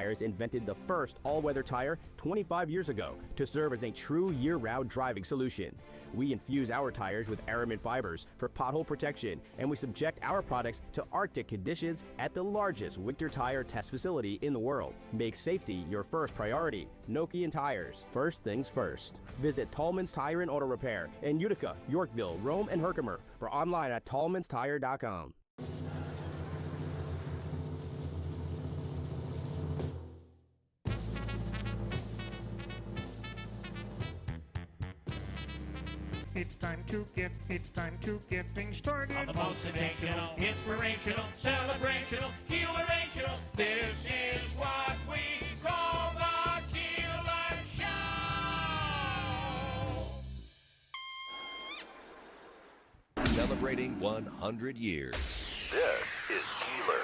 Tires invented the first all-weather tire 25 years ago to serve as a true year-round driving solution. We infuse our tires with aramid fibers for pothole protection, and we subject our products to Arctic conditions at the largest winter tire test facility in the world. Make safety your first priority. Nokian Tires. First things first. Visit Tallman's Tire and Auto Repair in Utica, Yorkville, Rome, and Herkimer, or online at tallmanstire.com. It's time to get things started. On the motivational, inspirational, celebrational, Keelerational. This is what we call the Keeler Show. Celebrating 100 years. This is Keeler.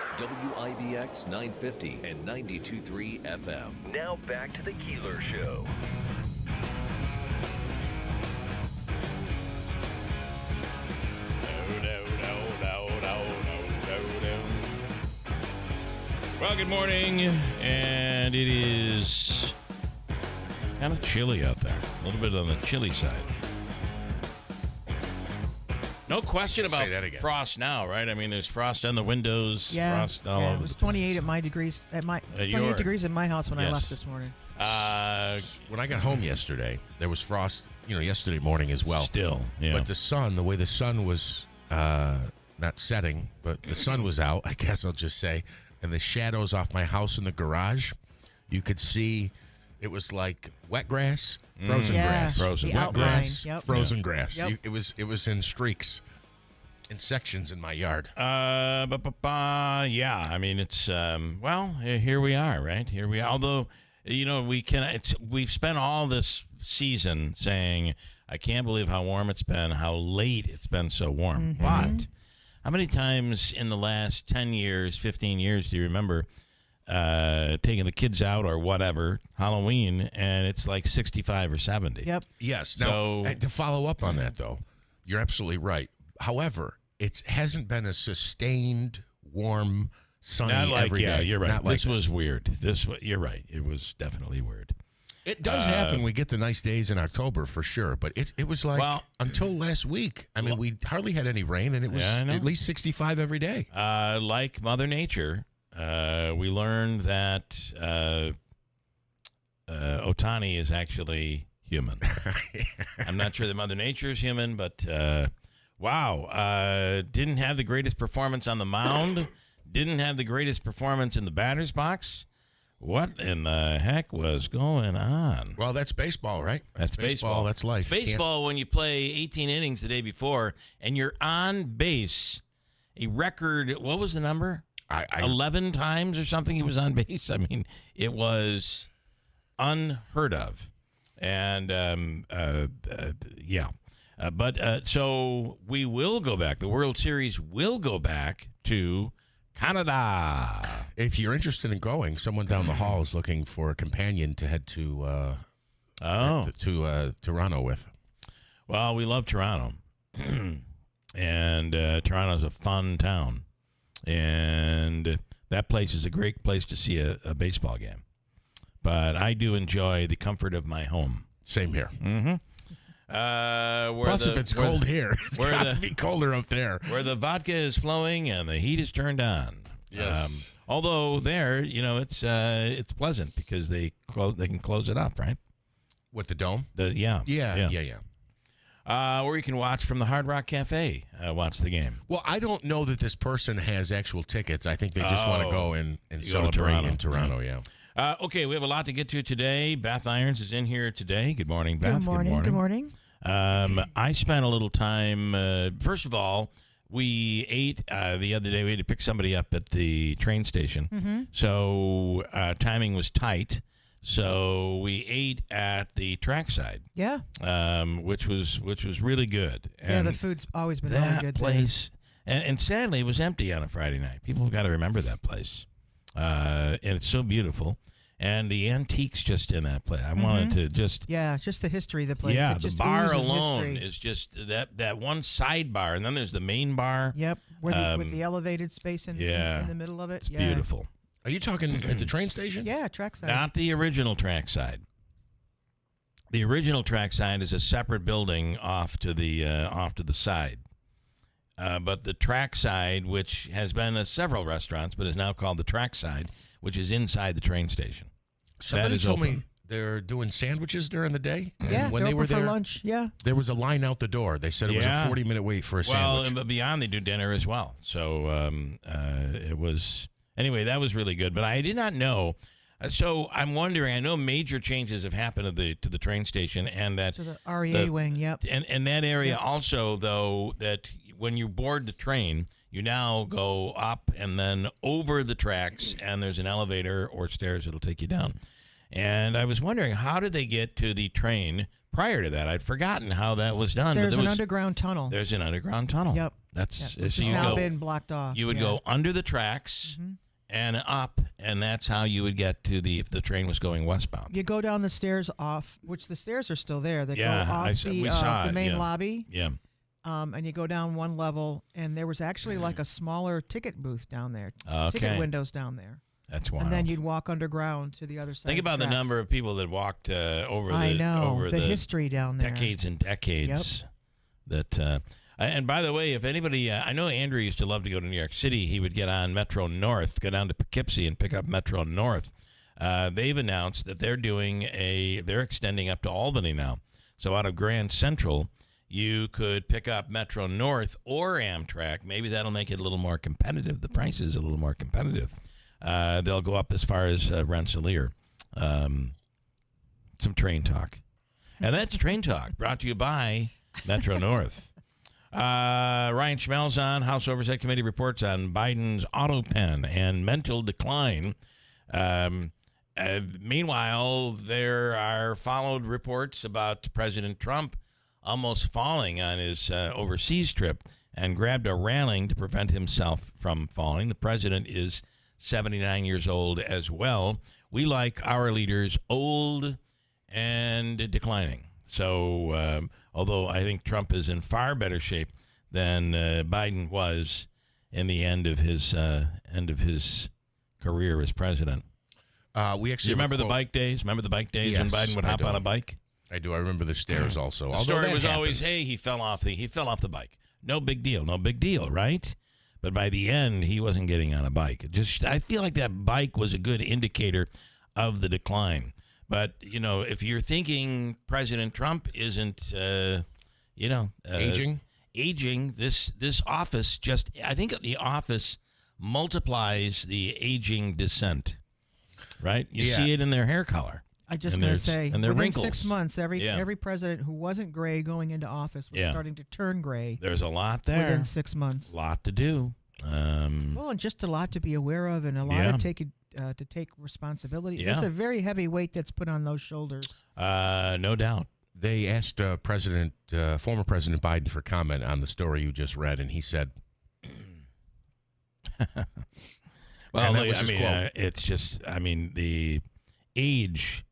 WIBX 950 and 92.3 FM. Now back to the Keeler Show. Well, good morning, and it is kind of chilly out there. A little bit on the chilly side. No question about frost now, right? I mean, there's frost on the windows, frost all over. It was 28 at my degrees at my 28 degrees in my house when I left this morning. When I got home yesterday, there was frost. Yesterday morning as well. Still, yeah. But the sun, the way the sun was not setting, but the sun was out. I guess I'll just say. And the shadows off my house in the garage, you could see it was like wet grass, frozen grass, wet grass, frozen grass. Yep. It was in streaks, in sections in my yard. Yeah. I mean, it's here we are, right? Here we are. Although, we've spent all this season saying, I can't believe how warm it's been, how late it's been so warm. Mm-hmm. But how many times in the last 10 years, 15 years do you remember taking the kids out or whatever, Halloween, and it's like 65 or 70? Yep. Yes. Now, to follow up on that, though, you're absolutely right. However, it hasn't been a sustained, warm, sunny every day. You're right. Not This was weird. You're right. It was definitely weird. It does happen. We get the nice days in October for sure, but it was like until last week. I mean, we hardly had any rain, and it was at least 65 every day. Like Mother Nature, we learned that Otani is actually human. I'm not sure that Mother Nature is human, but didn't have the greatest performance on the mound, didn't have the greatest performance in the batter's box. What in the heck was going on? Well, that's baseball, right? That's baseball. That's life. Baseball, when you play 18 innings the day before and you're on base, a record, what was the number? 11 times or something he was on base. I mean, it was unheard of. And, so we will go back. The World Series will go back to Canada. If you're interested in going, someone down the hall is looking for a companion to head to Toronto with. Well, we love Toronto, and Toronto's a fun town, and that place is a great place to see a baseball game. But I do enjoy the comfort of my home. Same here. Mm-hmm. Plus, if it's cold here, it's got to be colder up there. Where the vodka is flowing and the heat is turned on. Yes. Although there, it's pleasant because they can close it up, right? With the dome? Yeah. Or you can watch from the Hard Rock Cafe, watch the game. Well, I don't know that this person has actual tickets. I think they just want to go and celebrate in Toronto, yeah. Okay, we have a lot to get to today. Beth Irons is in here today. Good morning, Beth. Good morning. I spent a little time, first of all, we ate the other day. We had to pick somebody up at the train station. Mm-hmm. So timing was tight. So we ate at the trackside. Yeah. Which was really good. And the food's always been really good. That place, and sadly, it was empty on a Friday night. People have got to remember that place. And it's so beautiful. And the antiques just in that place. I wanted to just... Yeah, just the history of the place. Yeah, it the just bar alone history. is just that one side bar. And then there's the main bar. Yep, with the elevated space in the middle of it. It's beautiful. Are you talking at the train station? Yeah, trackside. Not the original trackside. The original trackside is a separate building off to the side. But the trackside, which has been several restaurants, but is now called the trackside, which is inside the train station. Somebody told me they're doing sandwiches during the the day. Yeah, when they were there for lunch. Yeah, there was a line out the door. They said it was a 40-minute wait for a sandwich. Well, beyond they do dinner as well. So it was anyway. That was really good. But I did not know. So I'm wondering. I know major changes have happened to the train station and that to the REA wing. Yep. And that area also, though, that when you board the train, you now go up and then over the tracks, and there's an elevator or stairs that'll take you down. And I was wondering, how did they get to the train prior to that? I'd forgotten how that was done. There's an underground tunnel. There's an underground tunnel. Yep. That's which has now been blocked off. You would go under the tracks and up, and that's how you would get to if the train was going westbound. You go down the stairs off, which the stairs are still there. They go off we saw the main it, lobby. Yeah. And you go down one level, and there was actually like a smaller ticket booth down there. Okay. Ticket windows down there. That's wild. And then you'd walk underground to the other side. Think about the number of people that walked over the history down there. Decades and decades. Yep. That and by the way, if anybody, I know Andrew used to love to go to New York City. He would get on Metro North, go down to Poughkeepsie and pick up Metro North. They've announced that they're extending up to Albany now. So out of Grand Central, you could pick up Metro North or Amtrak. Maybe that'll make it a little more competitive. The price is a little more competitive. They'll go up as far as Rensselaer. Some train talk. And that's Train Talk, brought to you by Metro North. Ryan Schmelz on House Oversight Committee reports on Biden's auto pen and mental decline. Meanwhile, there are followed reports about President Trump almost falling on his overseas trip and grabbed a railing to prevent himself from falling. The president is 79 years old as well. We like our leaders old and declining. So, although I think Trump is in far better shape than Biden was in the end of his career as president. We actually remember the bike days? Remember the bike days when Biden would hop on a bike? I do. I remember the stairs also. The story was always, hey, he fell off the bike. No big deal, right? But by the end, he wasn't getting on a bike. I feel like that bike was a good indicator of the decline. But, if you're thinking President Trump isn't, aging, this office I think the office multiplies the aging descent, right? You see it in their hair color. I just going to say, and their within wrinkles. 6 months, every president who wasn't gray going into office was starting to turn gray. There's a lot there. Within 6 months. A lot to do. Well, and just a lot to be aware of and a lot to take responsibility. There's a very heavy weight that's put on those shoulders. No doubt. They asked former President Biden for comment on the story you just read, and he said, well, it's just, the age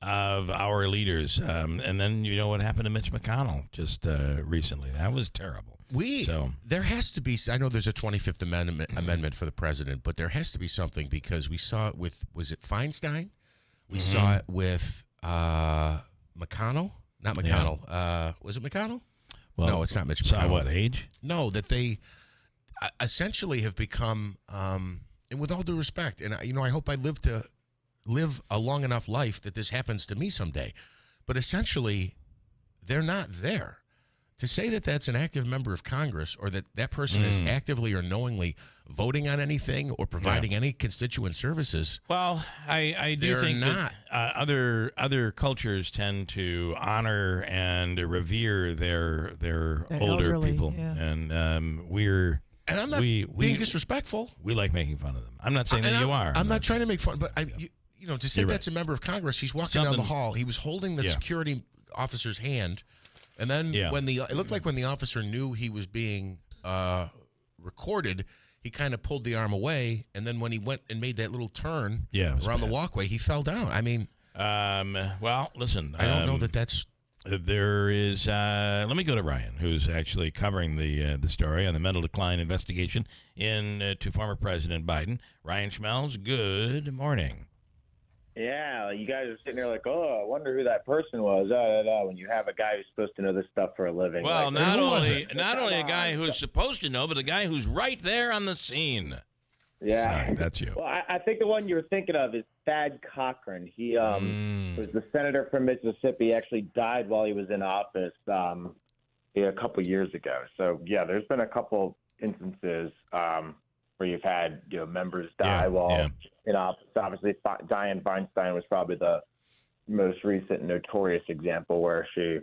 of our leaders. And then what happened to Mitch McConnell just recently. That was terrible. There has to be, I know there's a 25th amendment for the president, but there has to be something because we saw it with, was it Feinstein? We saw it with McConnell. Not McConnell. Yeah. Was it McConnell? Well, no, it's not Mitch McConnell. What, age? No, that they essentially have become, and with all due respect, and I hope I live a long enough life that this happens to me someday, but essentially they're not there. To say that that's an active member of Congress or that person is actively or knowingly voting on anything or providing any constituent services. Well, I do think that other cultures tend to honor and revere their older elderly, people, and we're. And I'm not being disrespectful. We like making fun of them. I'm not saying that you are. I'm not trying to make fun, but to say that's a member of Congress, he's walking down the hall. He was holding the security officer's hand. And then it looked like when the officer knew he was being recorded, he kind of pulled the arm away. And then when he went and made that little turn around the walkway, he fell down. I mean, well, listen, I don't know that that's There is. Let me go to Ryan, who's actually covering the story on the mental decline investigation into former President Biden. Ryan Schmelz, good morning. Yeah, you guys are sitting there like, oh, I wonder who that person was. When you have a guy who's supposed to know this stuff for a living. Well, like, not only a guy who's supposed to know, but a guy who's right there on the scene. Yeah, sorry, that's you. Well, I think the one you're thinking of is Thad Cochran. He was the senator from Mississippi. He actually died while he was in office a couple years ago. So yeah, there's been a couple instances where you've had members die while in office. Obviously, Dianne Feinstein was probably the most recent notorious example where she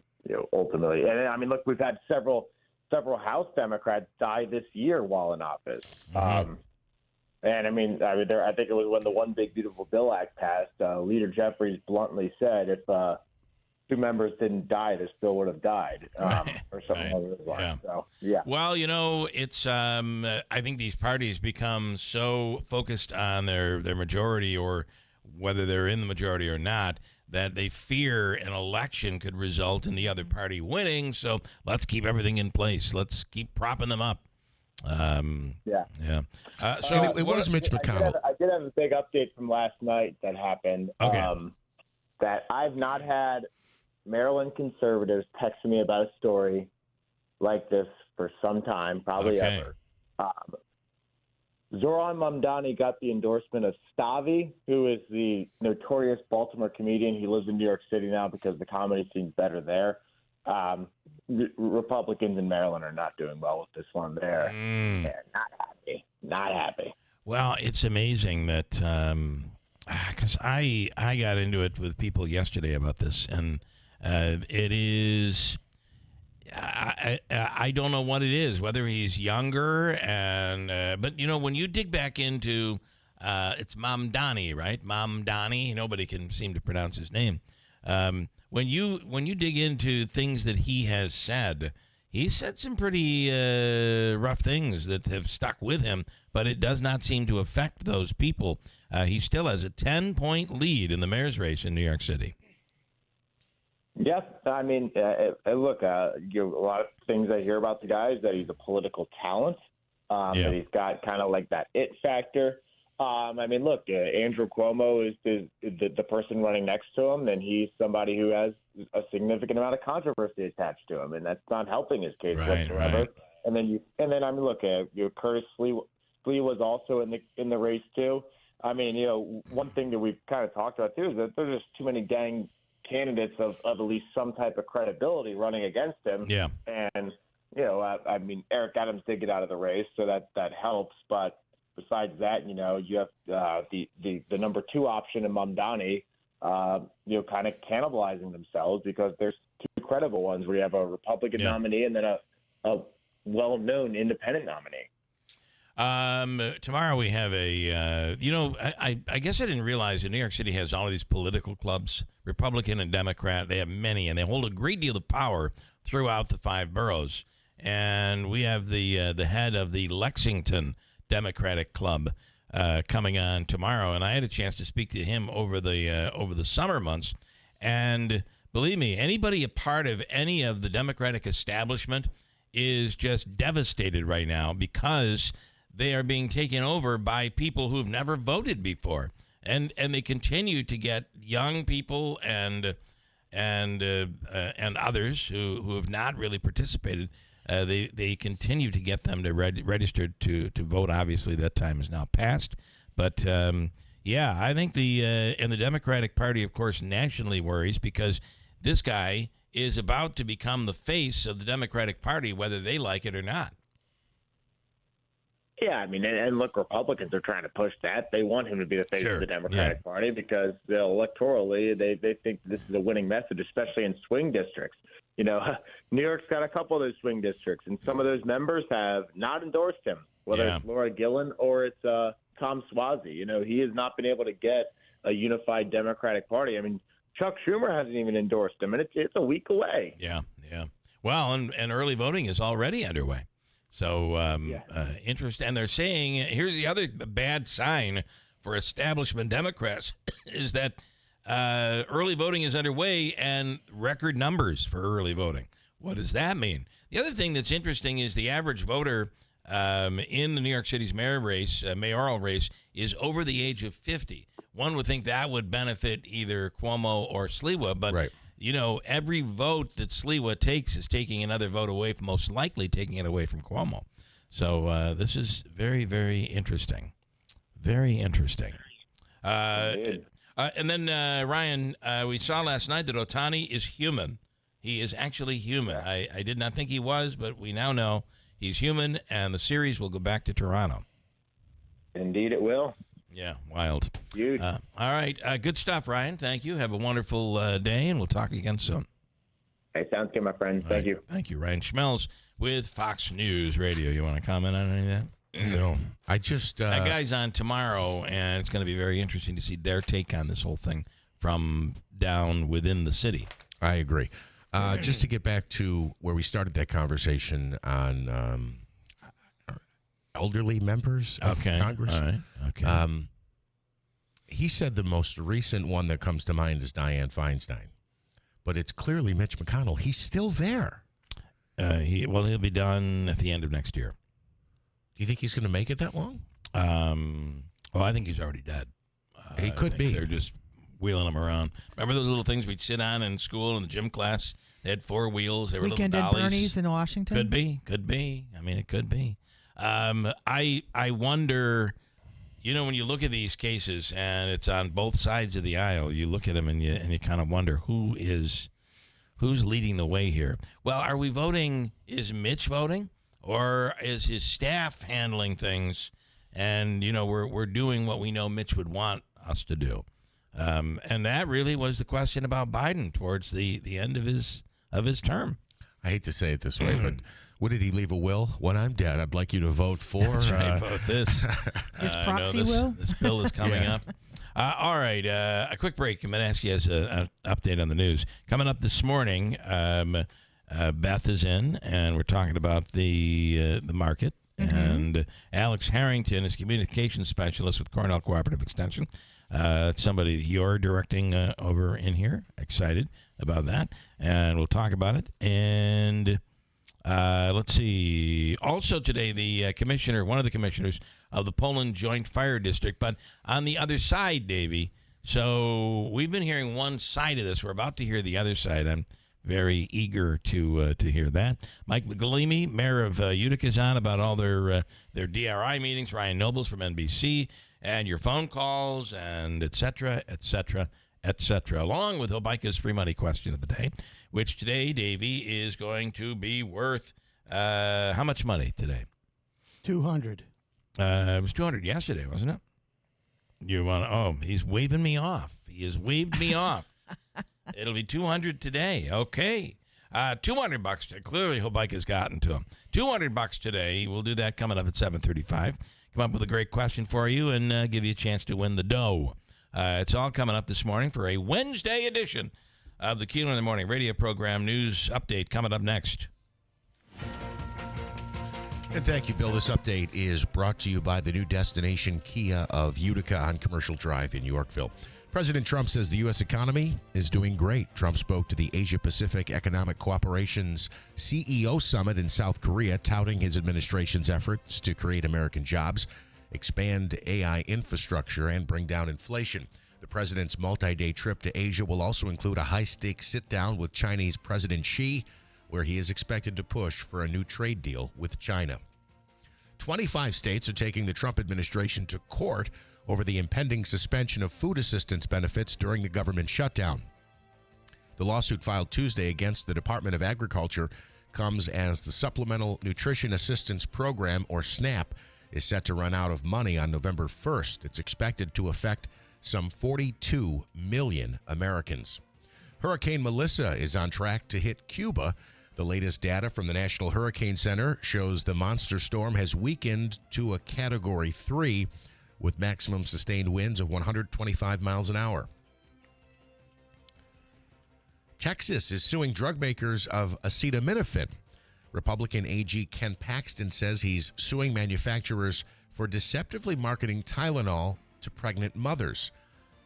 ultimately. And I mean, look, we've had several House Democrats die this year while in office. And I think it was when the One Big Beautiful Bill Act passed. Leader Jeffries bluntly said, if 2 members didn't die, this bill would have died, or something along those lines. So, yeah. Well, it's. I think these parties become so focused on their majority, or whether they're in the majority or not, that they fear an election could result in the other party winning. So let's keep everything in place. Let's keep propping them up. Yeah. So it was Mitch McConnell. I did have a big update from last night that happened. Okay. That I've not had Maryland conservatives texting me about a story like this for some time, probably ever. Zoran Mamdani got the endorsement of Stavi, who is the notorious Baltimore comedian. He lives in New York City now because the comedy scene's better there. Republicans in Maryland are not doing well with this one there. They're not happy. Well, it's amazing that because I got into it with people yesterday about this, and it is I don't know what it is, whether he's younger but when you dig back into it's Mamdani, right? Mamdani. Nobody can seem to pronounce his name. When you dig into things that he has said, he said some pretty rough things that have stuck with him, but it does not seem to affect those people. He still has a 10-point lead in the mayor's race in New York City. Yes, I mean, look, a lot of things I hear about the guy is that he's a political talent, that he's got kind of like that it factor. Look, Andrew Cuomo is the person running next to him, and he's somebody who has a significant amount of controversy attached to him, and that's not helping his case whatsoever. Right. And then look, Curtis Slee was also in the race too. One thing that we've kind of talked about too is that there's just too many dang candidates of at least some type of credibility running against him. Yeah. And Eric Adams did get out of the race, so that helps, but. Besides that, you have the number 2 option in Mamdani, kind of cannibalizing themselves because there's 2 credible ones where you have a Republican nominee and then a well-known independent nominee. Tomorrow we have I guess I didn't realize that New York City has all of these political clubs, Republican and Democrat. They have many, and they hold a great deal of power throughout the 5 boroughs. And we have the head of the Lexington Democratic Club coming on tomorrow, and I had a chance to speak to him over the summer months. And believe me, anybody a part of any of the Democratic establishment is just devastated right now because they are being taken over by people who've never voted before, and they continue to get young people and others who have not really participated. They continue to get them to register to vote. Obviously, that time is now past. But, I think and the Democratic Party, of course, nationally worries because this guy is about to become the face of the Democratic Party, whether they like it or not. Yeah, and look, Republicans are trying to push that. They want him to be the face of the Democratic Party because electorally they think this is a winning message, especially in swing districts. New York's got a couple of those swing districts, and some of those members have not endorsed him, whether it's Laura Gillen or it's Tom Suozzi. He has not been able to get a unified Democratic Party. Chuck Schumer hasn't even endorsed him, and it's a week away. Yeah. Well, and early voting is already underway. So interest, and they're saying, here's the other bad sign for establishment Democrats is that early voting is underway and record numbers for early voting. What does that mean? The other thing that's interesting is the average voter in the New York City's mayoral race is over the age of 50. One would think that would benefit either Cuomo or Sliwa, but Right. Every vote that Sliwa takes is taking another vote away, most likely taking it away from Cuomo. So this is very, very interesting. Very interesting. And then, Ryan, we saw last night that Ohtani is human. He is actually human. I did not think he was, but we now know he's human, and the series will go back to Toronto. Indeed, it will. Yeah, wild. Huge. All right, good stuff, Ryan. Thank you. Have a wonderful day, and we'll talk again soon. Hey, sounds good, my friend. Thank you. Thank you, Ryan Schmelz with Fox News Radio. You want to comment on any of that? No, I just that guy's on tomorrow, and it's going to be very interesting to see their take on this whole thing from down within the city. I agree. Just to get back to where we started that conversation on elderly members of Congress. All right. Okay. He said the most recent one that comes to mind is Dianne Feinstein, but it's clearly Mitch McConnell. He's still there. He'll be done at the end of next year. Do you think he's going to make it that long? Well, I think he's already dead. He could be. They're just wheeling him around. Remember those little things we'd sit on in school in the gym class? They had four wheels. They were Weekend little at dollies. Bernie's in Washington? Could be. I mean, it could be. I wonder, when you look at these cases and it's on both sides of the aisle, you look at them and you kind of wonder who's leading the way here. Well, are we voting? Is Mitch voting, or is his staff handling things? And we're doing what we know Mitch would want us to do. And that really was the question about Biden towards the end of his term. I hate to say it this way, but what did he leave a will? When I'm dead, I'd like you to vote for. That's right, vote this. His proxy will? This bill is coming up. All right, a quick break. I'm going to ask you as an update on the news. Coming up this morning, Beth is in, and we're talking about the market. Mm-hmm. And Alex Harrington is communications specialist with Cornell Cooperative Extension. Somebody you're directing over in here. Excited about that. And we'll talk about it. And let's see. Also today, one of the commissioners of the Poland Joint Fire District. But on the other side, Davey, so we've been hearing one side of this. We're about to hear the other side. I'm very eager to hear that. Mike McGillimy, mayor of Utica, is on about all their DRI meetings. Ryan Nobles from NBC, and your phone calls, and et cetera, along with Hobica's free money question of the day, which today, Davey, is going to be worth how much money today? 200. It was 200 yesterday, wasn't it? He's waving me off. He has waved me off. It'll be 200 today. Okay. $200. Clearly, Hobica's gotten to him. $200 today. We'll do that coming up at 7:35. Come up with a great question for you and give you a chance to win the dough. It's all coming up this morning for a Wednesday edition of the Keeler in the Morning radio program. News update coming up next. And thank you, Bill. This update is brought to you by the new destination Kia of Utica on Commercial Drive in Yorkville. President Trump says the U.S. economy is doing great. Trump spoke to the Asia-Pacific Economic Cooperation's CEO Summit in South Korea, touting his administration's efforts to create American jobs, expand AI infrastructure, and bring down inflation. The president's multi-day trip to Asia will also include a high-stakes sit-down with Chinese President Xi, where he is expected to push for a new trade deal with China. 25 states are taking the Trump administration to court over the impending suspension of food assistance benefits during the government shutdown. The lawsuit filed Tuesday against the Department of Agriculture comes as the Supplemental Nutrition Assistance Program, or SNAP, is set to run out of money on November 1st. It's expected to affect some 42 million Americans. Hurricane Melissa is on track to hit Cuba. The latest data from the National Hurricane Center shows the monster storm has weakened to a Category 3 with maximum sustained winds of 125 miles an hour. Texas is suing drug makers of acetaminophen. Republican AG Ken Paxton says he's suing manufacturers for deceptively marketing Tylenol to pregnant mothers.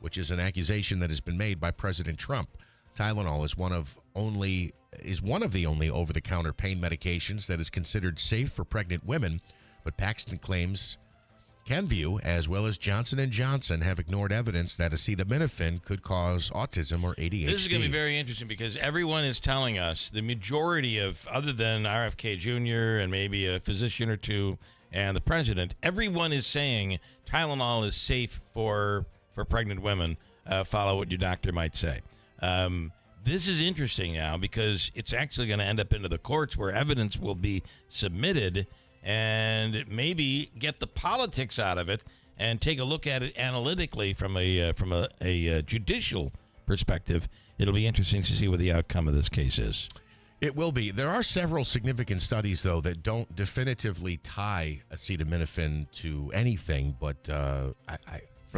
which is an accusation that has been made by President Trump. Tylenol is one of the only over-the-counter pain medications that is considered safe for pregnant women, but Paxton claims Kenvue, as well as Johnson & Johnson, have ignored evidence that acetaminophen could cause autism or ADHD. This is going to be very interesting because everyone is telling us, the majority of, other than RFK Jr. and maybe a physician or two and the president, everyone is saying Tylenol is safe for pregnant women. Follow what your doctor might say. This is interesting now because it's actually going to end up into the courts where evidence will be submitted and maybe get the politics out of it and take a look at it analytically from a judicial perspective. It'll be interesting to see what the outcome of this case is. It will be. There are several significant studies, though, that don't definitively tie acetaminophen to anything, but for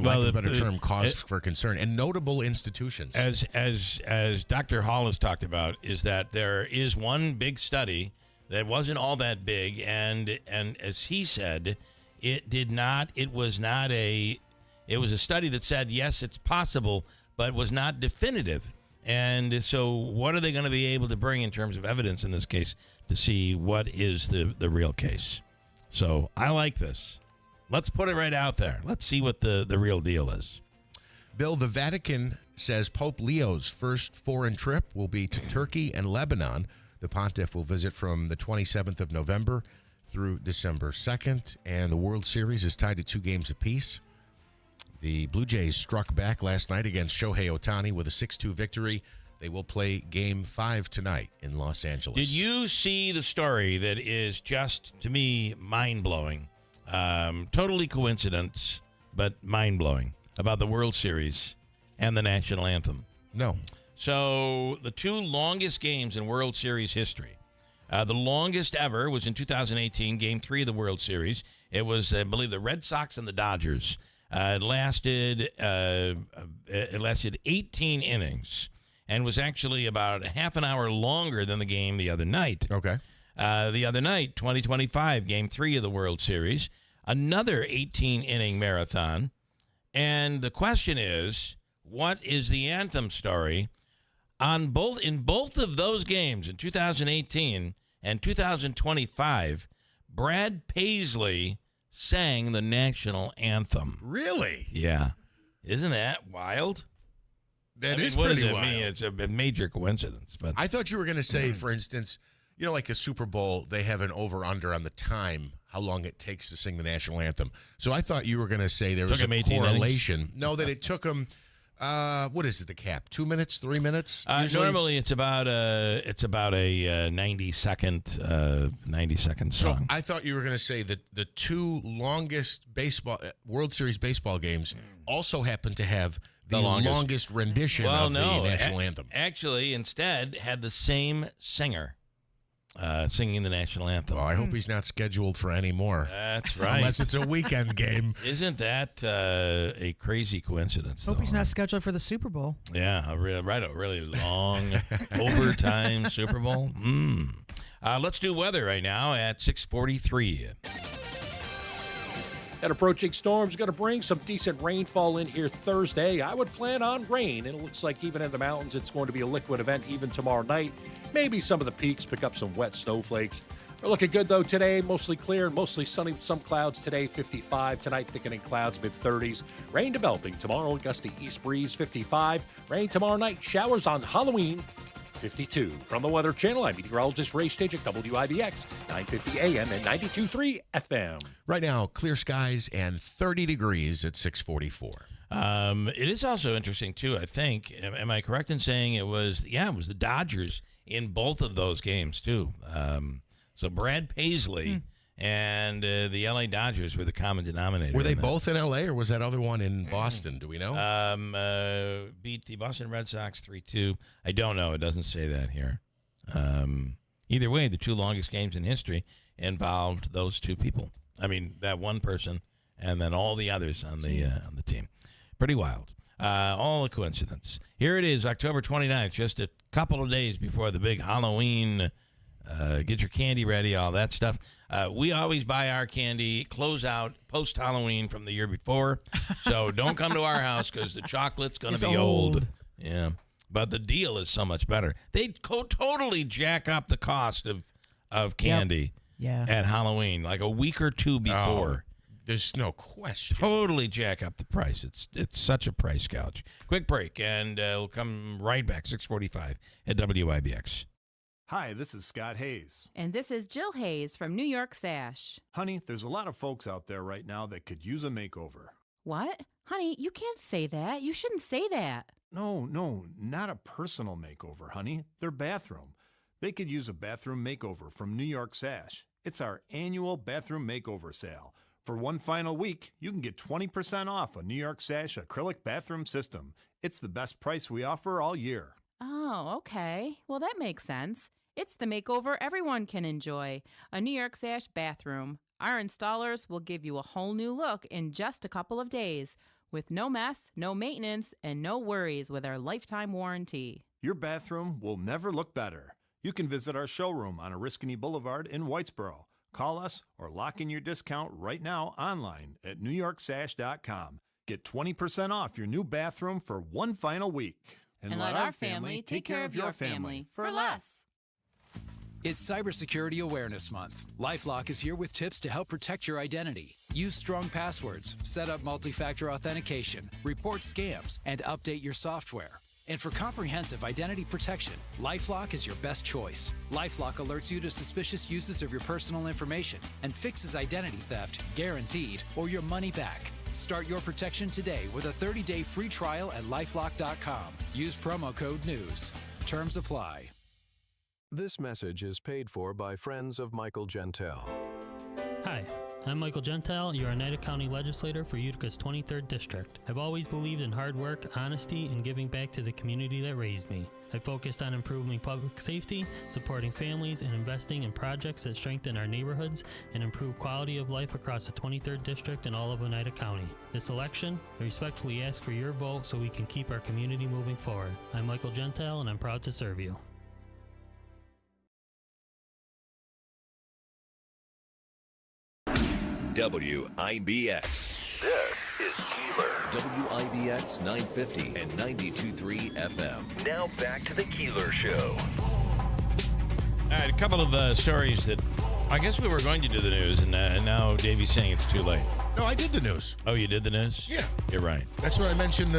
lack of a better term, cause for concern, and notable institutions. As Dr. Hall has talked about, is that there is one big study that wasn't all that big, and as he said, it was a study that said, yes, it's possible, but was not definitive. And so what are they going to be able to bring in terms of evidence in this case to see what is the real case? So I like this. Let's put it right out there. Let's see what the real deal is. Bill, the Vatican says Pope Leo's first foreign trip will be to Turkey and Lebanon. The pontiff will visit from the 27th of November through December 2nd, and the World Series is tied to 2 games apiece. The Blue Jays struck back last night against Shohei Ohtani with a 6-2 victory. They will play Game 5 tonight in Los Angeles. Did you see the story that is just, to me, mind-blowing? Totally coincidence, but mind-blowing, about the World Series and the national anthem. No. So the 2 longest games in World Series history. The longest ever was in 2018, Game 3 of the World Series. It was, I believe, the Red Sox and the Dodgers. It lasted 18 innings and was actually about a half an hour longer than the game the other night. Okay. The other night, 2025, Game 3 of the World Series, another 18-inning marathon. And the question is, what is the anthem story? In both of those games, in 2018 and 2025, Brad Paisley sang the national anthem. Really? Yeah. Isn't that wild? That is pretty wild. I mean, it's a major coincidence. But I thought you were going to say, for instance, like the Super Bowl, they have an over-under on the time, how long it takes to sing the national anthem. So I thouut you were going to say there was a correlation. No, that it took them, what is it, the cap? 2 minutes, 3 minutes? Normally it's about a 90-second song. So I thought you were going to say that the 2 longest World Series baseball games also happened to have the longest rendition of the national anthem. Actually, instead, had the same singer singing the national anthem. Well, I hope he's not scheduled for any more. That's right. Unless it's a weekend game. Isn't that a crazy coincidence? Hope he's not scheduled for the Super Bowl. Yeah, a really long overtime Super Bowl. Let's do weather right now at 6:43. An approaching storm's going to bring some decent rainfall in here Thursday. I would plan on rain, and it looks like even in the mountains it's going to be a liquid event even tomorrow night. Maybe some of the peaks pick up some wet snowflakes. We're looking good, though, today. Mostly clear, mostly sunny, some clouds today, 55. Tonight, thickening clouds, mid-30s. Rain developing tomorrow, gusty east breeze, 55. Rain tomorrow night, showers on Halloween, 52. From the Weather Channel, I'm meteorologist Ray Stage at WIBX, 950 AM and 92.3 FM. Right now, clear skies and 30 degrees at 6:44. It is also interesting, too, I think. Am I correct in saying it was the Dodgers in both of those games, too? So Brad Paisley and the L.A. Dodgers were the common denominator. Were they both in L.A. or was that other one in Boston? Do we know? Beat the Boston Red Sox 3-2. I don't know. It doesn't say that here. Either way, the 2 longest games in history involved those 2 people. I mean, that one person and then all the others on the team. Pretty wild. All a coincidence. Here it is, October 29th, just a couple of days before the big Halloween. Get your candy ready, all that stuff. We always buy our candy, close out post-Halloween from the year before. So don't come to our house because the chocolate's going to be old. Yeah. But the deal is so much better. They totally jack up the cost of candy at Halloween, like a week or two before. There's no question. Totally jack up the price. It's such a price gouge. Quick break, and we'll come right back, 6:45 at WIBX. Hi, this is Scott Hayes. And this is Jill Hayes from New York Sash. Honey, there's a lot of folks out there right now that could use a makeover. What? Honey, you can't say that. You shouldn't say that. No, not a personal makeover, honey. Their bathroom. They could use a bathroom makeover from New York Sash. It's our annual bathroom makeover sale. For one final week, you can get 20% off a New York Sash acrylic bathroom system. It's the best price we offer all year. Oh, okay. Well, that makes sense. It's the makeover everyone can enjoy. A New York Sash bathroom. Our installers will give you a whole new look in just a couple of days, with no mess, no maintenance, and no worries with our lifetime warranty. Your bathroom will never look better. You can visit our showroom on Oriskany Boulevard in Whitesboro. Call us or lock in your discount right now online at NewYorkSash.com. Get 20% off your new bathroom for one final week. And let our family take care of your family for less. It's Cybersecurity Awareness Month. LifeLock is here with tips to help protect your identity. Use strong passwords, set up multi-factor authentication, report scams, and update your software. And for comprehensive identity protection, LifeLock is your best choice. LifeLock alerts you to suspicious uses of your personal information and fixes identity theft, guaranteed, or your money back. Start your protection today with a 30-day free trial at LifeLock.com. Use promo code NEWS. Terms apply. This message is paid for by friends of Michael Gentile. Hi, I'm Michael Gentile, your Oneida County legislator for Utica's 23rd District. I've always believed in hard work, honesty, and giving back to the community that raised me. I focused on improving public safety, supporting families, and investing in projects that strengthen our neighborhoods and improve quality of life across the 23rd District and all of Oneida County. This election, I respectfully ask for your vote so we can keep our community moving forward. I'm Michael Gentile, and I'm proud to serve you. WIBX. This is Keeler. WIBX 950 and 92.3 FM. Now back to the Keeler Show. All right, a couple of stories that I guess we were going to do the news, and now Davey's saying it's too late. No, I did the news. Oh, you did the news? Yeah. You're right. That's what I mentioned,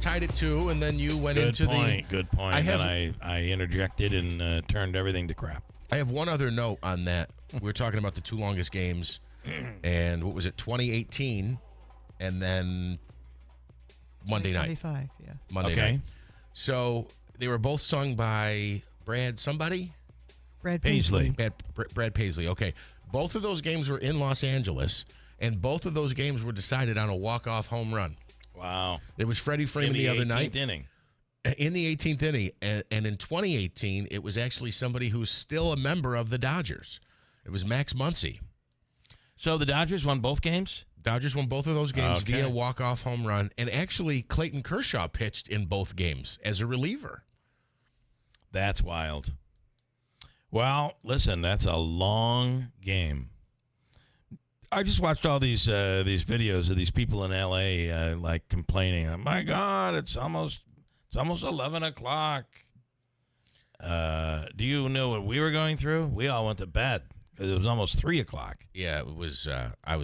tied it to, and then you went into the... Good point. I interjected and turned everything to crap. I have one other note on that. We were talking about the two longest games, and what was it, 2018, and then Monday night. 25, yeah. Monday night. So they were both sung by Brad Paisley. Brad Paisley, okay. Both of those games were in Los Angeles, and both of those games were decided on a walk-off home run. Wow. It was Freddie Freeman the other night. Inning. In the 18th inning. And in 2018, it was actually somebody who's still a member of the Dodgers. It was Max Muncy. So the Dodgers won both games? Dodgers won both of those games via walk-off home run. And actually, Clayton Kershaw pitched in both games as a reliever. That's wild. Well, listen, that's a long game. I just watched all these videos of these people in L.A. Like complaining. Oh, my God, it's almost 11 o'clock. Do you know what we were going through? We all went to bed because it was almost 3 o'clock. Yeah, it was. I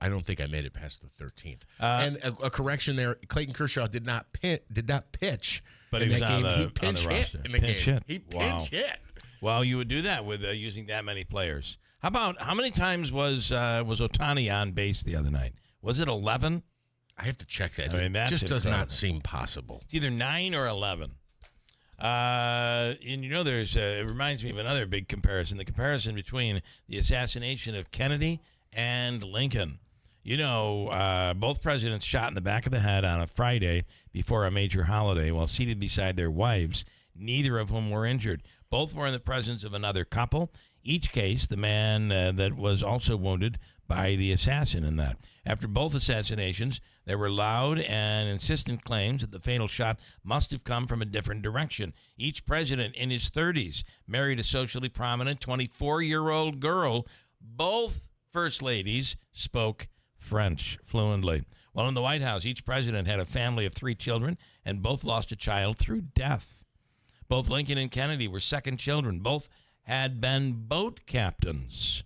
don't think I made it past the 13th. And a correction there: Clayton Kershaw did not pitch, but in he was that game. He pinch hit in the game. He pinch hit. Well, you would do that with using that many players. How many times was Ohtani on base the other night? Was it 11? I have to check that. I mean, that just does not seem possible. It's either 9 or 11. And it reminds me of another big comparison, the comparison between the assassination of Kennedy and Lincoln. Both presidents shot in the back of the head on a Friday before a major holiday while seated beside their wives, neither of whom were injured. Both were in the presence of another couple. Each case, the man that was also wounded by the assassin in that. After both assassinations, there were loud and insistent claims that the fatal shot must have come from a different direction. Each president in his 30s married a socially prominent 24-year-old girl Both first ladies spoke French fluently. While in the White House, each president had a family of 3 children, and both lost a child through death. Both Lincoln and Kennedy were second children. Both had been boat captains.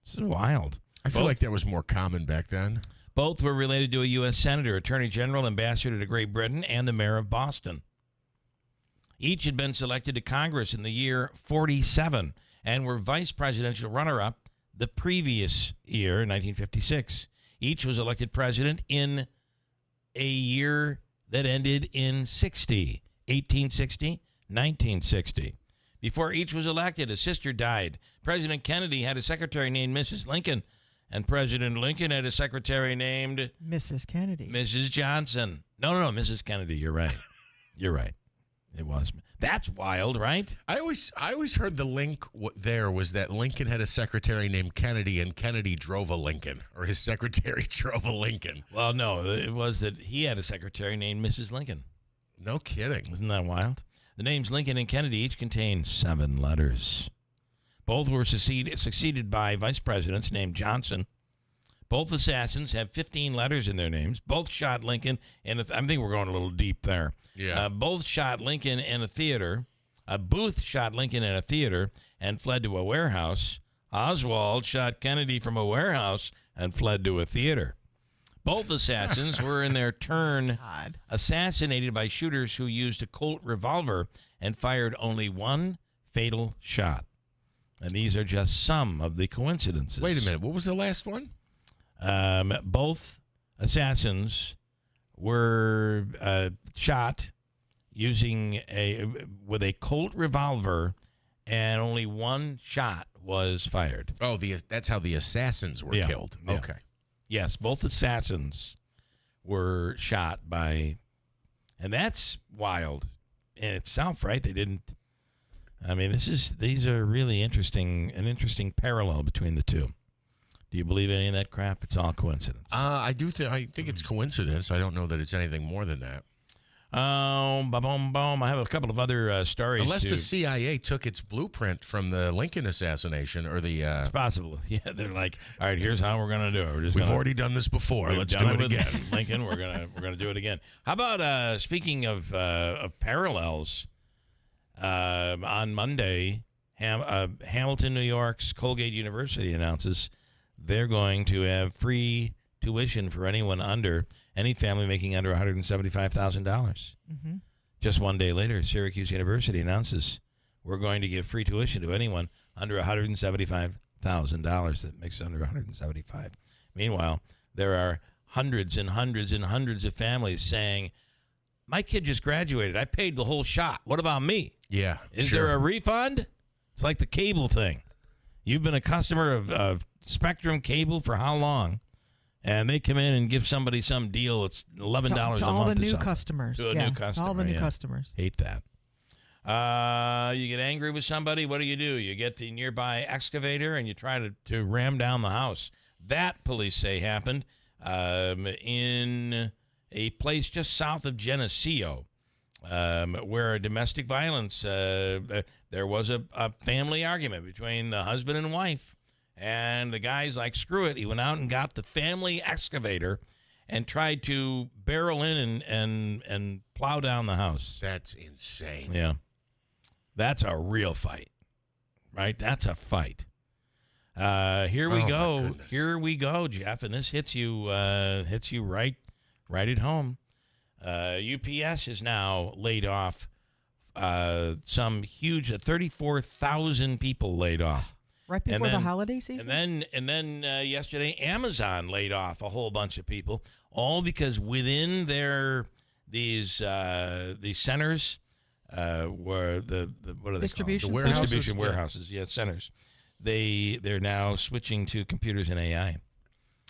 This is wild. I feel like that was more common back then. Both were related to a U.S. senator, attorney general, ambassador to Great Britain, and the mayor of Boston. Each had been selected to Congress in the year 47 and were vice presidential runner-up the previous year, 1956. Each was elected president in a year that ended in 1860, 1960. Before each was elected, a sister died. President Kennedy had a secretary named Mrs. Lincoln, and President Lincoln had a secretary named Mrs. Kennedy. Mrs. Johnson. No, Mrs. Kennedy. You're right. You're right. It was. That's wild, right? I always heard the link there was that Lincoln had a secretary named Kennedy, and Kennedy drove a Lincoln, or his secretary drove a Lincoln. Well, no, it was that he had a secretary named Mrs. Lincoln. No kidding. Isn't that wild? The names Lincoln and Kennedy each contain 7 letters. Both were succeeded by vice presidents named Johnson. Both assassins have 15 letters in their names. Both shot Lincoln, and I think we're going a little deep there. Yeah. Both shot Lincoln in a theater. Booth shot Lincoln in a theater and fled to a warehouse. Oswald shot Kennedy from a warehouse and fled to a theater. Both assassins were in their turn assassinated by shooters who used a Colt revolver and fired only one fatal shot. And these are just some of the coincidences. Wait a minute. What was the last one? Both assassins were shot with a Colt revolver, and only one shot was fired. Oh, that's how the assassins were killed. Yeah. Okay. Yes, both assassins were shot by, and that's wild in itself, right? They didn't. I mean, these are really an interesting parallel between the two. Do you believe any of that crap? It's all coincidence. I do. I think it's coincidence. I don't know that it's anything more than that. Boom. I have a couple of other stories. Unless the CIA took its blueprint from the Lincoln assassination, or the. It's possible. Yeah, they're like, all right, here's how we're going to do it. We've already done this before. Let's do it again. Lincoln, we're gonna do it again. How about speaking of parallels? On Monday, Hamilton, New York's Colgate University announces they're going to have free tuition for any family making under $175,000. Mm-hmm. Just one day later, Syracuse University announces we're going to give free tuition to anyone under $175,000 that makes under $175,000. Meanwhile, there are hundreds and hundreds and hundreds of families saying, my kid just graduated. I paid the whole shot. What about me? Yeah. Is there a refund? It's like the cable thing. You've been a customer of Spectrum Cable for how long? And they come in and give somebody some deal. It's $11 a month. To all the new customers. To a new customer. All the new customers. Hate that. You get angry with somebody. What do? You get the nearby excavator and you try to ram down the house. That, police say, happened in a place just south of Geneseo, where a domestic violence, there was a family argument between the husband and wife. And the guy's like, screw it. He went out and got the family excavator and tried to barrel in and plow down the house. That's insane. Yeah. That's a real fight, right? That's a fight. Here we go. Here we go, Jeff. And this hits you right at home. UPS is now laid off some huge 34,000 people laid off. Right before the holiday season? And then yesterday, Amazon laid off a whole bunch of people, all because within these centers, where what are they distribution called? Distribution warehouses, centers. They're now switching to computers and AI,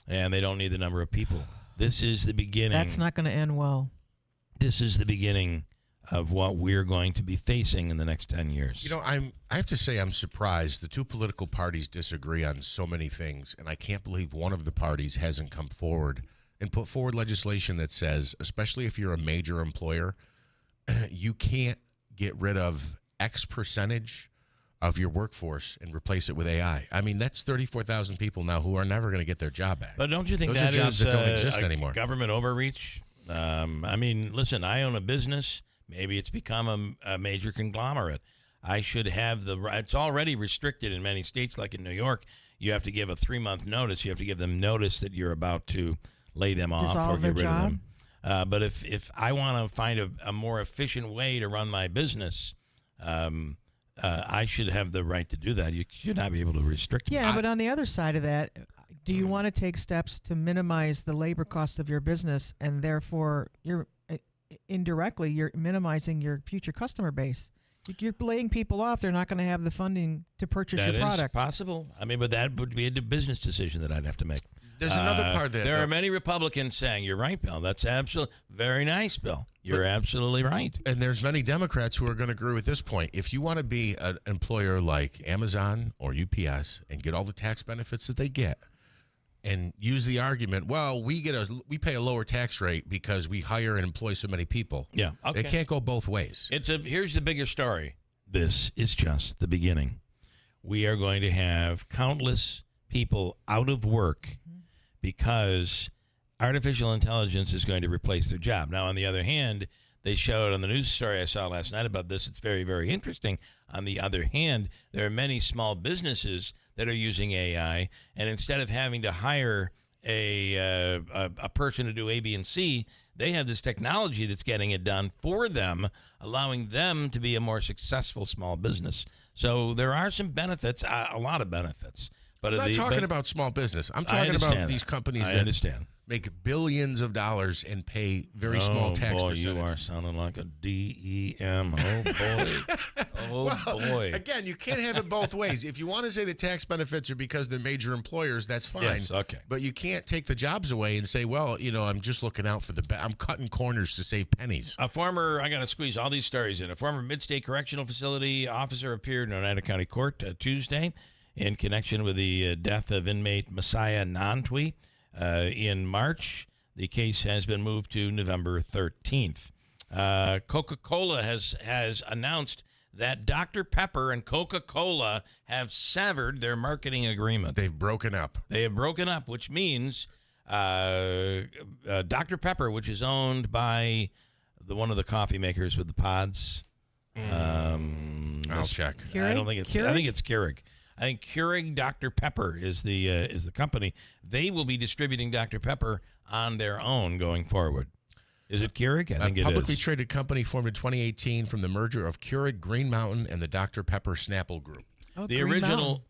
and they don't need the number of people. This is the beginning. That's not going to end well. This is the beginning of what we're going to be facing in the next 10 years. You know, I have to say I'm surprised. The two political parties disagree on so many things, and I can't believe one of the parties hasn't come forward and put forward legislation that says, especially if you're a major employer, you can't get rid of X percentage of your workforce and replace it with AI. I mean, that's 34,000 people now who are never going to get their job back. But don't you think those that are jobs is that don't exist anymore? Government overreach? I mean, listen, I own a business. Maybe it's become a major conglomerate. I should have the right. It's already restricted in many states, like in New York. You have to give a 3-month notice. You have to give them notice that you're about to lay them off or get rid of them. But if I want to find a more efficient way to run my business, I should have the right to do that. You should not be able to restrict me. Yeah, but on the other side of that, do you want to take steps to minimize the labor costs of your business, and therefore you're indirectly you're minimizing your future customer base? You're laying people off. They're not going to have the funding to purchase your product. That is possible. I mean, but that would be a business decision that I'd have to make. There's another part there. There are many Republicans saying, you're right, Bill. That's absolutely very nice, Bill. You're absolutely right. And there's many Democrats who are going to agree with this point. If you want to be an employer like Amazon or UPS and get all the tax benefits that they get, and use the argument, well, we pay a lower tax rate because we hire and employ so many people. Yeah, okay. It can't go both ways. Here's the bigger story. This is just the beginning. We are going to have countless people out of work because artificial intelligence is going to replace their job. Now, on the other hand, they showed on the news story I saw last night about this. It's very, very interesting. On the other hand, there are many small businesses that are using AI, and instead of having to hire a person to do A, B, and C, they have this technology that's getting it done for them, allowing them to be a more successful small business. So there are some benefits, a lot of benefits. But I'm not talking about small business. I'm talking about these companies that make billions of dollars and pay very small tax percentages. You are sounding like a DEM. Oh, boy. Oh, boy. Again, you can't have it both ways. If you want to say the tax benefits are because they're major employers, that's fine. Yes, okay. But you can't take the jobs away and say, well, I'm just looking out for I'm cutting corners to save pennies. I got to squeeze all these stories in. A former Mid-State Correctional Facility officer appeared in Oneida County Court Tuesday in connection with the death of inmate Messiah Nantwi in March. The case has been moved to November 13th. Coca-Cola has announced that Dr. Pepper and Coca-Cola have severed their marketing agreement. They've broken up. They have broken up, which means Dr. Pepper, which is owned by one of the coffee makers with the pods. I'll check. I don't think it's. I think it's Keurig. I think Keurig Dr. Pepper is the company. They will be distributing Dr. Pepper on their own going forward. Is it Keurig? I think it is. A publicly traded company formed in 2018 from the merger of Keurig Green Mountain and the Dr. Pepper Snapple Group. Oh, the original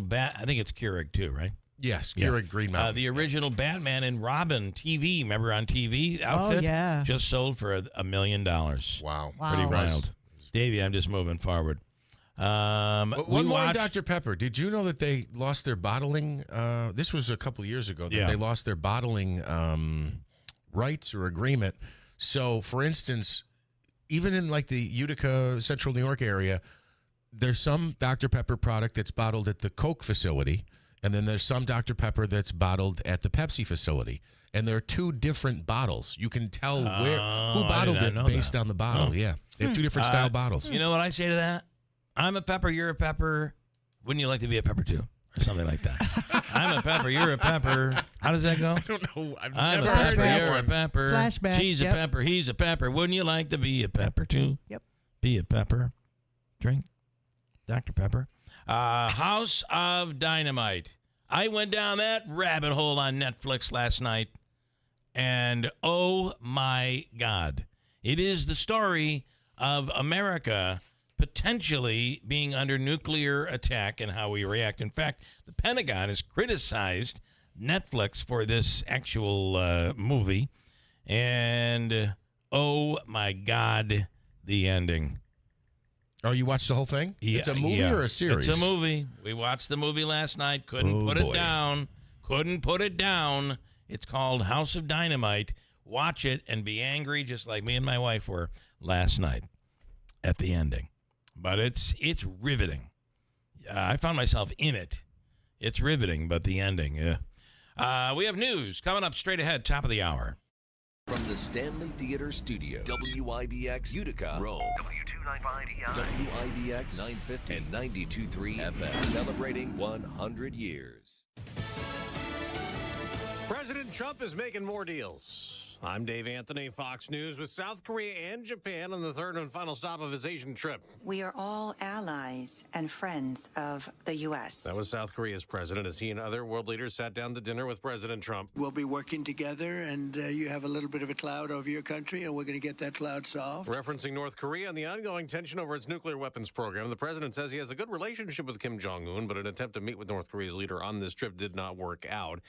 Bat. I think it's Keurig too, right? Yes, Keurig Green Mountain. The original Batman and Robin TV, remember on TV outfit? Oh, yeah. Just sold for $1 million. Wow. Pretty wild. Davey, I'm just moving forward. One more on Dr. Pepper. Did you know that they lost their bottling? This was a couple of years ago that they lost their bottling rights or agreement. So, for instance, even in like the Utica, Central New York area, there's some Dr. Pepper product that's bottled at the Coke facility, and then there's some Dr. Pepper that's bottled at the Pepsi facility. And there are two different bottles. You can tell who bottled it based on the bottle. Yeah, they have two different style bottles. You know what I say to that? I'm a pepper, you're a pepper. Wouldn't you like to be a pepper too? Or something like that. I'm a pepper, you're a pepper. How does that go? I don't know. I'm never heard pepper, that you're one. a pepper. Flashback. She's a pepper, he's a pepper. Wouldn't you like to be a pepper too? Yep. Be a pepper. Drink Dr. Pepper. House of Dynamite. I went down that rabbit hole on Netflix last night, and oh my God. It is the story of America potentially being under nuclear attack and how we react. In fact, the Pentagon has criticized Netflix for this actual movie. And, oh, my God, the ending. Oh, you watched the whole thing? Yeah, it's a movie or a series? It's a movie. We watched the movie last night. Couldn't put it down. Couldn't put it down. It's called House of Dynamite. Watch it and be angry just like me and my wife were last night at the ending. But it's riveting. I found myself in it. It's riveting, but the ending, we have news coming up straight ahead, top of the hour. From the Stanley Theater Studio, WIBX Utica, Rome. W2 WIBX 950 and 92.3 FM, celebrating 100 years. President Trump is making more deals. I'm Dave Anthony, Fox News, with South Korea and Japan on the third and final stop of his Asian trip. We are all allies and friends of the U.S. That was South Korea's president as he and other world leaders sat down to dinner with President Trump. We'll be working together, and you have a little bit of a cloud over your country, and we're going to get that cloud solved. Referencing North Korea and the ongoing tension over its nuclear weapons program, the president says he has a good relationship with Kim Jong-un, but an attempt to meet with North Korea's leader on this trip did not work out.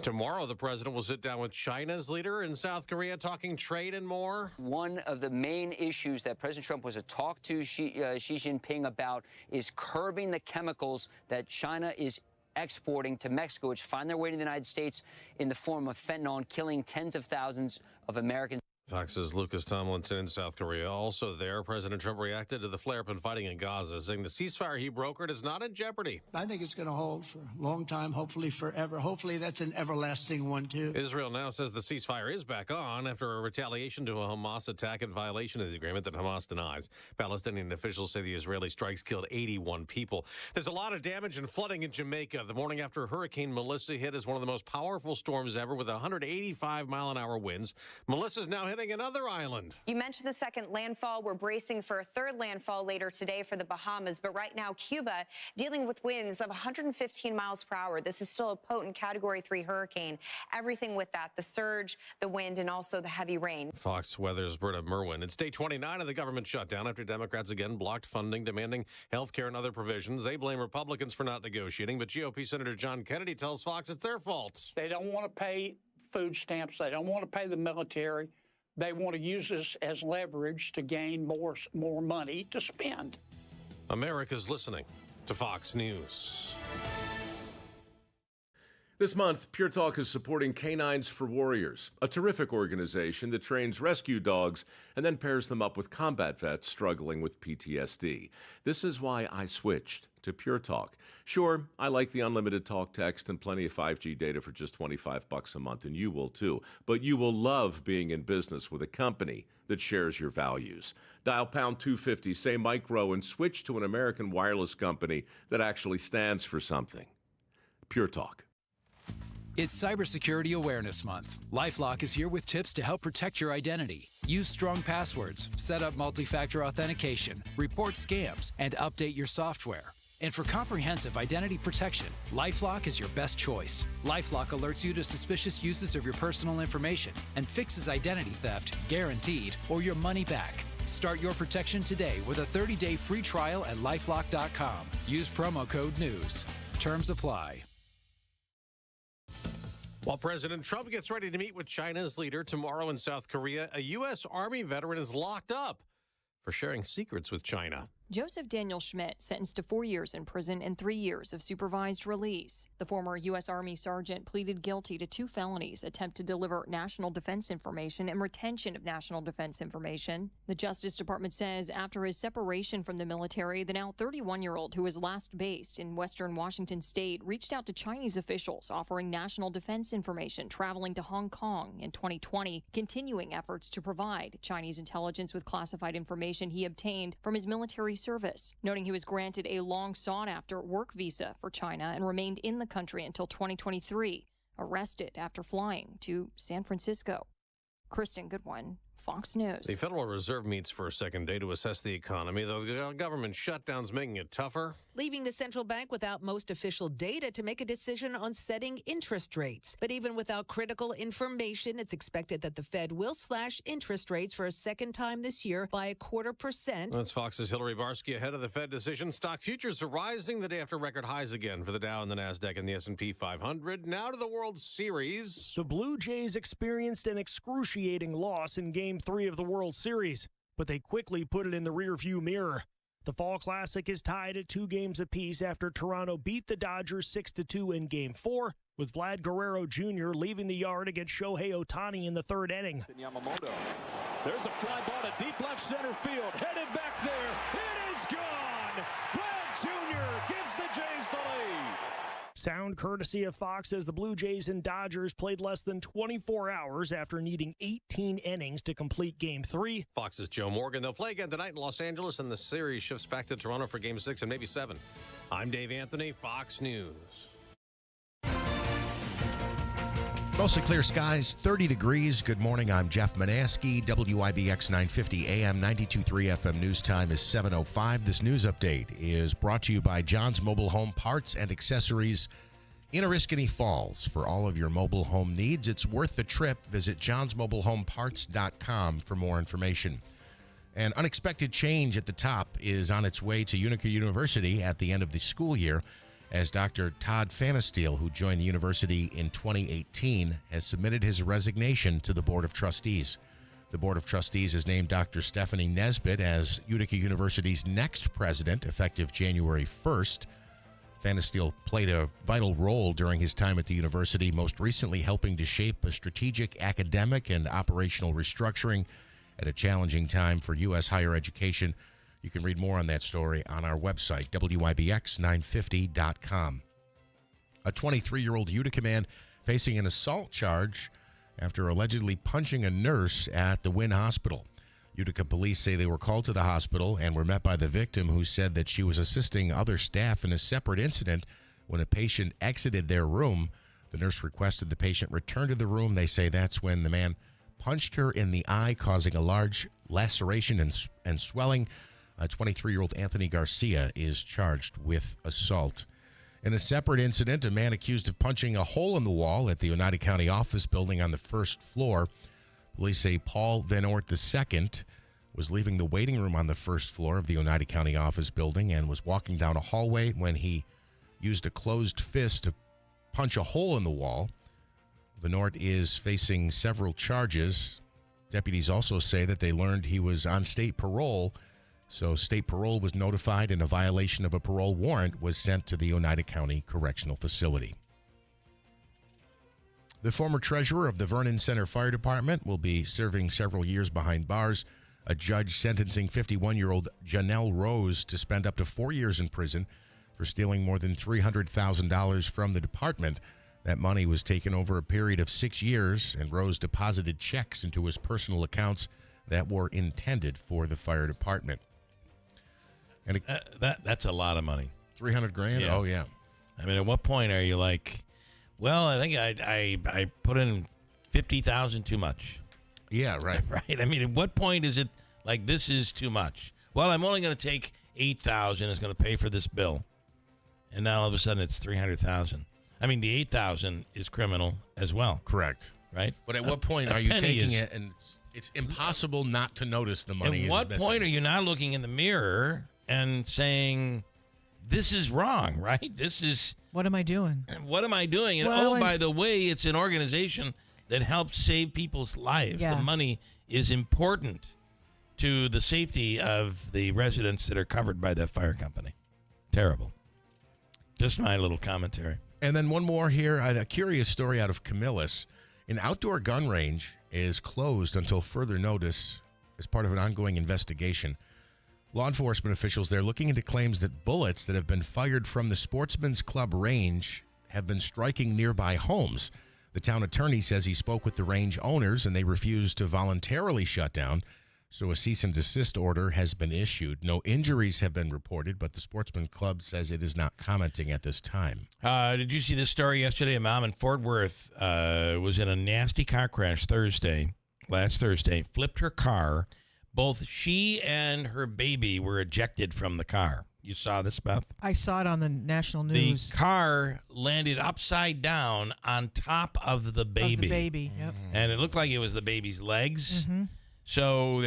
Tomorrow, the president will sit down with China's leader in South Korea, talking trade and more. One of the main issues that President Trump was to talk to Xi Jinping about is curbing the chemicals that China is exporting to Mexico, which find their way to the United States in the form of fentanyl, killing tens of thousands of Americans. Fox's Lucas Tomlinson in South Korea. Also there, President Trump reacted to the flare-up in fighting in Gaza, saying the ceasefire he brokered is not in jeopardy. I think it's going to hold for a long time, hopefully forever. Hopefully that's an everlasting one, too. Israel now says the ceasefire is back on after a retaliation to a Hamas attack in violation of the agreement that Hamas denies. Palestinian officials say the Israeli strikes killed 81 people. There's a lot of damage and flooding in Jamaica. The morning after Hurricane Melissa hit is one of the most powerful storms ever with 185-mile-an-hour winds. Melissa's now hitting another island. You mentioned the second landfall. We're bracing for a third landfall later today for the Bahamas. But right now, Cuba dealing with winds of 115 miles per hour. This is still a potent Category 3 hurricane. Everything with that, the surge, the wind, and also the heavy rain. Fox Weather's Britta Merwin. It's day 29 of the government shutdown after Democrats again blocked funding, demanding health care and other provisions. They blame Republicans for not negotiating, but GOP Senator John Kennedy tells Fox it's their fault. They don't want to pay food stamps. They don't want to pay the military. They want to use this as leverage to gain more money to spend. America's listening to Fox News. This month, Pure Talk is supporting Canines for Warriors, a terrific organization that trains rescue dogs and then pairs them up with combat vets struggling with PTSD. This is why I switched to Pure Talk. Sure, I like the unlimited talk, text, and plenty of 5G data for just $25 a month, and you will too. But you will love being in business with a company that shares your values. Dial pound 250, say micro, and switch to an American wireless company that actually stands for something. Pure Talk. It's Cybersecurity Awareness Month. LifeLock is here with tips to help protect your identity. Use strong passwords, set up multi-factor authentication, report scams, and update your software. And for comprehensive identity protection, LifeLock is your best choice. LifeLock alerts you to suspicious uses of your personal information and fixes identity theft, guaranteed, or your money back. Start your protection today with a 30-day free trial at LifeLock.com. Use promo code NEWS. Terms apply. While President Trump gets ready to meet with China's leader tomorrow in South Korea, a U.S. Army veteran is locked up for sharing secrets with China. Joseph Daniel Schmidt sentenced to 4 years in prison and 3 years of supervised release. The former U.S. Army sergeant pleaded guilty to 2 felonies: attempt to deliver national defense information and retention of national defense information. The Justice Department says after his separation from the military, the now 31-year-old, who was last based in western Washington state, reached out to Chinese officials offering national defense information, traveling to Hong Kong in 2020, continuing efforts to provide Chinese intelligence with classified information he obtained from his military service, noting he was granted a long sought-after work visa for China and remained in the country until 2023, arrested after flying to San Francisco. Kristen Goodwin, Fox News. The Federal Reserve meets for a second day to assess the economy, though the government shutdown's making it tougher. Leaving the central bank without most official data to make a decision on setting interest rates. But even without critical information, it's expected that the Fed will slash interest rates for a second time this year by 0.25%. That's Fox's Hillary Barsky ahead of the Fed decision. Stock futures are rising the day after record highs again for the Dow and the NASDAQ and the S&P 500. Now to the World Series. The Blue Jays experienced an excruciating loss in Game 3 of the World Series, but they quickly put it in the rearview mirror. The Fall Classic is tied at 2 games apiece after Toronto beat the Dodgers 6-2 in Game 4, with Vlad Guerrero Jr. leaving the yard against Shohei Ohtani in the 3rd inning. Yamamoto. There's a fly ball to deep left center field. Headed back there. It is gone. Vlad Jr. gives the Jays the lead. sound courtesy of Fox as the Blue Jays and Dodgers played less than 24 hours after needing 18 innings to complete Game 3. Fox's Joe Morgan. They'll play again tonight in Los Angeles, and the series shifts back to Toronto for Game 6 and maybe 7. I'm Dave Anthony, Fox News. Mostly clear skies, 30 degrees. Good morning. I'm Jeff Manaski. WIBX 950 AM 92.3 FM news time is 7:05. This news update is brought to you by John's Mobile Home Parts and Accessories in Oriskany Falls. For all of your mobile home needs, it's worth the trip. Visit johnsmobilehomeparts.com for more information. An unexpected change at the top is on its way to Utica University at the end of the school year, as Dr. Todd Phanasteel, who joined the university in 2018, has submitted his resignation to the Board of Trustees. The Board of Trustees has named Dr. Stephanie Nesbitt as Utica University's next president, effective January 1st. Phanasteel played a vital role during his time at the university, most recently helping to shape a strategic academic and operational restructuring at a challenging time for U.S. higher education. You can read more on that story on our website, WIBX950.com. A 23-year-old Utica man facing an assault charge after allegedly punching a nurse at the Wynn Hospital. Utica police say they were called to the hospital and were met by the victim, who said that she was assisting other staff in a separate incident when a patient exited their room. The nurse requested the patient return to the room. They say that's when the man punched her in the eye, causing a large laceration and swelling. 23-year-old Anthony Garcia is charged with assault. In a separate incident, a man accused of punching a hole in the wall at the Oneida County office building on the first floor. Police say Paul Van Ort II was leaving the waiting room on the first floor of the Oneida County office building and was walking down a hallway when he used a closed fist to punch a hole in the wall. Van Ort is facing several charges. Deputies also say that they learned he was on state parole, so state parole was notified and a violation of a parole warrant was sent to the Oneida County Correctional Facility. The former treasurer of the Vernon Center Fire Department will be serving several years behind bars. A judge sentencing 51-year-old Janelle Rose to spend up to 4 years in prison for stealing more than $300,000 from the department. That money was taken over a period of 6 years, and Rose deposited checks into his personal accounts that were intended for the fire department. And that's a lot of money. $300,000? Yeah. Oh, yeah. I mean, at what point are you like, well, I think I put in $50,000 too much? Yeah, right. Right. I mean, at what point is it like this is too much? Well, I'm only going to take $8,000. It's going to pay for this bill, and now all of a sudden it's $300,000. I mean, the $8,000 is criminal as well. Correct. Right. But at what point are you taking it and it's impossible not to notice the money? At what point are you not looking in the mirror and saying, this is wrong, right? This is... What am I doing? What am I doing? And Well, by the way, it's an organization that helps save people's lives. Yeah. The money is important to the safety of the residents that are covered by that fire company. Terrible. Just my little commentary. And then one more here, a curious story out of Camillus. An outdoor gun range is closed until further notice as part of an ongoing investigation. Law enforcement officials there looking into claims that bullets that have been fired from the Sportsman's Club range have been striking nearby homes. The town attorney says he spoke with the range owners and they refused to voluntarily shut down, so a cease and desist order has been issued. No injuries have been reported, but the Sportsman Club says it is not commenting at this time. Did you see this story yesterday? A mom in Fort Worth was in a nasty car crash last Thursday, flipped her car. Both she and her baby were ejected from the car. You saw this, Beth? I saw it on the national news. The car landed upside down on top of the baby. Yep. And it looked like it was the baby's legs. Mm-hmm. So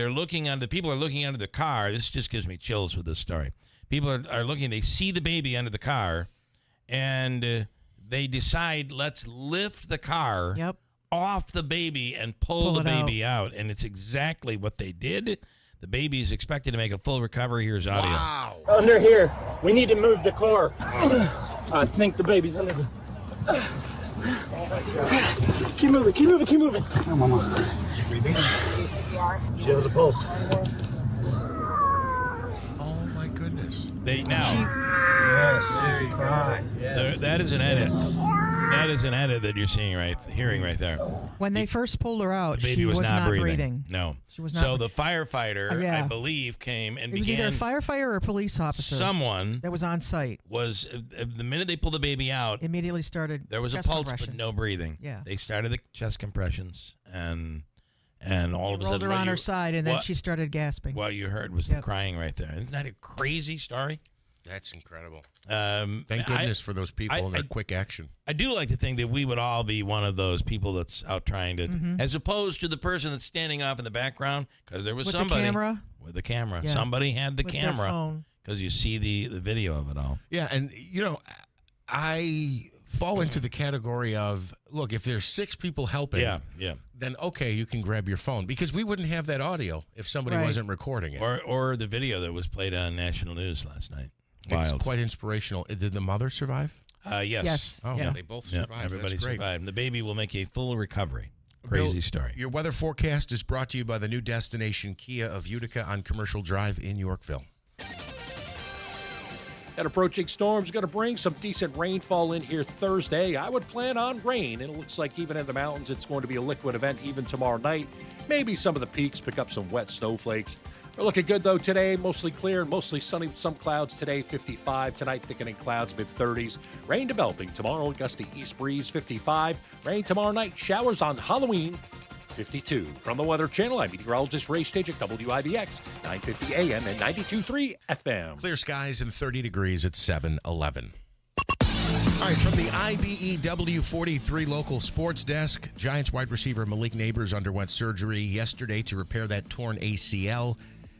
people are looking under the car. This just gives me chills with this story. People are looking, they see the baby under the car, and they decide, let's lift the car off the baby and pull the baby out. And it's exactly what they did. The baby is expected to make a full recovery. Here's audio. Wow. Under here. We need to move the car. I think the baby's under the... Keep moving, keep moving, keep moving. Come on, Mama. She has a pulse. Oh, my goodness. goodness. That is an edit. That is an edit that you're hearing right there. When they first pulled her out, The baby she was not breathing. breathing. No. She was not. So the firefighter, Yeah. I believe, came and It was began. either a firefighter or a police officer. Someone that was on site was the minute they pulled the baby out, immediately started. there was a chest pulse compression. but no breathing. Yeah. They started the chest compressions and all of a Rolled sudden her on her side, and then she started gasping. What you heard was the crying right there. Isn't that a crazy story? That's incredible. Thank goodness for those people and their quick action. I do like to think that we would all be one of those people that's out trying to, as opposed to the person that's standing off in the background, because there was With somebody the camera? with the camera. Yeah. Somebody had the With their camera phone. because you see the video of it all. Yeah, and I fall into the category of, look, if there's 6 people helping, Yeah. then okay, you can grab your phone, because we wouldn't have that audio if somebody Right. wasn't recording it. Or the video that was played on national news last night. It's Wild. quite inspirational. Did the mother survive? Yes. Yes. Oh, Yeah. they both Yeah, survived. everybody That's great. survived. The baby will make a full recovery. Bill, Crazy story. Your weather forecast is brought to you by the new destination Kia of Utica on Commercial Drive in Yorkville. That approaching storm's going to bring some decent rainfall in here Thursday. I would plan on rain, and it looks like even in the mountains, it's going to be a liquid event even tomorrow night. Maybe some of the peaks pick up some wet snowflakes. We're looking good, though, today. Mostly clear and mostly sunny. Some clouds today, 55. Tonight, thickening clouds, mid-30s. Rain developing tomorrow, gusty east breeze, 55. Rain tomorrow night, showers on Halloween, 52. From the Weather Channel, I'm meteorologist Ray Stage at WIBX, 950 AM and 92.3 FM. Clear skies and 30 degrees at 7:11. All right, from the IBEW 43 local sports desk, Giants wide receiver Malik Neighbors underwent surgery yesterday to repair that torn ACL.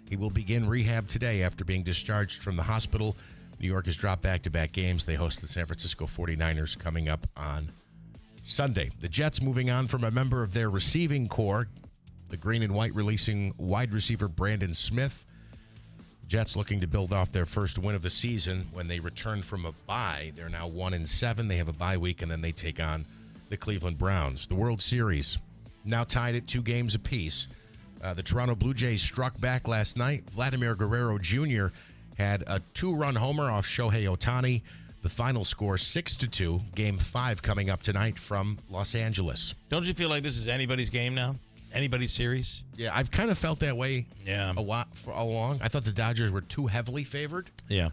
He will begin rehab today after being discharged from the hospital. New York has dropped back-to-back games. They host the San Francisco 49ers coming up on Sunday. The Jets moving on from a member of their receiving corps, the green and white releasing wide receiver Brandon Smith. Jets looking to build off their first win of the season when they return from a bye. They're now 1-7. They have a bye week, and then they take on the Cleveland Browns. The World Series now tied at 2 games apiece. The Toronto Blue Jays struck back last night. Vladimir Guerrero Jr. had a 2-run homer off Shohei Ohtani. The final score 6-2. Game 5 coming up tonight from Los Angeles. Don't you feel like this is anybody's game now? Anybody's series? Yeah, I've kind of felt that way Yeah. for all along. I thought the Dodgers were too heavily favored. Yeah.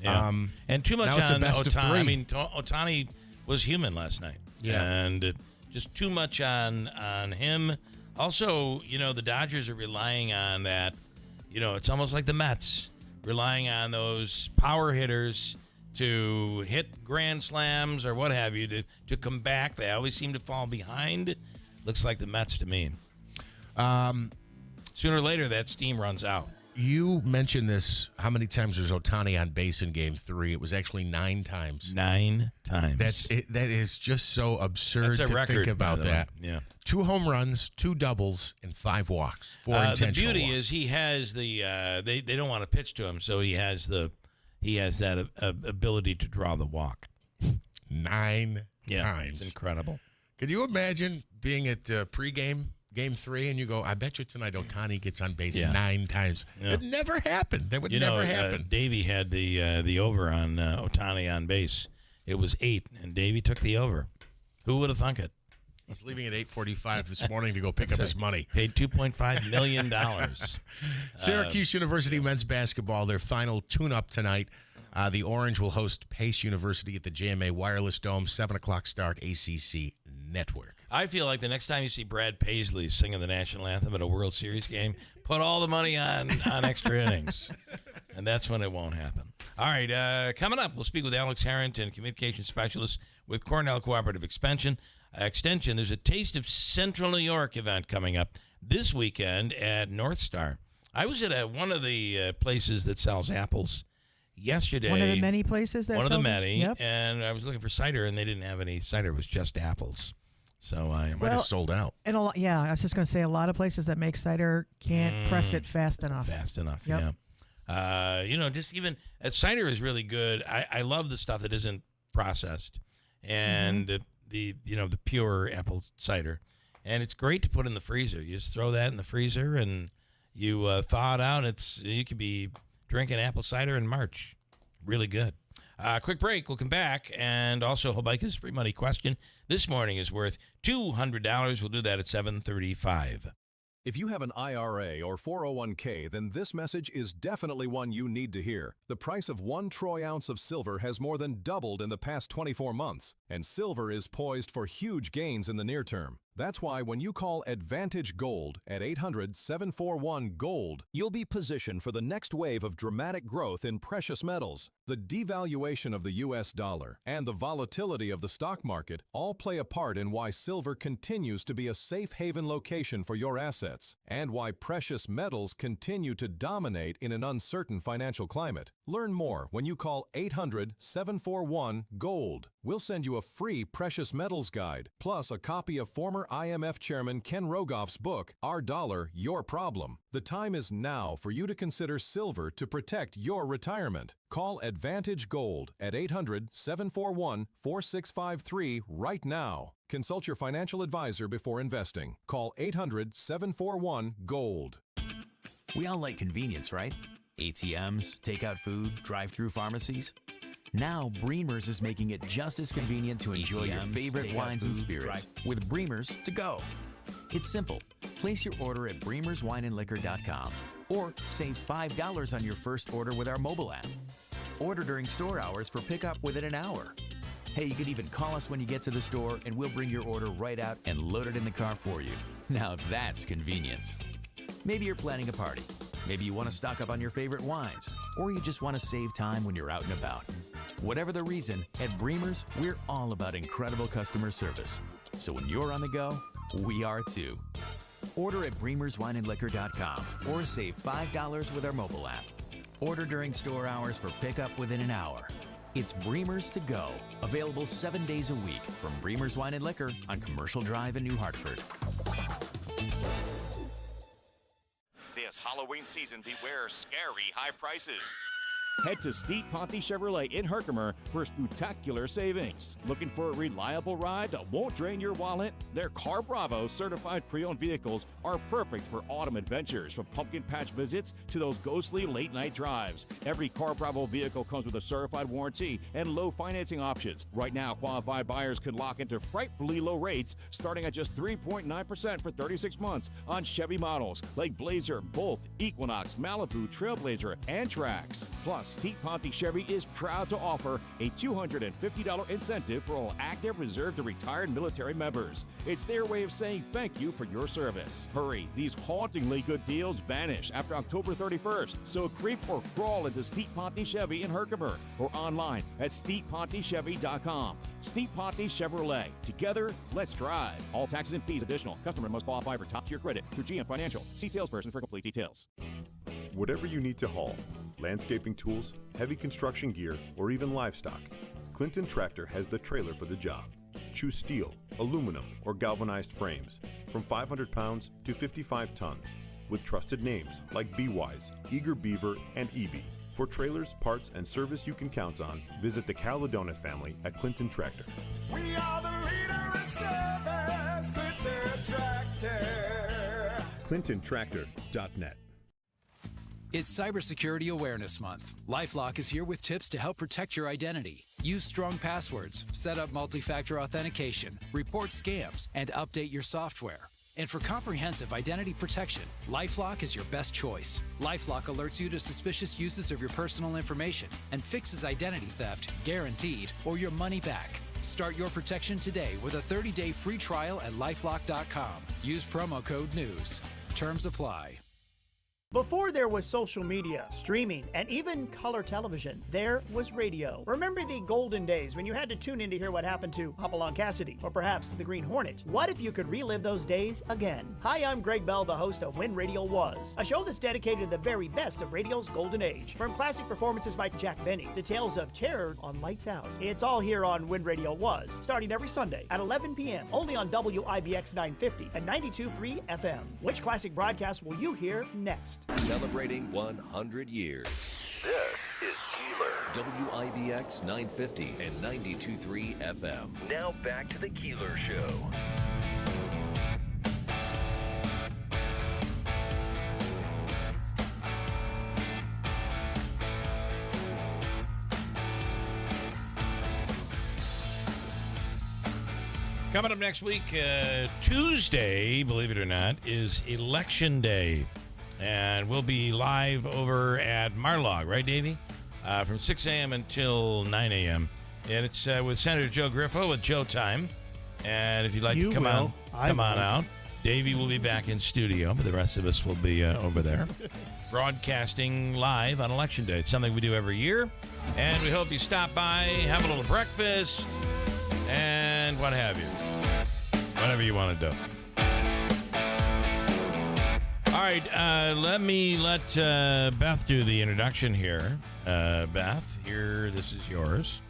And too much now it's a on best of Ohtani. 3. I mean, Ohtani was human last night. Yeah. And just too much on him. Also, the Dodgers are relying on that. It's almost like the Mets, relying on those power hitters to hit grand slams or what have you to come back. They always seem to fall behind. Looks like the Mets to me. Sooner or later, that steam runs out. You mentioned this. How many times was Ohtani on base in Game 3? It was actually 9 times. 9 times. That is just so absurd That's a to record, think by about the way. that. Yeah. 2 home runs, 2 doubles, and 5 walks. 4 The intentional beauty walks. is he has the they don't want to pitch to him, so he has that ability to draw the walk. 9 Yeah, times. it's incredible. Can you imagine being at pregame, Game 3, and you go, I bet you tonight Ohtani gets on base 9 times. Yeah. It never happened. That would never happen. Davey had the over on Ohtani on base. It was 8, and Davey took the over. Who would have thunk it? He's leaving at 8:45 this morning to go pick up his money. Paid $2.5 million. Syracuse University men's basketball, their final tune-up tonight. The Orange will host Pace University at the JMA Wireless Dome, 7 o'clock start, ACC Network. I feel like the next time you see Brad Paisley singing the national anthem at a World Series game, put all the money on extra innings. And that's when it won't happen. All right, coming up, we'll speak with Alex Harrington, communication specialist with Cornell Cooperative Extension. There's a Taste of Central New York event coming up this weekend at North Star. I was at one of the places that sells apples yesterday. One of the many places that One of the sells it? many. Yep. And I was looking for cider, and they didn't have any cider. It was just apples. So I might have sold out. And I was just going to say a lot of places that make cider can't press it fast enough. Yeah. Just even cider is really good. I love the stuff that isn't processed, and the pure apple cider, and it's great to put in the freezer. You just throw that in the freezer and you thaw it out. You could be drinking apple cider in March. Really good. Quick break. We'll come back. And also, Hobica's free money question this morning is worth $200. We'll do that at 7:35. If you have an IRA or 401k, then this message is definitely one you need to hear. The price of 1 troy ounce of silver has more than doubled in the past 24 months, and silver is poised for huge gains in the near term. That's why when you call Advantage Gold at 800-741-GOLD, you'll be positioned for the next wave of dramatic growth in precious metals. The devaluation of the U.S. dollar and the volatility of the stock market all play a part in why silver continues to be a safe haven location for your assets, and why precious metals continue to dominate in an uncertain financial climate. Learn more when you call 800-741-GOLD. We'll send you a free precious metals guide, plus a copy of former IMF Chairman Ken Rogoff's book, Our Dollar, Your Problem. The time is now for you to consider silver to protect your retirement. Call Advantage Gold at 800-741-4653 right now. Consult your financial advisor before investing. Call 800-741-GOLD. We all like convenience, right? ATMs, takeout food, drive-through pharmacies. Now, Bremer's is making it just as convenient to enjoy your favorite wines and spirits with Bremer's to go. It's simple. Place your order at bremerswineandliquor.com or save $5 on your first order with our mobile app. Order during store hours for pickup within an hour. Hey, you can even call us when you get to the store and we'll bring your order right out and load it in the car for you. Now that's convenience. Maybe you're planning a party. Maybe you want to stock up on your favorite wines, or you just want to save time when you're out and about. Whatever the reason, at Bremer's, we're all about incredible customer service. So when you're on the go, we are too. Order at bremerswineandliquor.com or save $5 with our mobile app. Order during store hours for pickup within an hour. It's Bremer's to go, available 7 days a week from Bremer's Wine and Liquor on Commercial Drive in New Hartford. This Halloween season, beware scary high prices. Head to Steve Ponte Chevrolet in Herkimer for spectacular savings. Looking for a reliable ride that won't drain your wallet? Their Car Bravo certified pre-owned vehicles are perfect for autumn adventures, from pumpkin patch visits to those ghostly late-night drives. Every Car Bravo vehicle comes with a certified warranty and low financing options. Right now, qualified buyers can lock into frightfully low rates starting at just 3.9% for 36 months on Chevy models like Blazer, Bolt, Equinox, Malibu, Trailblazer, and Trax. Plus, Steve Ponte Chevy is proud to offer a $250 incentive for all active, reserved, and retired military members. It's their way of saying thank you for your service. Hurry, these hauntingly good deals vanish after October 31st, so creep or crawl into Steve Ponte Chevy in Herkimer or online at stevepontechevy.com. Steve Ponte Chevrolet. Together, let's drive. All taxes and fees additional. Customer must qualify for top-tier credit through GM Financial. See salesperson for complete details. Whatever you need to haul, landscaping tools, heavy construction gear, or even livestock, Clinton Tractor has the trailer for the job. Choose steel, aluminum, or galvanized frames from 500 pounds to 55 tons with trusted names like B-Wise, Eager Beaver, and EB. For trailers, parts, and service you can count on, visit the Caledona family at Clinton Tractor. We are the leader in service, Clinton Tractor. ClintonTractor.net. It's Cybersecurity Awareness Month. LifeLock is here with tips to help protect your identity. Use strong passwords, set up multi-factor authentication, report scams, and update your software. And for comprehensive identity protection, LifeLock is your best choice. LifeLock alerts you to suspicious uses of your personal information and fixes identity theft, guaranteed, or your money back. Start your protection today with a 30-day free trial at LifeLock.com. Use promo code NEWS. Terms apply. Before there was social media, streaming, and even color television, there was radio. Remember the golden days when you had to tune in to hear what happened to Hopalong Cassidy, or perhaps the Green Hornet? What if you could relive those days again? Hi, I'm Greg Bell, the host of When Radio Was, a show that's dedicated to the very best of radio's golden age. From classic performances by Jack Benny to tales of terror on Lights Out. It's all here on When Radio Was, starting every Sunday at 11 p.m., only on WIBX 950 and 92.3 FM. Which classic broadcast will you hear next? Celebrating 100 years. This is Keeler. WIBX 950 and 92.3 FM. Now back to the Keeler Show. Coming up next week, Tuesday, believe it or not, is Election Day. And we'll be live over at Marlog, right, Davey? From 6 a.m. until 9 a.m. And it's with Senator Joe Griffo with Joe Time. And if you'd like to come on out, Davey will be back in studio, but the rest of us will be over there broadcasting live on Election Day. It's something we do every year. And we hope you stop by, have a little breakfast, and what have you. Whatever you want to do. All right, let Beth do the introduction here. Beth, here, this is yours.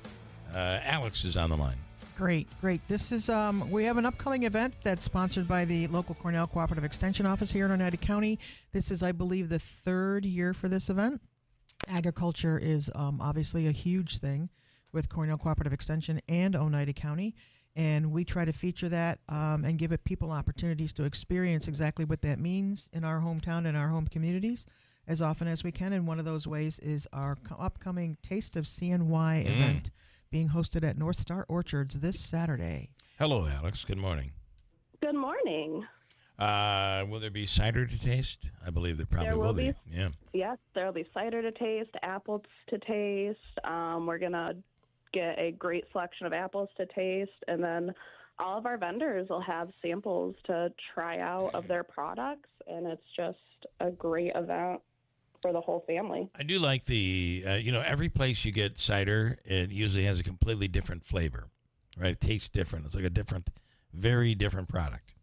Alex is on the line. Great. This is, we have an upcoming event that's sponsored by the local Cornell Cooperative Extension Office here in Oneida County. This is, I believe, the third year for this event. Agriculture is obviously a huge thing with Cornell Cooperative Extension and Oneida County. And we try to feature that and give people opportunities to experience exactly what that means in our hometown and our home communities as often as we can. And one of those ways is our upcoming Taste of CNY event being hosted at North Star Orchards this Saturday. Hello, Alex. Good morning. Good morning. Will there be cider to taste? I believe there probably will be. Yeah. Yes, there will be cider to taste, apples to taste. We're going to get a great selection of apples to taste, and then all of our vendors will have samples to try out of their products, and it's just a great event for the whole family. I do like the, every place you get cider, it usually has a completely different flavor, right? It tastes different. It's like a very different product.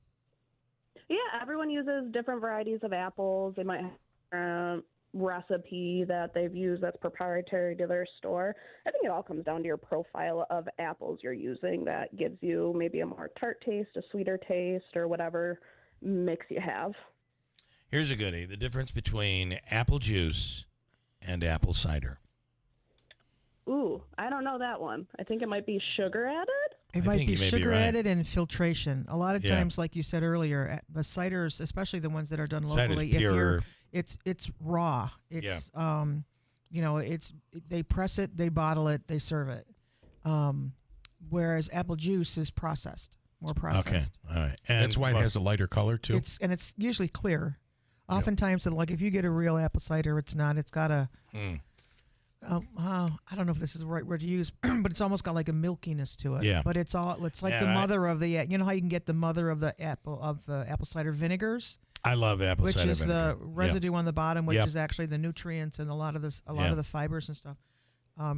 Yeah, everyone uses different varieties of apples. They might have recipe that they've used that's proprietary to their store. I think it all comes down to your profile of apples you're using that gives you maybe a more tart taste, a sweeter taste, or whatever mix you have. Here's a goodie. The difference between apple juice and apple cider. Ooh, I don't know that one. I think it might be sugar added. It might be sugar added and filtration. A lot of times, like you said earlier, the ciders, especially the ones that are done locally, it's raw. It's they press it, they bottle it, they serve it. Whereas apple juice is more processed. Okay, all right. And that's why it has a lighter color too. It's usually clear. Oftentimes, like if you get a real apple cider, it's not. It's got a. I don't know if this is the right word to use, but it's almost got like a milkiness to it. Yeah. But it's like the mother of the. You know how you can get the mother of the apple cider vinegars. I love apple cider vinegar. Which is the residue on the bottom, which is actually the nutrients and a lot of the fibers and stuff.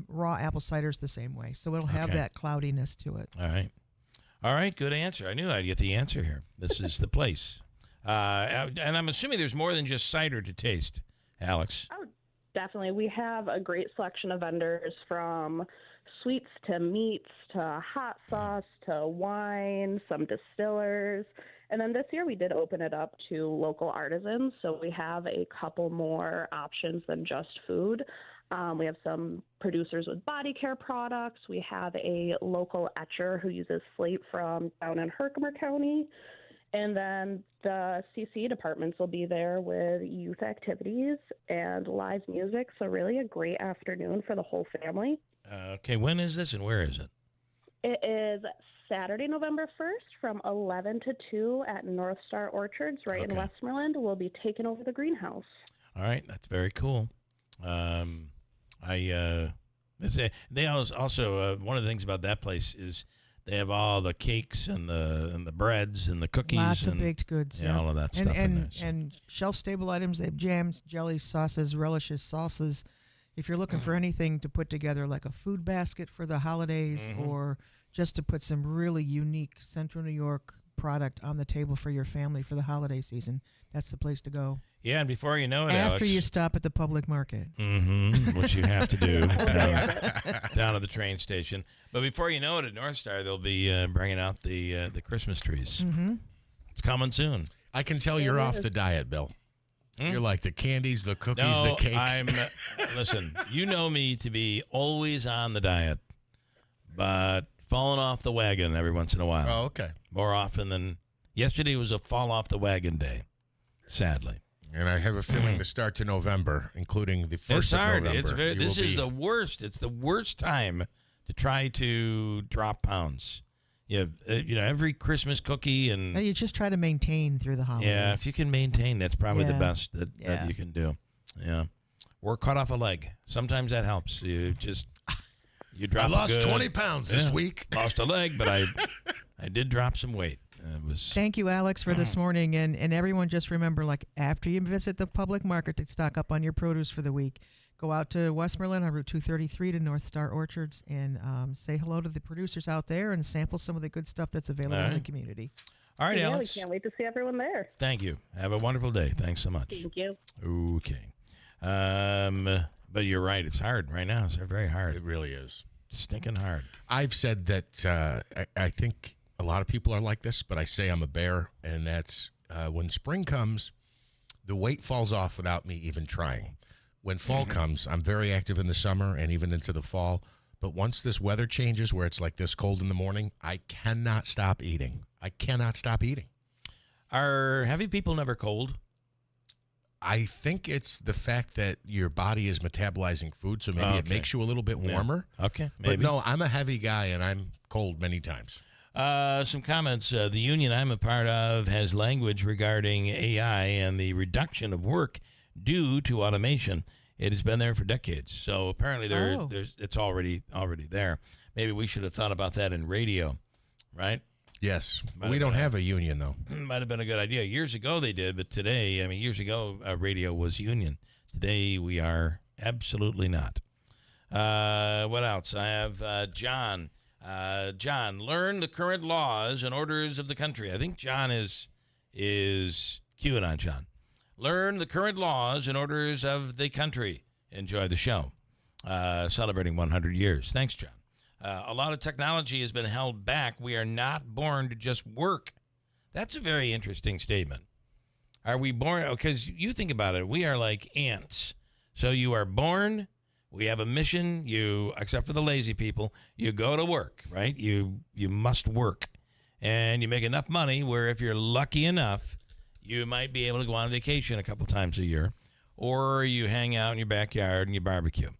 Raw apple cider is the same way, so it'll have that cloudiness to it. All right. Good answer. I knew I'd get the answer here. This is the place. And I'm assuming there's more than just cider to taste, Alex. Oh, definitely. We have a great selection of vendors from sweets to meats to hot sauce to wine, some distillers. And then this year we did open it up to local artisans, so we have a couple more options than just food. We have some producers with body care products. We have a local etcher who uses slate from down in Herkimer County. And then the CC departments will be there with youth activities and live music. So really a great afternoon for the whole family. Okay, when is this and where is it? It is Saturday, November 1st from 11 to 2 at North Star Orchards right in Westmoreland. We'll be taking over the greenhouse. All right, that's very cool. They also one of the things about that place is they have all the cakes and the breads and the cookies. Lots of baked goods. Yeah, all of that stuff in there. And shelf-stable items. They have jams, jellies, sauces, relishes, salsas. If you're looking for anything to put together like a food basket for the holidays or just to put some really unique Central New York product on the table for your family for the holiday season, that's the place to go. Yeah, and before you know it, after Alex, you stop at the public market, which you have to do down at the train station. But before you know it, at North Star, they'll be bringing out the Christmas trees. It's coming soon. I can tell you're off the diet, Bill. You're like the candies, the cookies, the cakes. Listen, you know me to be always on the diet, but falling off the wagon every once in a while. Oh, okay. More often than yesterday was a fall off the wagon day, sadly. And I have a feeling the start to November, including the first of November. This is the worst. It's the worst time to try to drop pounds. You have, every Christmas cookie and You just try to maintain through the holidays. yeah, if you can maintain, that's probably the Yeah. best that you can do. Yeah, or cut off a leg. Sometimes that helps. You drop. I lost a good, 20 pounds this week. Lost a leg, but I did drop some weight. It was. Thank you, Alex, for this morning. And everyone just remember, like, after you visit the public market to stock up on your produce for the week, go out to Westmoreland on Route 233 to North Star Orchards and say hello to the producers out there and sample some of the good stuff that's available in the community. All right, Yeah, Alex. we can't wait to see everyone there. Thank you. Have a wonderful day. Thanks so much. Thank you. Okay. But you're right. It's hard right now. It's very hard. It really is. Stinking hard. I've said that I think a lot of people are like this, but I say I'm a bear, and that's when spring comes, the weight falls off without me even trying. When fall comes, I'm very active in the summer and even into the fall. But once this weather changes where it's like this cold in the morning, I cannot stop eating. I cannot stop eating. Are heavy people never cold? I think it's the fact that your body is metabolizing food, so maybe it makes you a little bit warmer. Yeah. Okay, But maybe. no, I'm a heavy guy, and I'm cold many times. Some comments. The union I'm a part of has language regarding AI and the reduction of work due to automation. It has been there for decades. So apparently there's it's already there. Maybe we should have thought about that in radio, right? Yes. We don't have a union, though. Might have been a good idea. Years ago they did, but today, years ago, radio was union. Today we are absolutely not. What else? I have John. John, learn the current laws and orders of the country. I think John is queuing on John. Learn the current laws and orders of the country. Enjoy the show. Celebrating 100 years. Thanks, John. A lot of technology has been held back. We are not born to just work. That's a very interesting statement. Are we born? Because you think about it, we are like ants. So you are born. We have a mission. You, except for the lazy people, you go to work, right? You must work. And you make enough money where if you're lucky enough, you might be able to go on vacation a couple times a year. Or you hang out in your backyard and you barbecue.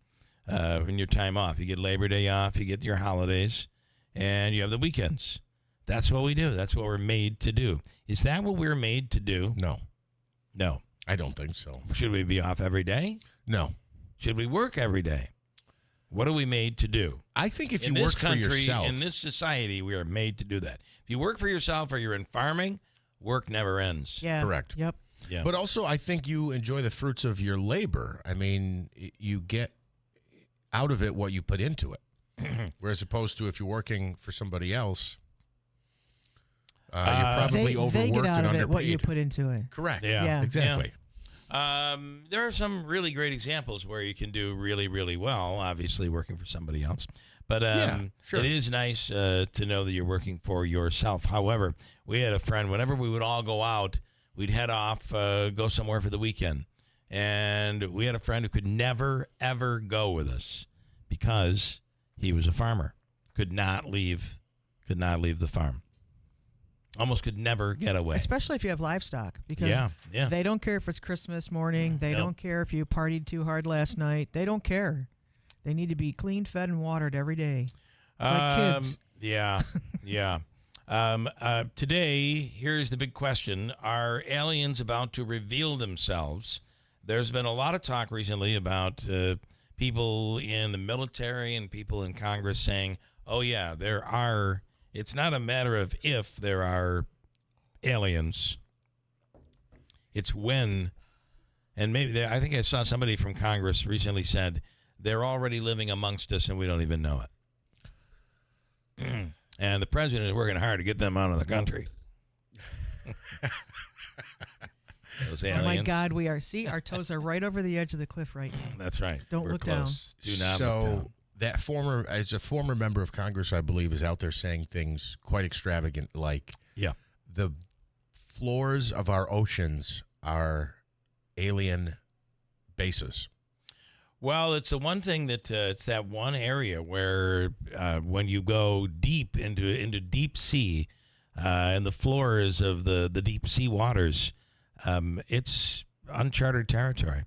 In your time off. You get Labor Day off, you get your holidays, and you have the weekends. That's what we do. That's what we're made to do. Is that what we're made to do? No. No. I don't think so. Should we be off every day? No. Should we work every day? What are we made to do? I think if you in work this country, for yourself. in this society, we are made to do that. If you work for yourself or you're in farming, work never ends. Yeah. Correct. Yep. Yeah. But also, I think you enjoy the fruits of your labor. I mean, you get out of it what you put into it. Whereas opposed to if you're working for somebody else, you're probably overworked they get out and of underpaid. it what you put into it. Correct. Yeah. Exactly. There are some really great examples where you can do really, really well, obviously working for somebody else. But sure. It is nice to know that you're working for yourself. However, we had a friend, whenever we would all go out, we'd head off, go somewhere for the weekend. And we had a friend who could never, ever go with us because he was a farmer. Could not leave the farm. Almost could never get away. Especially if you have livestock, because they don't care if it's Christmas morning. They don't care if you partied too hard last night. They don't care. They need to be clean, fed, and watered every day, like kids. Yeah. Today, here's the big question. Are aliens about to reveal themselves? There's been a lot of talk recently about people in the military and people in Congress saying, oh, yeah, there are. It's not a matter of if there are aliens. It's when. And maybe I think I saw somebody from Congress recently said they're already living amongst us and we don't even know it. And the president is working hard to get them out of the country. Those aliens. Oh, my God, we are. See, our toes are right over the edge of the cliff right now. That's right. Don't We're look close. down. Do not look down. That as a former member of Congress, I believe, is out there saying things quite extravagant, like the floors of our oceans are alien bases. Well, it's the one thing that it's that one area where when you go deep into deep sea and the floors of the deep sea waters, it's uncharted territory.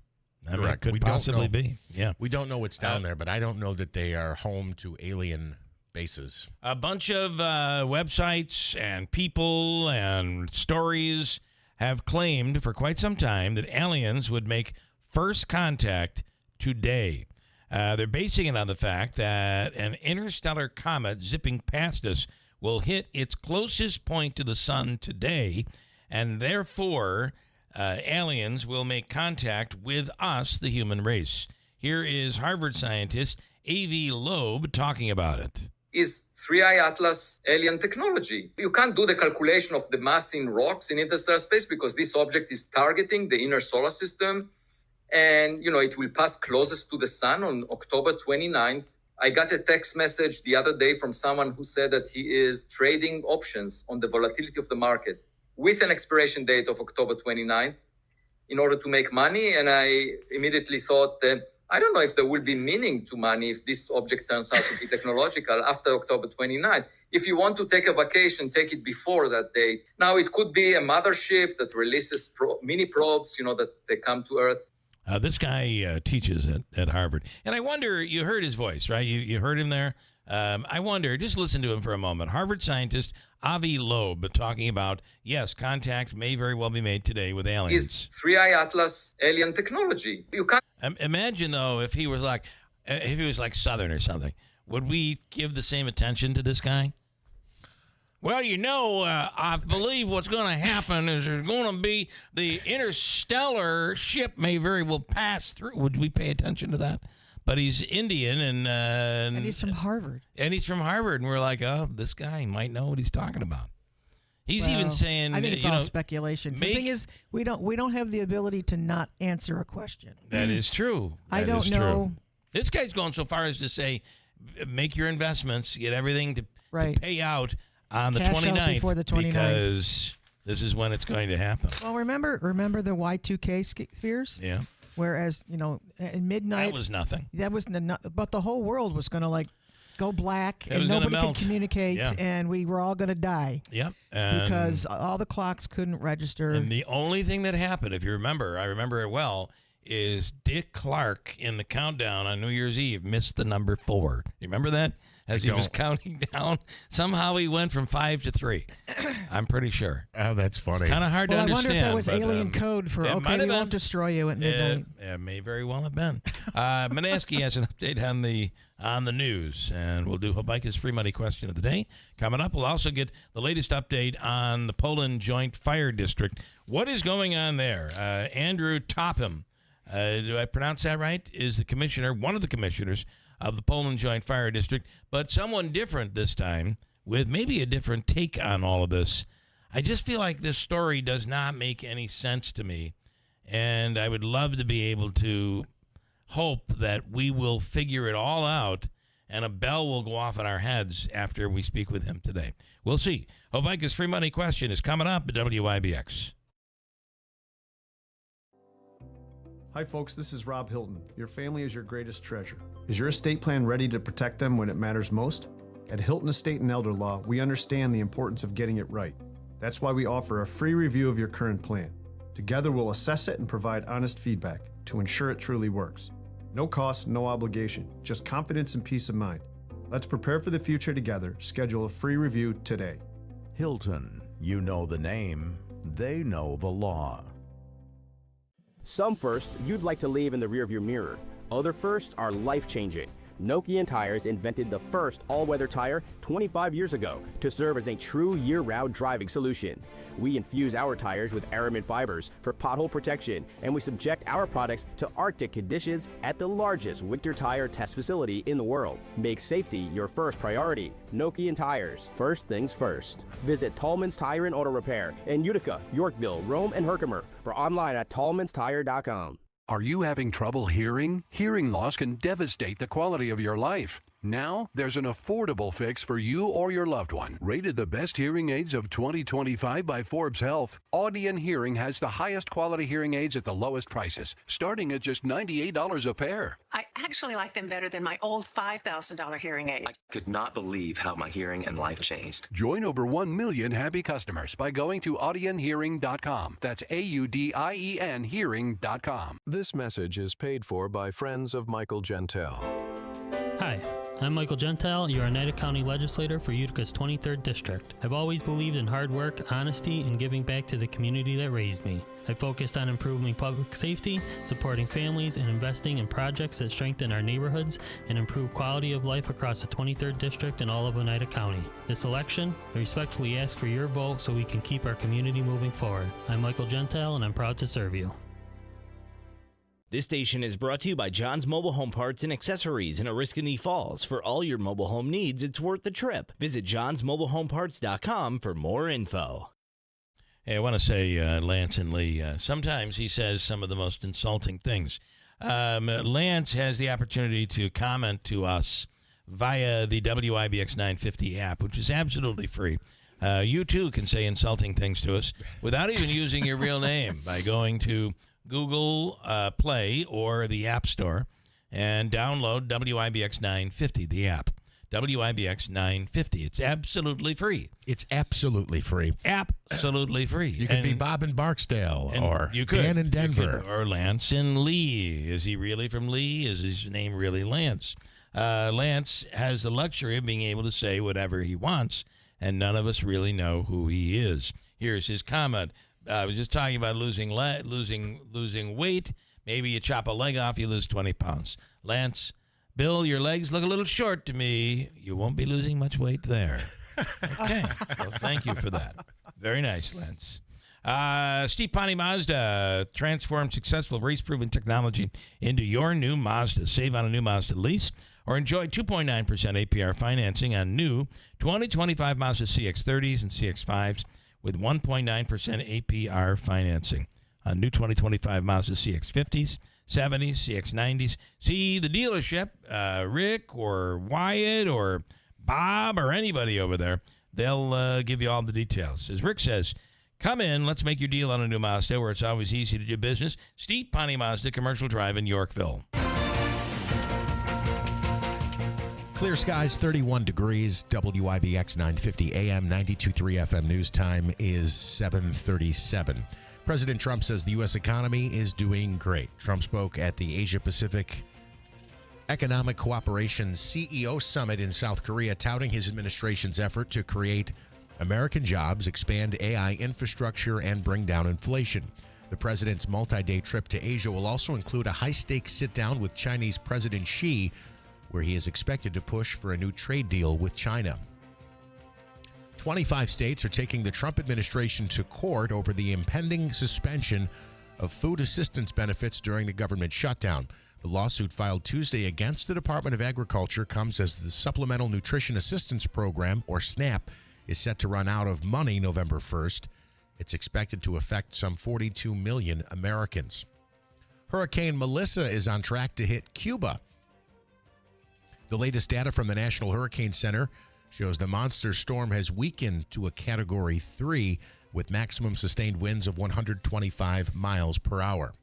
I mean, it could possibly be. Yeah. We don't know what's down there, but I don't know that they are home to alien bases. A bunch of websites and people and stories have claimed for quite some time that aliens would make first contact today. They're basing it on the fact that an interstellar comet zipping past us will hit its closest point to the sun today, and therefore aliens will make contact with us, the human race. Here is Harvard scientist A.V. Loeb talking about it. Is 3I Atlas alien technology. You can't do the calculation of the mass in rocks in interstellar space because this object is targeting the inner solar system. And, it will pass closest to the sun on October 29th. I got a text message the other day from someone who said that he is trading options on the volatility of the market with an expiration date of October 29th in order to make money. And I immediately thought that I don't know if there will be meaning to money if this object turns out to be technological after October 29th. If you want to take a vacation, take it before that date. Now, it could be a mothership that releases mini probes, that they come to Earth. This guy teaches at Harvard. And I wonder, you heard his voice, right? You heard him there? I wonder, just listen to him for a moment. Harvard scientist Avi Loeb talking about, yes, contact may very well be made today with aliens. Is 3I Atlas alien technology? You can't imagine, though, if he was like Southern or something. Would we give the same attention to this guy? Well, I believe what's going to happen is there's going to be the interstellar ship may very well pass through. Would we pay attention to that? But he's Indian and he's from Harvard. And we're like, oh, this guy might know what he's talking about. He's even saying, I think it's all speculation. The thing is, we don't have the ability to not answer a question. That is true. I don't know. This guy's going so far as to say, make your investments, get everything to pay out on the 29th, before the 29th, because this is when it's going to happen. Well, remember the Y2K fears? Yeah. Whereas, at midnight, that was nothing. That was but the whole world was going to go black, it and nobody could melt. communicate, Yeah. and we were all going to die. Yep. Because all the clocks couldn't register. And the only thing that happened, if you remember, I remember it well, is Dick Clark in the countdown on New Year's Eve missed the number 4. You remember that? As he was counting down, somehow he went from 5 to 3. I'm pretty sure. Oh, that's funny. Kind of hard to understand. I wonder if that was alien code for, we won't destroy you at midnight. It may very well have been. Manaski has an update on the news, and we'll do Hobike's free money question of the day. Coming up, we'll also get the latest update on the Poland Joint Fire District. What is going on there? Andrew Topham, do I pronounce that right? Is the commissioner, one of the commissioners of the Poland Joint Fire District, but someone different this time with maybe a different take on all of this. I just feel like this story does not make any sense to me, and I would love to be able to hope that we will figure it all out and a bell will go off in our heads after we speak with him today. We'll see. Hobike's free money question is coming up at WIBX. Hi folks, this is Rob Hilton. Your family is your greatest treasure. Is your estate plan ready to protect them when it matters most? At Hilton Estate and Elder Law, we understand the importance of getting it right. That's why we offer a free review of your current plan. Together we'll assess it and provide honest feedback to ensure it truly works. No cost, no obligation, just confidence and peace of mind. Let's prepare for the future together. Schedule a free review today. Hilton, you know the name, they know the law. Some firsts you'd like to leave in the rearview mirror. Other firsts are life-changing. Nokian Tires invented the first all-weather tire 25 years ago to serve as a true year-round driving solution. We infuse our tires with aramid fibers for pothole protection, and we subject our products to Arctic conditions at the largest winter tire test facility in the world. Make safety your first priority. Nokian Tires. First things first. Visit Tallman's Tire and Auto Repair in Utica, Yorkville, Rome, and Herkimer, or online at tallmanstire.com. Are you having trouble hearing? Hearing loss can devastate the quality of your life. Now, there's an affordable fix for you or your loved one. Rated the best hearing aids of 2025 by Forbes Health, Audion Hearing has the highest quality hearing aids at the lowest prices, starting at just $98 a pair. I actually like them better than my old $5,000 hearing aid. I could not believe how my hearing and life changed. Join over 1 million happy customers by going to audionhearing.com. That's AUDIEN hearing.com. This message is paid for by friends of Michael Gentile. Hi, I'm Michael Gentile, your Oneida County legislator for Utica's 23rd District. I've always believed in hard work, honesty, and giving back to the community that raised me. I focused on improving public safety, supporting families, and investing in projects that strengthen our neighborhoods and improve quality of life across the 23rd District and all of Oneida County. This election, I respectfully ask for your vote so we can keep our community moving forward. I'm Michael Gentile, and I'm proud to serve you. This station is brought to you by John's Mobile Home Parts and Accessories in Oriskany Falls. For all your mobile home needs, it's worth the trip. Visit johnsmobilehomeparts.com for more info. Hey, I want to say, Lance and Lee, sometimes he says some of the most insulting things. Lance has the opportunity to comment to us via the WIBX 950 app, which is absolutely free. You, too, can say insulting things to us without even using your real name by going to Google Play or the App Store and download WIBX 950, the app. WIBX 950. It's absolutely free. It's absolutely free. Absolutely free. You could be Bob in Barksdale or Dan in Denver. Or Lance in Lee. Is he really from Lee? Is his name really Lance? Lance has the luxury of being able to say whatever he wants, and none of us really know who he is. Here's his comment. I was just talking about losing weight. Maybe you chop a leg off, you lose 20 pounds. Lance, Bill, your legs look a little short to me. You won't be losing much weight there. Okay. Well, thank you for that. Very nice, Lance. Steve Ponte Mazda transformed successful race-proven technology into your new Mazda. Save on a new Mazda lease or enjoy 2.9% APR financing on new 2025 Mazda CX-30s and CX-5s with 1.9% APR financing on new 2025 Mazda CX-50s, 70s, CX-90s. See the dealership, Rick or Wyatt or Bob or anybody over there. They'll give you all the details. As Rick says, come in, let's make your deal on a new Mazda where it's always easy to do business. Steve Ponte Mazda, Commercial Drive in Yorkville. Clear skies, 31 degrees, WIBX 950 AM, 92.3 FM news time is 7:37. President Trump says the U.S. economy is doing great. Trump spoke at the Asia-Pacific Economic Cooperation CEO Summit in South Korea, touting his administration's effort to create American jobs, expand AI infrastructure, and bring down inflation. The president's multi-day trip to Asia will also include a high-stakes sit-down with Chinese President Xi, where he is expected to push for a new trade deal with China. 25 states are taking the Trump administration to court over the impending suspension of food assistance benefits during the government shutdown. The lawsuit filed Tuesday against the Department of Agriculture comes as the Supplemental Nutrition Assistance Program, or SNAP, is set to run out of money November 1st. It's expected to affect some 42 million Americans. Hurricane Melissa is on track to hit Cuba. The latest data from the National Hurricane Center shows the monster storm has weakened to a Category 3 with maximum sustained winds of 125 miles per hour.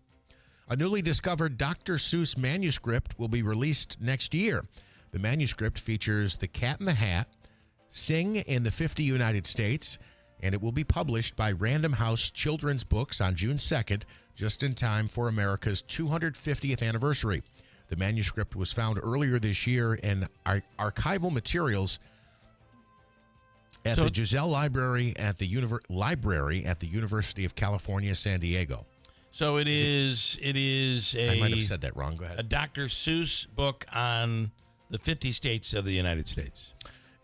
A newly discovered Dr. Seuss manuscript will be released next year. The manuscript features The Cat in the Hat, Sing in the 50 United States, and it will be published by Random House Children's Books on June 2nd, just in time for America's 250th anniversary. The manuscript was found earlier this year in archival materials at the Giselle Library at the University of California, San Diego. So it is a... I might have said that wrong. Go ahead. A Dr. Seuss book on the 50 states of the United States.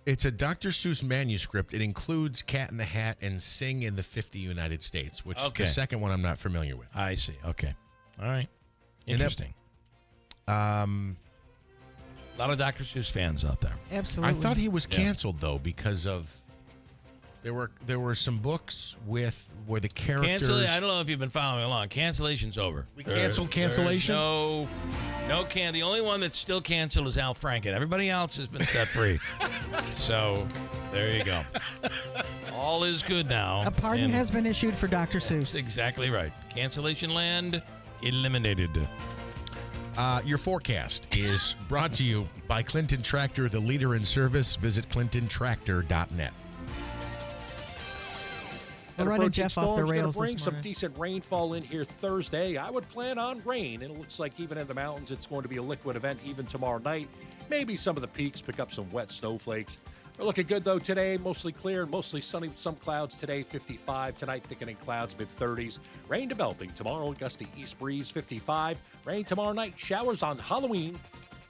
It's a Dr. Seuss manuscript. It includes Cat in the Hat and Sing in the 50 United States, which the second one I'm not familiar with. I see. Okay. All right. Interesting. A lot of Dr. Seuss fans out there. Absolutely. I thought he was canceled though because of there were some books where the characters. I don't know if you've been following along. Cancellation's over. We canceled cancellation. No The only one that's still canceled is Al Franken. Everybody else has been set free. So there you go. All is good now. A pardon has been issued for Dr. Seuss. That's exactly right. Cancellation land eliminated. Your forecast is brought to you by Clinton Tractor, the leader in service. Visit clintontractor.net. We're running Jeff off the rails bring this some morning. decent rainfall in here Thursday. I would plan on rain. And it looks like even in the mountains, it's going to be a liquid event even tomorrow night. Maybe some of the peaks pick up some wet snowflakes. We're looking good, though, today. Mostly clear and mostly sunny with some clouds today, 55. Tonight, thickening clouds, mid-30s. Rain developing tomorrow, gusty east breeze, 55. Rain tomorrow night, showers on Halloween,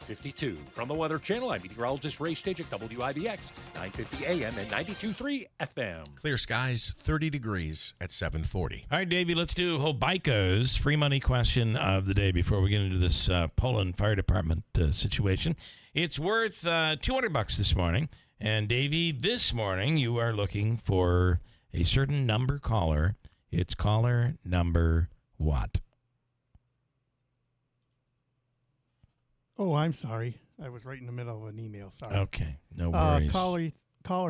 52. From the Weather Channel, I'm meteorologist Ray Stage at WIBX, 950 AM and 92.3 FM. Clear skies, 30 degrees at 7:40. All right, Davey, let's do Hobica's free money question of the day before we get into this Poland Fire Department situation. It's worth $200 this morning. And, Davey, this morning you are looking for a certain number caller. It's caller number what? Oh, I'm sorry. I was right in the middle of an email. Sorry. Okay, no worries. Caller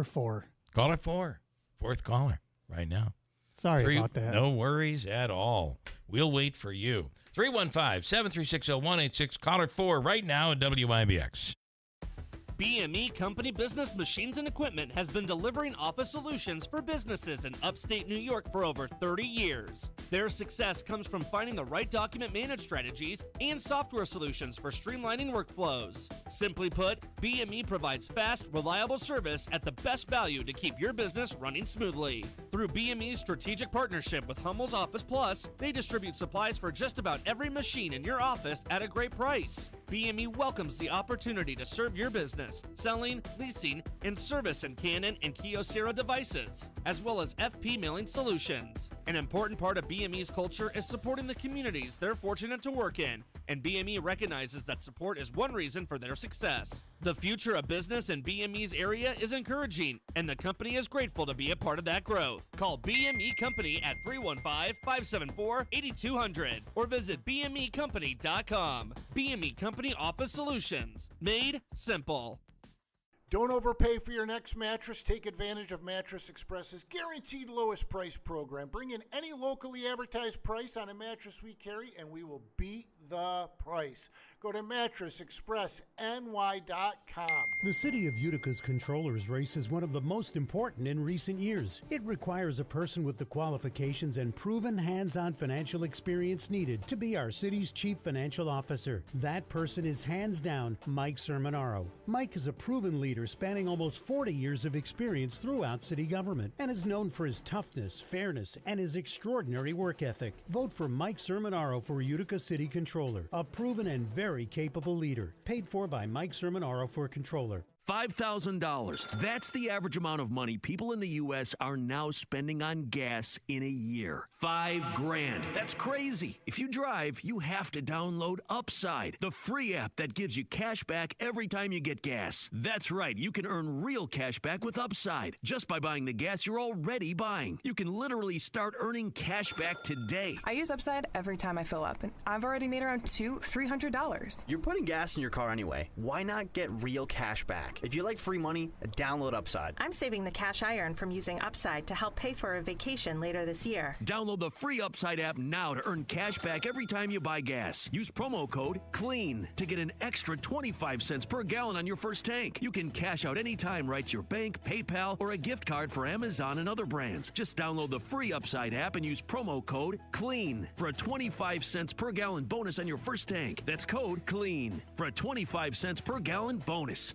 4. Caller 4. Fourth caller right now. Sorry about that. No worries at all. We'll wait for you. 315-736-0186. Caller 4 right now at WIBX. BME Company Business Machines and Equipment has been delivering office solutions for businesses in upstate New York for over 30 years. Their success comes from finding the right document management strategies and software solutions for streamlining workflows. Simply put, BME provides fast, reliable service at the best value to keep your business running smoothly. Through BME's strategic partnership with Hummel's Office Plus, they distribute supplies for just about every machine in your office at a great price. BME welcomes the opportunity to serve your business, selling, leasing, and service in Canon and Kyocera devices, as well as FP mailing solutions. An important part of BME's culture is supporting the communities they're fortunate to work in, and BME recognizes that support is one reason for their success. The future of business in BME's area is encouraging, and the company is grateful to be a part of that growth. Call BME Company at 315-574-8200 or visit BMEcompany.com. BME Company Office Solutions. Made simple. Don't overpay for your next mattress. Take advantage of Mattress Express's guaranteed lowest price program. Bring in any locally advertised price on a mattress we carry, and we will beat the price. Go to mattressexpressny.com. The City of Utica's Controllers Race is one of the most important in recent years. It requires a person with the qualifications and proven hands-on financial experience needed to be our city's chief financial officer. That person is hands down Mike Sermonaro. Mike is a proven leader spanning almost 40 years of experience throughout city government and is known for his toughness, fairness, and his extraordinary work ethic. Vote for Mike Sermonaro for Utica City Controller, a proven and very capable leader. Paid for by Mike Sermonaro for Controller. $5,000. That's the average amount of money people in the U.S. are now spending on gas in a year. $5,000. That's crazy. If you drive, you have to download Upside, the free app that gives you cash back every time you get gas. That's right. You can earn real cash back with Upside just by buying the gas you're already buying. You can literally start earning cash back today. I use Upside every time I fill up, and I've already made around $300. You're putting gas in your car anyway. Why not get real cash back? If you like free money, download Upside. I'm saving the cash I earn from using Upside to help pay for a vacation later this year. Download the free Upside app now to earn cash back every time you buy gas. Use promo code CLEAN to get an extra 25 cents per gallon on your first tank. You can cash out anytime right to your bank, PayPal, or a gift card for Amazon and other brands. Just download the free Upside app and use promo code CLEAN for a 25 cents per gallon bonus on your first tank. That's code CLEAN for a 25 cents per gallon bonus.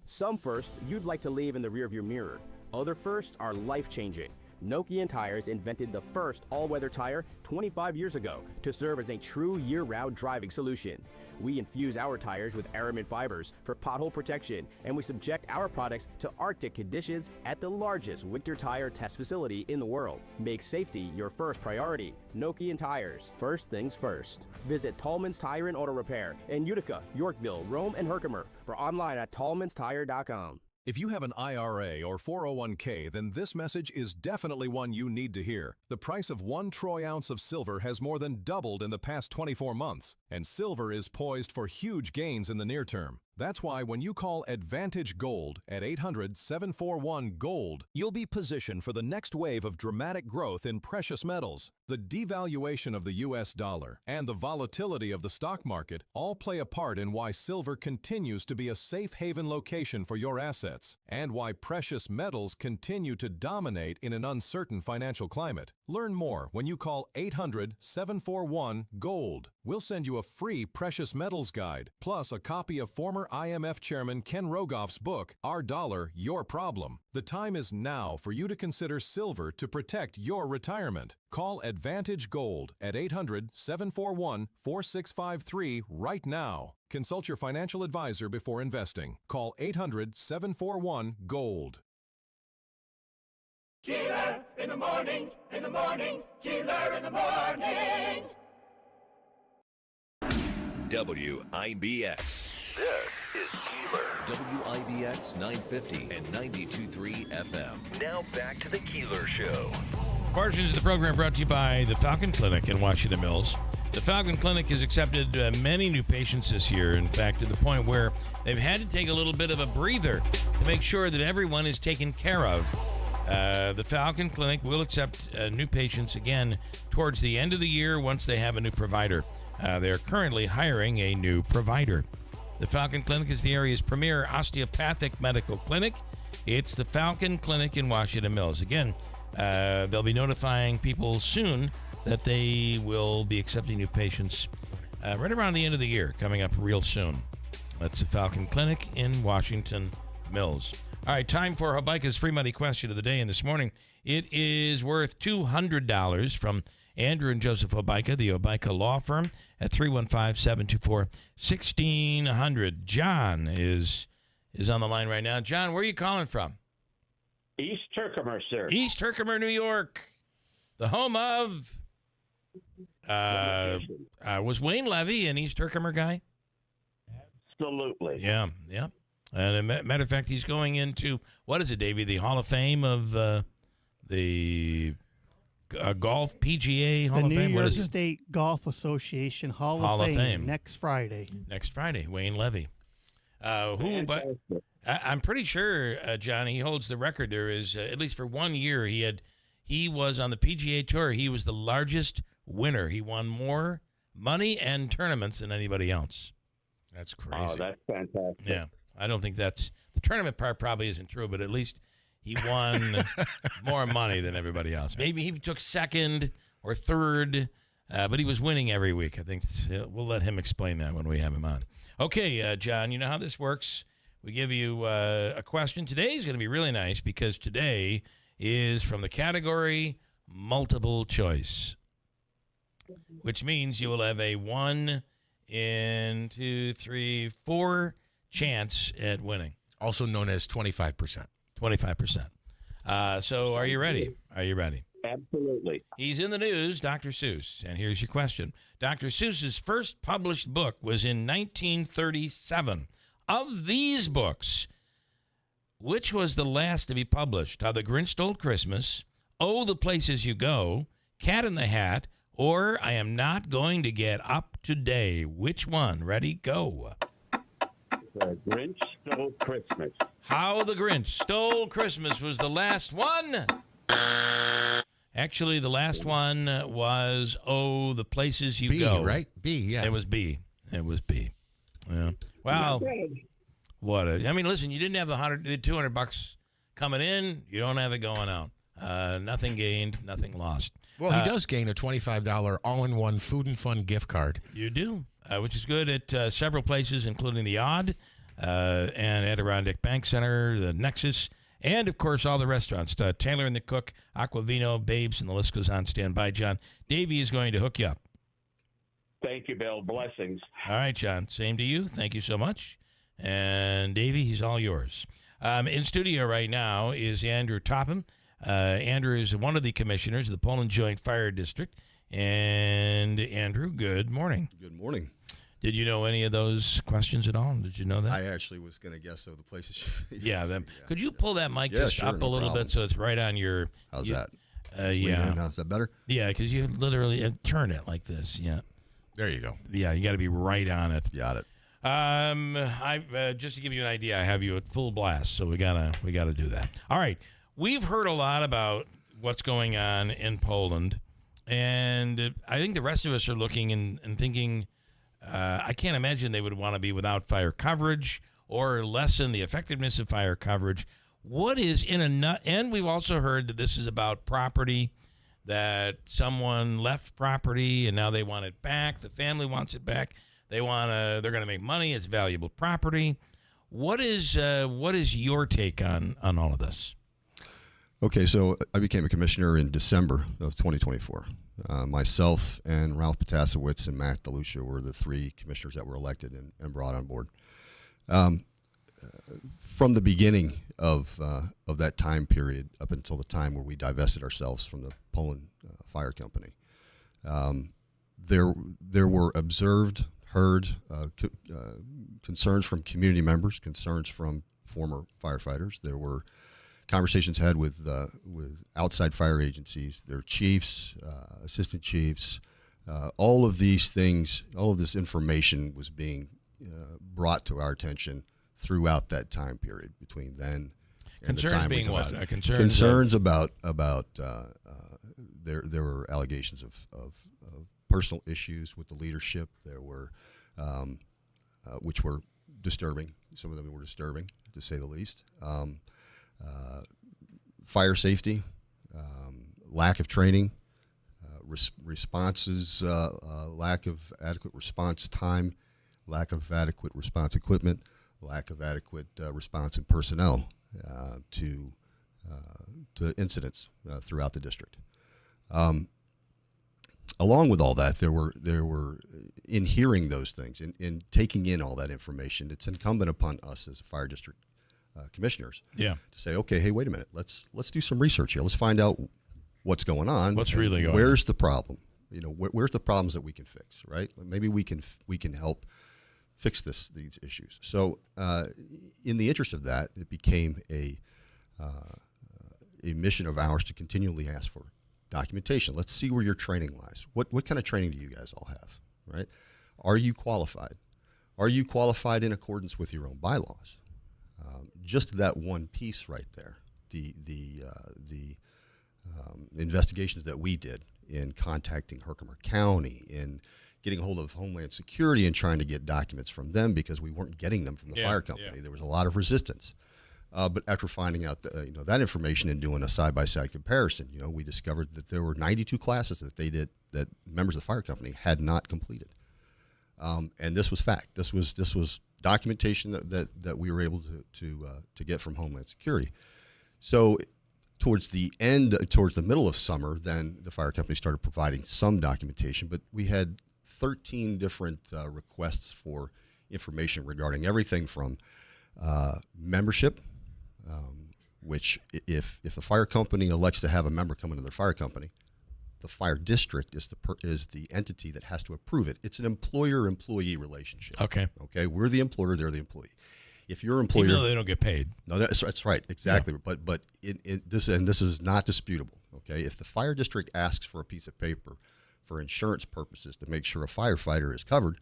Some firsts you'd like to leave in the rearview mirror. Other firsts are life-changing. Nokian Tires invented the first all-weather tire 25 years ago to serve as a true year-round driving solution. We infuse our tires with aramid fibers for pothole protection, and we subject our products to Arctic conditions at the largest winter tire test facility in the world. Make safety your first priority. Nokian Tires. First things first. Visit Tallman's Tire and Auto Repair in Utica, Yorkville, Rome, and Herkimer, or online at tallmanstire.com. If you have an IRA or 401k, then this message is definitely one you need to hear. The price of 1 troy ounce of silver has more than doubled in the past 24 months, and silver is poised for huge gains in the near term. That's why when you call Advantage Gold at 800-741-GOLD, you'll be positioned for the next wave of dramatic growth in precious metals. The devaluation of the U.S. dollar and the volatility of the stock market all play a part in why silver continues to be a safe haven location for your assets, and why precious metals continue to dominate in an uncertain financial climate. Learn more when you call 800-741-GOLD. We'll send you a free precious metals guide, plus a copy of former IMF Chairman Ken Rogoff's book, Our Dollar, Your Problem. The time is now for you to consider silver to protect your retirement. Call Advantage Gold at 800-741-4653 right now. Consult your financial advisor before investing. Call 800-741-GOLD. Keeler in the morning, Keeler in the morning. WIBX. This is Keeler. WIBX 950 and 92.3 FM. Now back to the Keeler Show. Portions of the program brought to you by the Falcon Clinic in Washington Mills. The Falcon Clinic has accepted many new patients this year, in fact, to the point where they've had to take a little bit of a breather to make sure that everyone is taken care of. The Falcon Clinic will accept new patients again towards the end of the year once they have a new provider. They're currently hiring a new provider. The Falcon Clinic is the area's premier osteopathic medical clinic. It's the Falcon Clinic in Washington Mills. Again, they'll be notifying people soon that they will be accepting new patients right around the end of the year, coming up real soon. That's the Falcon Clinic in Washington Mills. All right, time for Habaika's free money question of the day. And this morning, it is worth $200 from Andrew and Joseph Habaika, the Habaika Law Firm, at 315-724-1600. John is on the line right now. John, where are you calling from? East Herkimer, sir. East Herkimer, New York. The home of... was Wayne Levy an East Herkimer guy? Absolutely. Yeah. And a matter of fact, he's going into, what is it, Davey? The Hall of Fame of the Golf PGA Hall of Fame? The New What York is it? State Golf Association Hall of Fame next Friday. Next Friday, Wayne Levy. But I'm pretty sure, John, he holds the record. There is, at least for 1 year, he was on the PGA Tour. He was the largest winner. He won more money and tournaments than anybody else. That's crazy. Oh, that's fantastic. Yeah. I don't think the tournament part probably isn't true, but at least he won more money than everybody else. Maybe he took second or third, but he was winning every week. I think we'll let him explain that when we have him on. Okay, John, you know how this works. We give you a question. Today is going to be really nice because today is from the category multiple choice, which means you will have a 1 in 2, 3, 4 chance at winning. Also known as 25%. 25%. So are you ready? Are you ready? Absolutely. He's in the news, Dr. Seuss. And here's your question. Dr. Seuss's first published book was in 1937. Of these books, which was the last to be published? How the Grinch Stole Christmas, Oh, the Places You Go, Cat in the Hat, or I Am Not Going to Get Up Today? Which one? Ready? Go. The Grinch Stole Christmas. How the Grinch Stole Christmas was the last one. Actually, the last one was Oh, the Places You Go. Right? B, yeah. It was B. Yeah. Wow. I mean, listen, you didn't have the $200 coming in. You don't have it going out. Nothing gained, nothing lost. Well, he does gain a $25 all-in-one food and fun gift card. You do, which is good at several places, including the Odd and Adirondack Bank Center, the Nexus, and, of course, all the restaurants. Taylor and the Cook, Aquavino, Babes, and the list goes on. Stand by, John. Davey is going to hook you up. Thank you, Bill. Blessings. All right, John. Same to you. Thank you so much. And, Davey, he's all yours. In studio right now is Andrew Topham. Andrew is one of the commissioners of the Poland Joint Fire District. And, Andrew, good morning. Good morning. Did you know any of those questions at all? Did you know that? I actually was going to guess of the places. Could you pull that mic sure, up a little bit so it's right on your... How's that? Yeah. Is that better? Yeah, because you literally turn it like this. Yeah. There you go. Yeah, you got to be right on it. Got it. Just to give you an idea, I have you at full blast, so we gotta do that. All right, we've heard a lot about what's going on in Poland, and I think the rest of us are looking and thinking, I can't imagine they would want to be without fire coverage or lessen the effectiveness of fire coverage. What is in a nut? And we've also heard that this is about property, that someone left property and now they want it back. The family wants it back. They're going to make money. It's valuable property. What is your take on all of this? Okay, so I became a commissioner in December of 2024. Myself and Ralph Potasowicz and Matt DeLucia were the three commissioners that were elected and brought on board. From the beginning of that time period up until the time where we divested ourselves from the Poland Fire Company, there were observed, heard concerns from community members, concerns from former firefighters. There were conversations had with outside fire agencies, their chiefs, assistant chiefs. All of these things, all of this information was being brought to our attention throughout that time period between then and the time being what? Concerns about there were allegations of personal issues with the leadership. There were which were disturbing. Some of them were disturbing, to say the least. Fire safety, lack of training, responses, lack of adequate response time, lack of adequate response equipment, lack of adequate response and personnel to incidents throughout the district. Along with all that, there were in hearing those things, in taking in all that information, it's incumbent upon us as a fire district commissioners to say, okay, hey, wait a minute, let's do some research here. Let's find out what's going on. What's really going on? Where's the problem? Where's the problems that we can fix, right? Maybe we can help fix these issues. So in the interest of that, it became a mission of ours to continually ask for documentation. Let's see where your training lies. What kind of training do you guys all have, right? Are you qualified? Are you qualified in accordance with your own bylaws? Just that one piece right there, the investigations that we did in contacting Herkimer County, in getting a hold of Homeland Security and trying to get documents from them because we weren't getting them from the fire company. Yeah. There was a lot of resistance. But after finding out that information and doing a side-by-side comparison, we discovered that there were 92 classes that they did that members of the fire company had not completed. And this was fact. This was documentation that we were able to get from Homeland Security. So towards the middle of summer, then the fire company started providing some documentation, but we had 13 different requests for information regarding everything from membership, which if the fire company elects to have a member come into their fire company, the fire district is the entity that has to approve it. It's an employer-employee relationship. Okay, we're the employer, they're the employee. If your employer, even though they don't get paid, no, that's right, exactly. Yeah. But this is not disputable. Okay, if the fire district asks for a piece of paper for insurance purposes to make sure a firefighter is covered,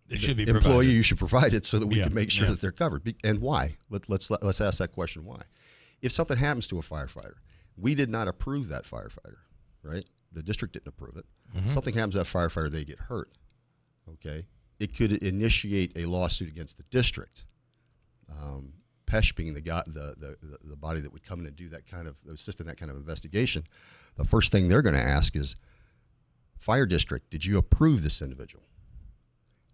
it should be employee provided. You should provide it so that we can make sure that they're covered. And why? Let's ask that question. Why? If something happens to a firefighter, we did not approve that firefighter, right? The district didn't approve it. Mm-hmm. Something happens to that firefighter, they get hurt. Okay, it could initiate a lawsuit against the district. PESH being the body that would come in and do that kind of assist in that kind of investigation. The first thing they're going to ask is, fire district, did you approve this individual?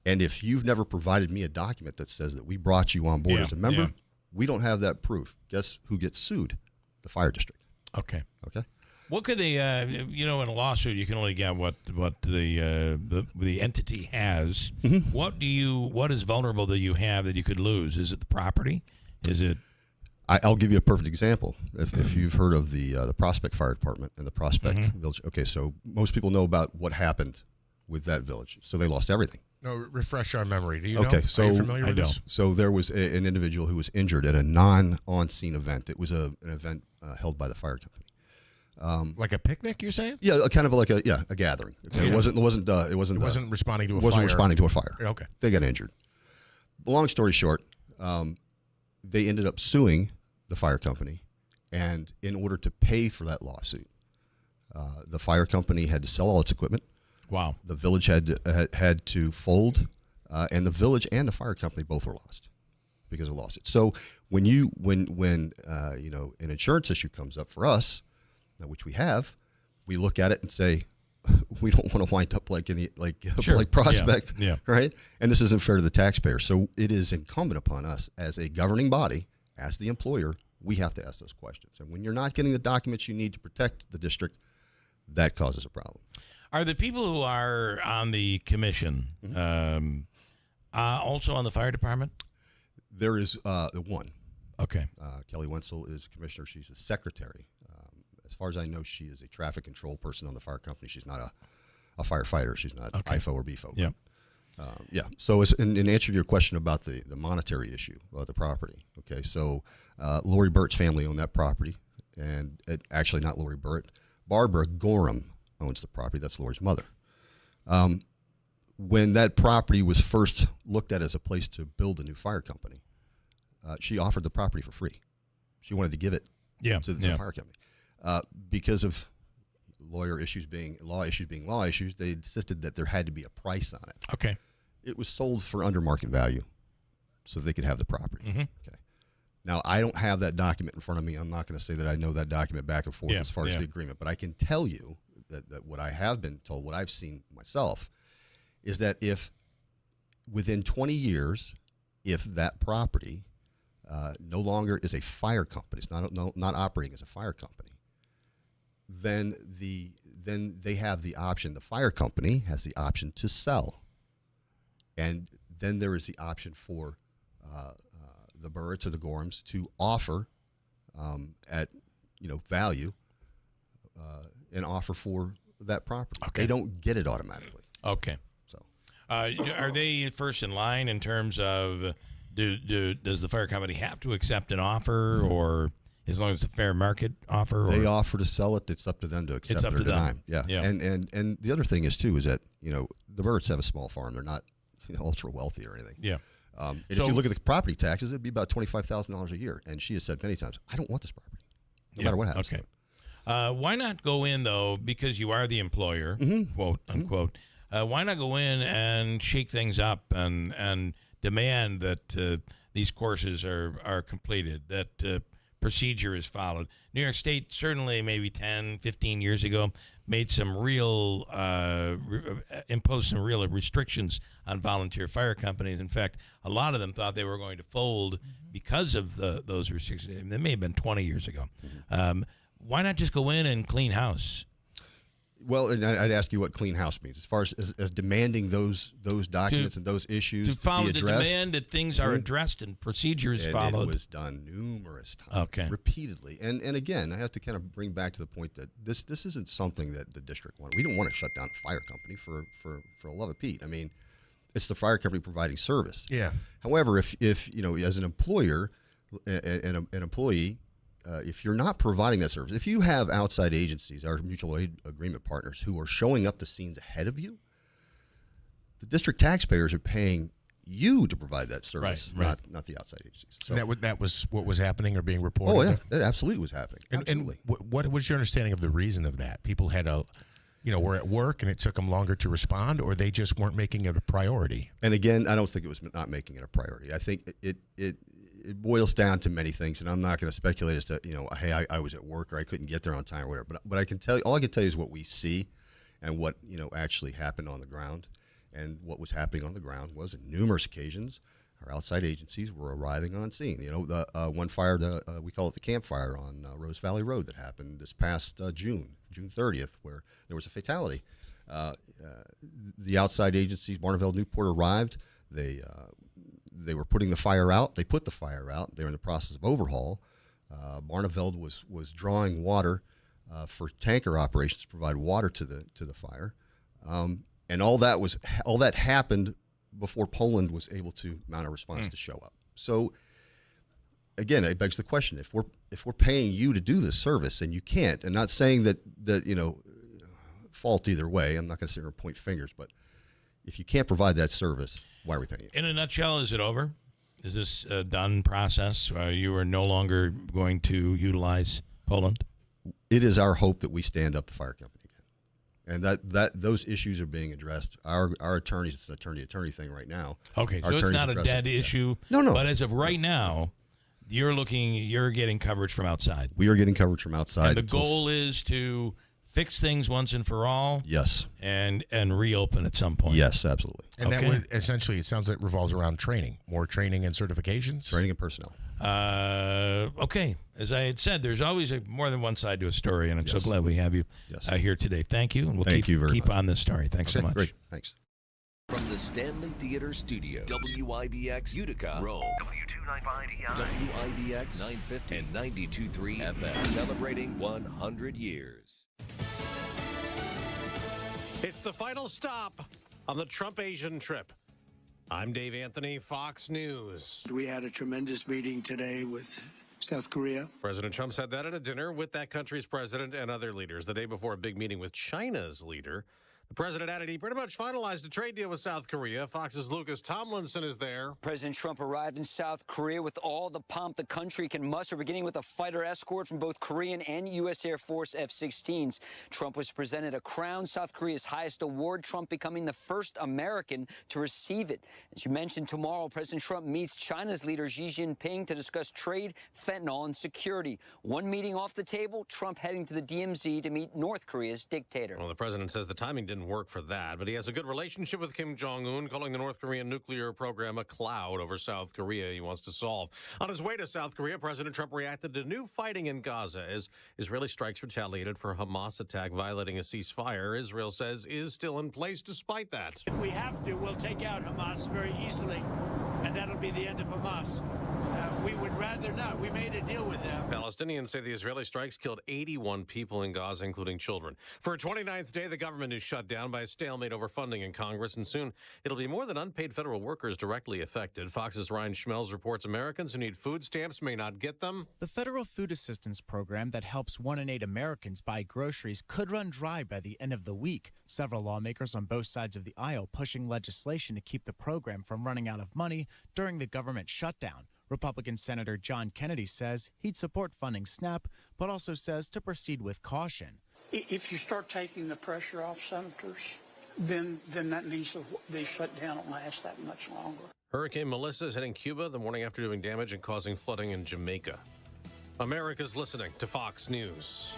And if you've never provided me a document that says that we brought you on board as a member, we don't have that proof. Guess who gets sued? The fire district. Okay. Okay. What could they? In a lawsuit, you can only get what the entity has. Mm-hmm. What is vulnerable that you have that you could lose? Is it the property? Is it? I'll give you a perfect example. If you've heard of the Prospect Fire Department and the Prospect Village. Okay, so most people know about what happened with that village. So they lost everything. No, refresh our memory. Do you know? Okay, so are you familiar with this? So there was an individual who was injured at a non-on-scene event. It was an event held by the fire company. Like a picnic, you're saying? Yeah, kind of like a gathering. Okay? Yeah. It wasn't responding to a fire. Wasn't responding to a fire. Okay. They got injured. Long story short, they ended up suing the fire company, and in order to pay for that lawsuit, the fire company had to sell all its equipment. Wow. The village had to fold, and the village and the fire company both were lost because of a lawsuit. So when an insurance issue comes up for us, which we have, we look at it and say, we don't want to wind up like Prospect, Yeah. right? And this isn't fair to the taxpayer. So it is incumbent upon us as a governing body, as the employer, we have to ask those questions. And when you're not getting the documents you need to protect the district, that causes a problem. Are the people who are on the commission also on the fire department? There is one. Okay. Kelly Wenzel is a commissioner. She's the secretary. As far as I know, she is a traffic control person on the fire company. She's not a firefighter. She's not IFO or BFO. Yeah. So in answer to your question about the monetary issue of the property, okay, so Lori Burt's family owned that property, and actually not Lori Burt. Barbara Gorham owns the property. That's Lori's mother. When that property was first looked at as a place to build a new fire company, she offered the property for free. She wanted to give it to the fire company. Because of law issues being law issues, they insisted that there had to be a price on it. Okay. It was sold for under market value so they could have the property. Mm-hmm. Okay. Now, I don't have that document in front of me. I'm not going to say that I know that document back and forth as far as the agreement, but I can tell you that what I have been told, what I've seen myself, is that if within 20 years, if that property no longer is a fire company, it's not operating as a fire company, then they have the option. The fire company has the option to sell, and then there is the option for the Burritts or the Gorhams to offer at value an offer for that property. Okay. They don't get it automatically. Okay. So, are they first in line in terms of does the fire company have to accept an offer, or as long as it's a fair market offer? They offer to sell it. It's up to them to accept it or deny. Yeah. And the other thing is too is that the Burritts have a small farm. They're not ultra wealthy or anything. Yeah. And if you look at the property taxes, it'd be about $25,000 a year. And she has said many times, I don't want this property, no matter what happens. Okay. Why not go in though, because you are the employer, quote unquote? Why not go in and shake things up and demand that these courses are completed, that procedure is followed? New York State certainly maybe 10, 15 years ago made some real, imposed some real restrictions on volunteer fire companies. In fact, a lot of them thought they were going to fold because of those restrictions. That may have been 20 years ago. Why not just go in and clean house? Well, and I'd ask you what clean house means, as far as demanding those documents and those issues to follow, be addressed. To demand that things are addressed and procedures followed. It was done numerous times, repeatedly. And again, I have to kind of bring back to the point that this isn't something that the district wanted. We don't want to shut down a fire company for the love of Pete. I mean, it's the fire company providing service. Yeah. However, if as an employer and an employee, if you're not providing that service, if you have outside agencies, our mutual aid agreement partners, who are showing up to scenes ahead of you, the district taxpayers are paying you to provide that service, right. not the outside agencies. So that was what was happening or being reported? Oh, yeah, that absolutely was happening. And what was your understanding of the reason of that? People had were at work and it took them longer to respond, or they just weren't making it a priority? And again, I don't think it was not making it a priority. I think it boils down to many things, and I'm not going to speculate as to, hey, I was at work or I couldn't get there on time or whatever. But I can tell you, all I can tell you is what we see and what, actually happened on the ground. And what was happening on the ground was, on numerous occasions, our outside agencies were arriving on scene. The one fire, we call it the campfire on Rose Valley Road, that happened this past June 30th, where there was a fatality. The outside agencies, Barneveld, Newport, arrived. They were putting the fire out. They put the fire out. They were in the process of overhaul. Barneveld was drawing water for tanker operations to provide water to the fire, and all that happened before Poland was able to mount a response to show up. So again, it begs the question: if we're paying you to do this service and you can't, and not saying that fault either way. I'm not going to sit here and point fingers, but if you can't provide that service, why are we paying you? In a nutshell, is it over? Is this a done process? You are no longer going to utilize Poland? It is our hope that we stand up the fire company again, and that those issues are being addressed. Our attorneys, it's an attorney thing right now. Okay, our so it's not a dead issue. No. But as of right now, you're getting coverage from outside. We are getting coverage from outside. And the goal is to fix things once and for all. Yes. And reopen at some point. Yes, absolutely. And that would essentially, it sounds like, revolves around training, more training and certifications. Training and personnel. Okay. As I had said, there's always more than one side to a story, and I'm so glad we have you here today. Thank you, and we'll keep on this story. Thanks so much. Great. Thanks. From the Stanley Theater Studio, WIBX Utica, Rome, WIBX 950 and 92.3 FM, celebrating 100 years. It's the final stop on the Trump Asian trip. I'm Dave Anthony, Fox News. We had a tremendous meeting today with South Korea. President Trump said that at a dinner with that country's president and other leaders the day before a big meeting with China's leader. The president added he pretty much finalized a trade deal with South Korea. Fox's Lucas Tomlinson is there. President Trump arrived in South Korea with all the pomp the country can muster, beginning with a fighter escort from both Korean and U.S. Air Force F-16s. Trump was presented a crown, South Korea's highest award, Trump becoming the first American to receive it. As you mentioned, tomorrow, President Trump meets China's leader Xi Jinping to discuss trade, fentanyl, and security. One meeting off the table, Trump heading to the DMZ to meet North Korea's dictator. Well, the president says the timing didn't work for that, but he has a good relationship with Kim Jong-un, calling the North Korean nuclear program a cloud over South Korea he wants to solve. On his way to South Korea, President Trump reacted to new fighting in Gaza as Israeli strikes retaliated for Hamas attack violating a ceasefire Israel says is still in place despite that. If we have to, we'll take out Hamas very easily, and that'll be the end of Hamas. We would rather not. We made a deal with them. Palestinians say the Israeli strikes killed 81 people in Gaza, including children. For a 29th day, the government is shut down by a stalemate over funding in Congress, and soon it'll be more than unpaid federal workers directly affected. Fox's Ryan Schmelz reports Americans who need food stamps may not get them. The federal food assistance program that helps 1 in 8 Americans buy groceries could run dry by the end of the week. Several lawmakers on both sides of the aisle pushing legislation to keep the program from running out of money during the government shutdown. Republican Senator John Kennedy says he'd support funding SNAP, but also says to proceed with caution. If you start taking the pressure off senators, then that needs to be shut down. It lasts that much longer. Hurricane Melissa is hitting Cuba the morning after doing damage and causing flooding in Jamaica. America's listening to Fox News.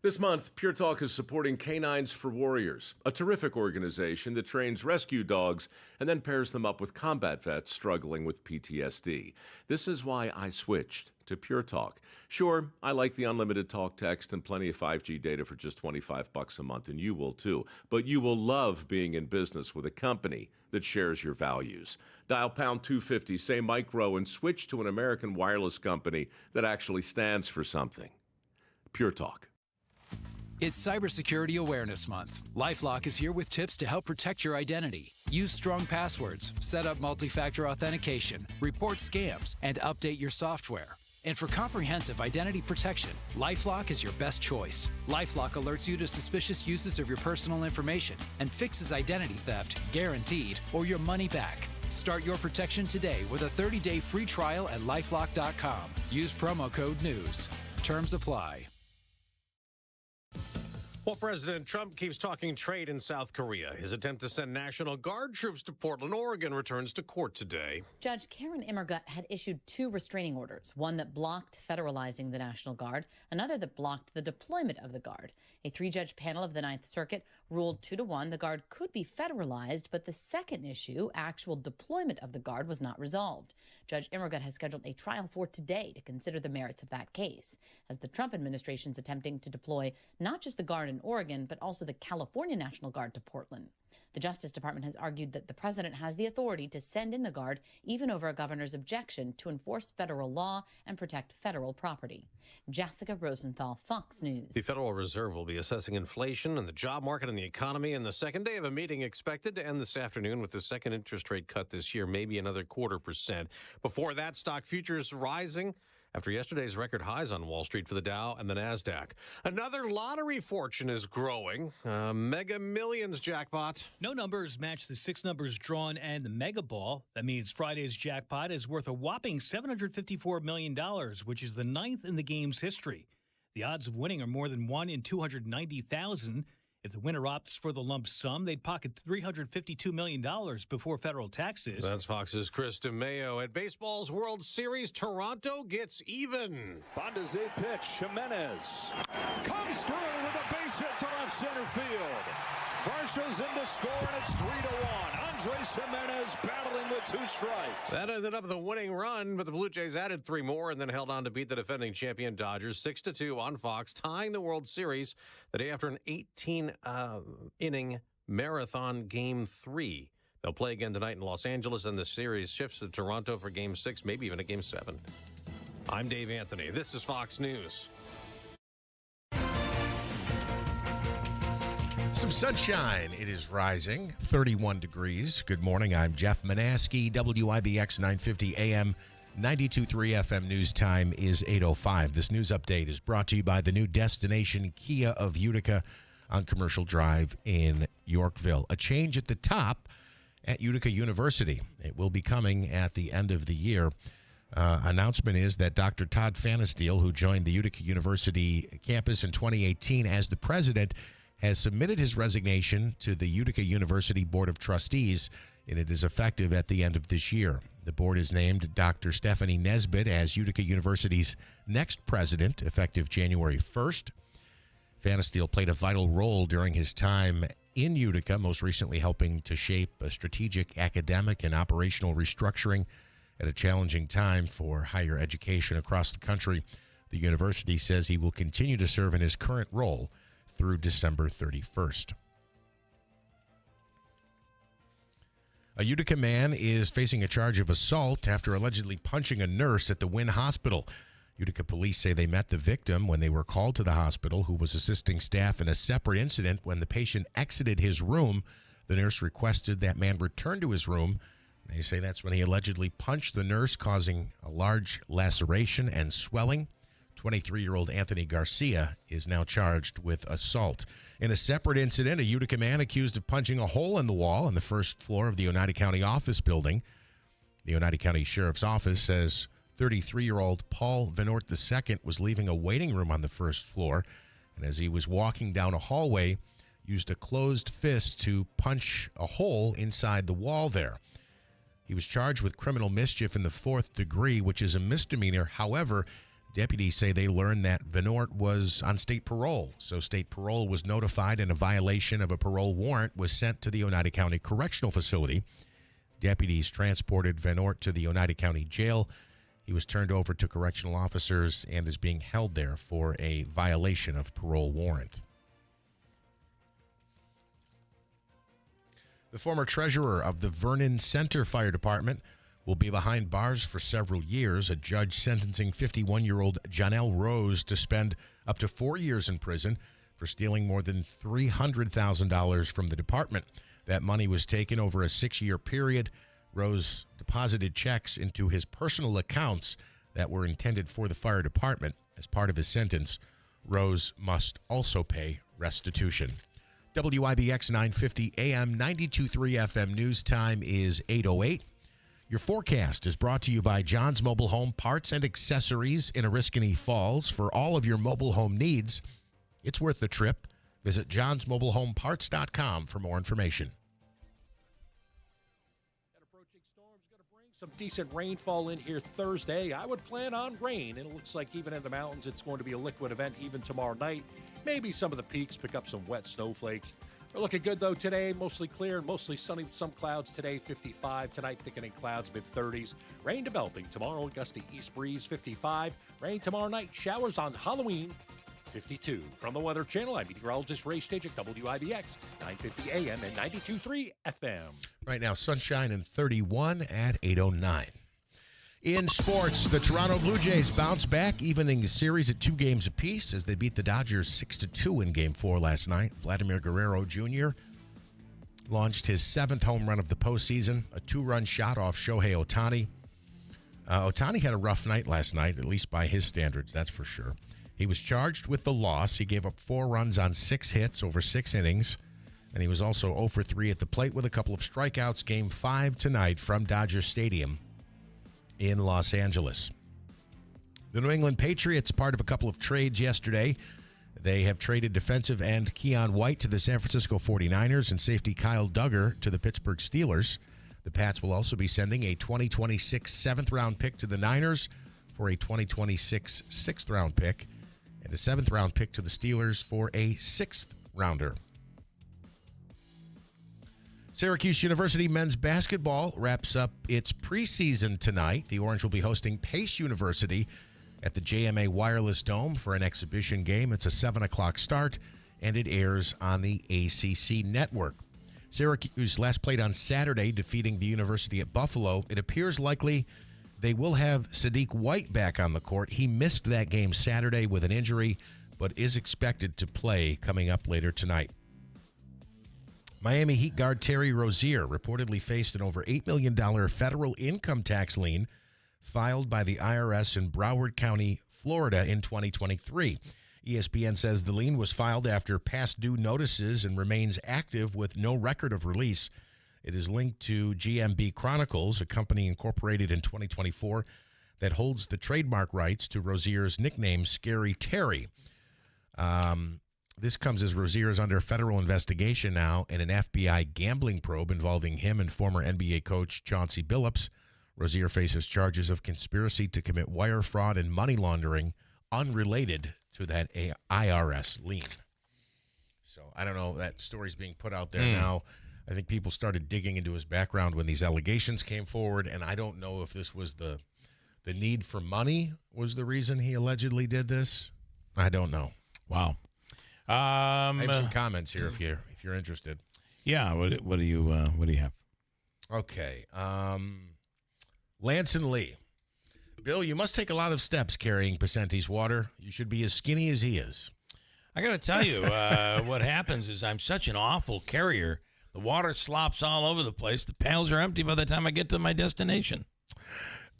This month, Pure Talk is supporting Canines for Warriors, a terrific organization that trains rescue dogs and then pairs them up with combat vets struggling with PTSD. This is why I switched to Pure Talk. Sure, I like the unlimited talk, text, and plenty of 5G data for just $25 a month, and you will too. But you will love being in business with a company that shares your values. Dial pound 250, say micro, and switch to an American wireless company that actually stands for something. Pure Talk. It's Cybersecurity Awareness Month. LifeLock is here with tips to help protect your identity. Use strong passwords, set up multi-factor authentication, report scams, and update your software. And for comprehensive identity protection, LifeLock is your best choice. LifeLock alerts you to suspicious uses of your personal information and fixes identity theft, guaranteed, or your money back. Start your protection today with a 30-day free trial at LifeLock.com. Use promo code NEWS. Terms apply. Well, President Trump keeps talking trade in South Korea. His attempt to send National Guard troops to Portland, Oregon returns to court today. Judge Karen Immergut had issued 2 restraining orders, one that blocked federalizing the National Guard, another that blocked the deployment of the Guard. A 3-judge panel of the Ninth Circuit ruled 2-1 the Guard could be federalized, but the second issue, actual deployment of the Guard, was not resolved. Judge Immergut has scheduled a trial for today to consider the merits of that case, as the Trump administration is attempting to deploy not just the Guard Guard in Oregon, but also the California National Guard to Portland. The Justice Department has argued that the president has the authority to send in the Guard even over a governor's objection to enforce federal law and protect federal property. Jessica Rosenthal, Fox News. The Federal Reserve will be assessing inflation and the job market and the economy in the second day of a meeting expected to end this afternoon with the second interest rate cut this year, maybe another 0.25%. Before that, stock futures rising after yesterday's record highs on Wall Street for the Dow and the NASDAQ. Another lottery fortune is growing. Mega Millions jackpot. No numbers match the 6 numbers drawn and the Mega Ball. That means Friday's jackpot is worth a whopping $754 million, which is the 9th in the game's history. The odds of winning are more than 1 in 290,000. If the winner opts for the lump sum, they'd pocket $352 million before federal taxes. That's Fox's Chris DeMayo. At baseball's World Series, Toronto gets even. Bondazé pitch. Jimenez comes through with a base hit to left center field. Varsha's in to score, and it's 3-1. Andres Jimenez battling with 2 strikes. That ended up the winning run, but the Blue Jays added 3 more and then held on to beat the defending champion Dodgers 6-2 on Fox, tying the World Series the day after an 18-inning marathon Game 3. They'll play again tonight in Los Angeles, and the series shifts to Toronto for Game 6, maybe even a Game 7. I'm Dave Anthony. This is Fox News. Some sunshine. It is rising, 31 degrees. Good morning. I'm Jeff Manaski, WIBX 950 AM, 92.3 FM. News time is 8:05. This news update is brought to you by the new destination Kia of Utica on Commercial Drive in Yorkville. A change at the top at Utica University. It will be coming at the end of the year. Announcement is that Dr. Todd Fanasteel, who joined the Utica University campus in 2018 as the president, has submitted his resignation to the Utica University Board of Trustees, and it is effective at the end of this year. The board has named Dr. Stephanie Nesbitt as Utica University's next president, effective January 1st. Fanasteel played a vital role during his time in Utica, most recently helping to shape a strategic academic and operational restructuring at a challenging time for higher education across the country. The university says he will continue to serve in his current role through December 31st. A Utica man is facing a charge of assault after allegedly punching a nurse at the Wynn Hospital. Utica police say they met the victim when they were called to the hospital, who was assisting staff in a separate incident. When the patient exited his room, the nurse requested that man return to his room. They say that's when he allegedly punched the nurse, causing a large laceration and swelling. 23-year-old Anthony Garcia is now charged with assault. In a separate incident, a Utica man accused of punching a hole in the wall on the first floor of the Oneida County office building. The Oneida County Sheriff's Office says 33-year-old Paul Venort II was leaving a waiting room on the first floor, and as he was walking down a hallway, used a closed fist to punch a hole inside the wall there. He was charged with criminal mischief in the 4th degree, which is a misdemeanor. However, deputies say they learned that Venort was on state parole, so state parole was notified and a violation of a parole warrant was sent to the Oneida County Correctional Facility. Deputies transported Venort to the Oneida County Jail. He was turned over to correctional officers and is being held there for a violation of parole warrant. The former treasurer of the Vernon Center Fire Department will be behind bars for several years. A judge sentencing 51-year-old Janelle Rose to spend up to 4 years in prison for stealing more than $300,000 from the department. That money was taken over a 6-year period. Rose deposited checks into his personal accounts that were intended for the fire department. As part of his sentence, Rose must also pay restitution. WIBX 950 AM, 92.3 FM. News time is 8:08. Your forecast is brought to you by John's Mobile Home Parts and Accessories in Oriskany Falls. For all of your mobile home needs, it's worth the trip. Visit johnsmobilehomeparts.com for more information. Some decent rainfall in here Thursday. I would plan on rain. It looks like even in the mountains, it's going to be a liquid event even tomorrow night. Maybe some of the peaks pick up some wet snowflakes. We're looking good, though, today. Mostly clear and mostly sunny with some clouds today, 55. Tonight, thickening clouds, mid-30s. Rain developing tomorrow, gusty east breeze, 55. Rain tomorrow night, showers on Halloween, 52. From the Weather Channel, I'm meteorologist Ray Stajik, WIBX, 950 AM and 92.3 FM. Right now, sunshine and 31 at 8:09. In sports, the Toronto Blue Jays bounce back, evening the series at 2 games apiece as they beat the Dodgers 6-2 in Game 4 last night. Vladimir Guerrero Jr. launched his 7th home run of the postseason, a 2-run shot off Shohei Ohtani. Ohtani had a rough night last night, at least by his standards, that's for sure. He was charged with the loss. He gave up 4 runs on 6 hits over 6 innings, and he was also 0 for 3 at the plate with a couple of strikeouts. Game 5 tonight from Dodger Stadium in Los Angeles. The New England Patriots, part of a couple of trades yesterday. They have traded defensive end Keon White to the San Francisco 49ers and safety Kyle Duggar to the Pittsburgh Steelers. The Pats will also be sending a 2026 7th-round pick to the Niners for a 2026 6th-round pick and a 7th-round pick to the Steelers for a 6th-rounder. Syracuse University men's basketball wraps up its preseason tonight. The Orange will be hosting Pace University at the JMA Wireless Dome for an exhibition game. It's a 7 o'clock start, and it airs on the ACC network. Syracuse last played on Saturday, defeating the University at Buffalo. It appears likely they will have Sadiq White back on the court. He missed that game Saturday with an injury, but is expected to play coming up later tonight. Miami Heat guard Terry Rozier reportedly faced an over $8 million federal income tax lien filed by the IRS in Broward County, Florida in 2023. ESPN says the lien was filed after past due notices and remains active with no record of release. It is linked to GMB Chronicles, a company incorporated in 2024 that holds the trademark rights to Rozier's nickname, Scary Terry. This comes as Rozier is under federal investigation now in an FBI gambling probe involving him and former NBA coach Chauncey Billups. Rozier faces charges of conspiracy to commit wire fraud and money laundering unrelated to that IRS lien. So I don't know. That story's being put out there now. I think people started digging into his background when these allegations came forward, and I don't know if this was the need for money was the reason he allegedly did this. I don't know. Wow. I have some comments here if you're interested. Yeah. What do you have? Okay. Lance and Lee. Bill, you must take a lot of steps carrying Pasenti's water. You should be as skinny as he is. I got to tell you, what happens is I'm such an awful carrier. The water slops all over the place. The pails are empty by the time I get to my destination.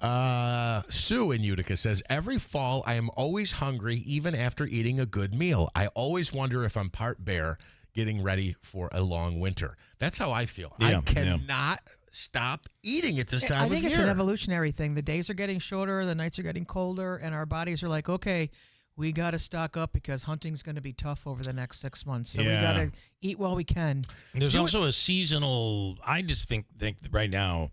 Sue in Utica says, every fall I am always hungry even after eating a good meal. I always wonder if I'm part bear getting ready for a long winter. That's how I feel. Yeah, I cannot stop eating at this time of year. I think it's an evolutionary thing. The days are getting shorter, the nights are getting colder, and our bodies are like, okay, we got to stock up because hunting's going to be tough over the next 6 months. So we got to eat while we can. There's also a seasonal, I just think right now,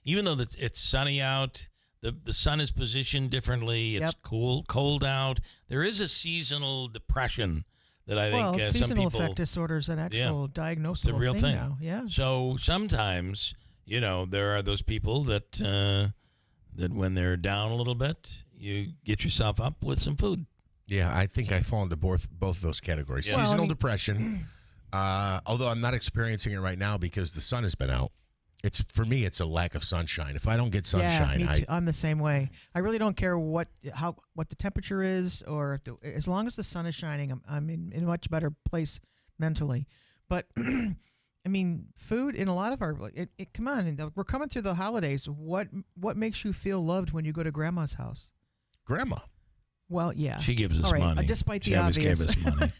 even though it's sunny out, the sun is positioned differently. It's cold out. There is a seasonal depression that I think seasonal some people, effect disorder is an actual diagnosable it's a real thing now. Yeah. So sometimes, there are those people that when they're down a little bit, you get yourself up with some food. Yeah, I think I fall into both of those categories. Yeah. Seasonal depression, although I'm not experiencing it right now because the sun has been out. For me, it's a lack of sunshine. If I don't get sunshine, me too. I'm the same way. I really don't care what the temperature is, or as long as the sun is shining, I'm in a much better place mentally. But I mean, food in a lot of our come on, we're coming through the holidays. What makes you feel loved when you go to Grandma's house? Grandma. Well, yeah. She gives us money. Despite she the always obvious. Gave us money.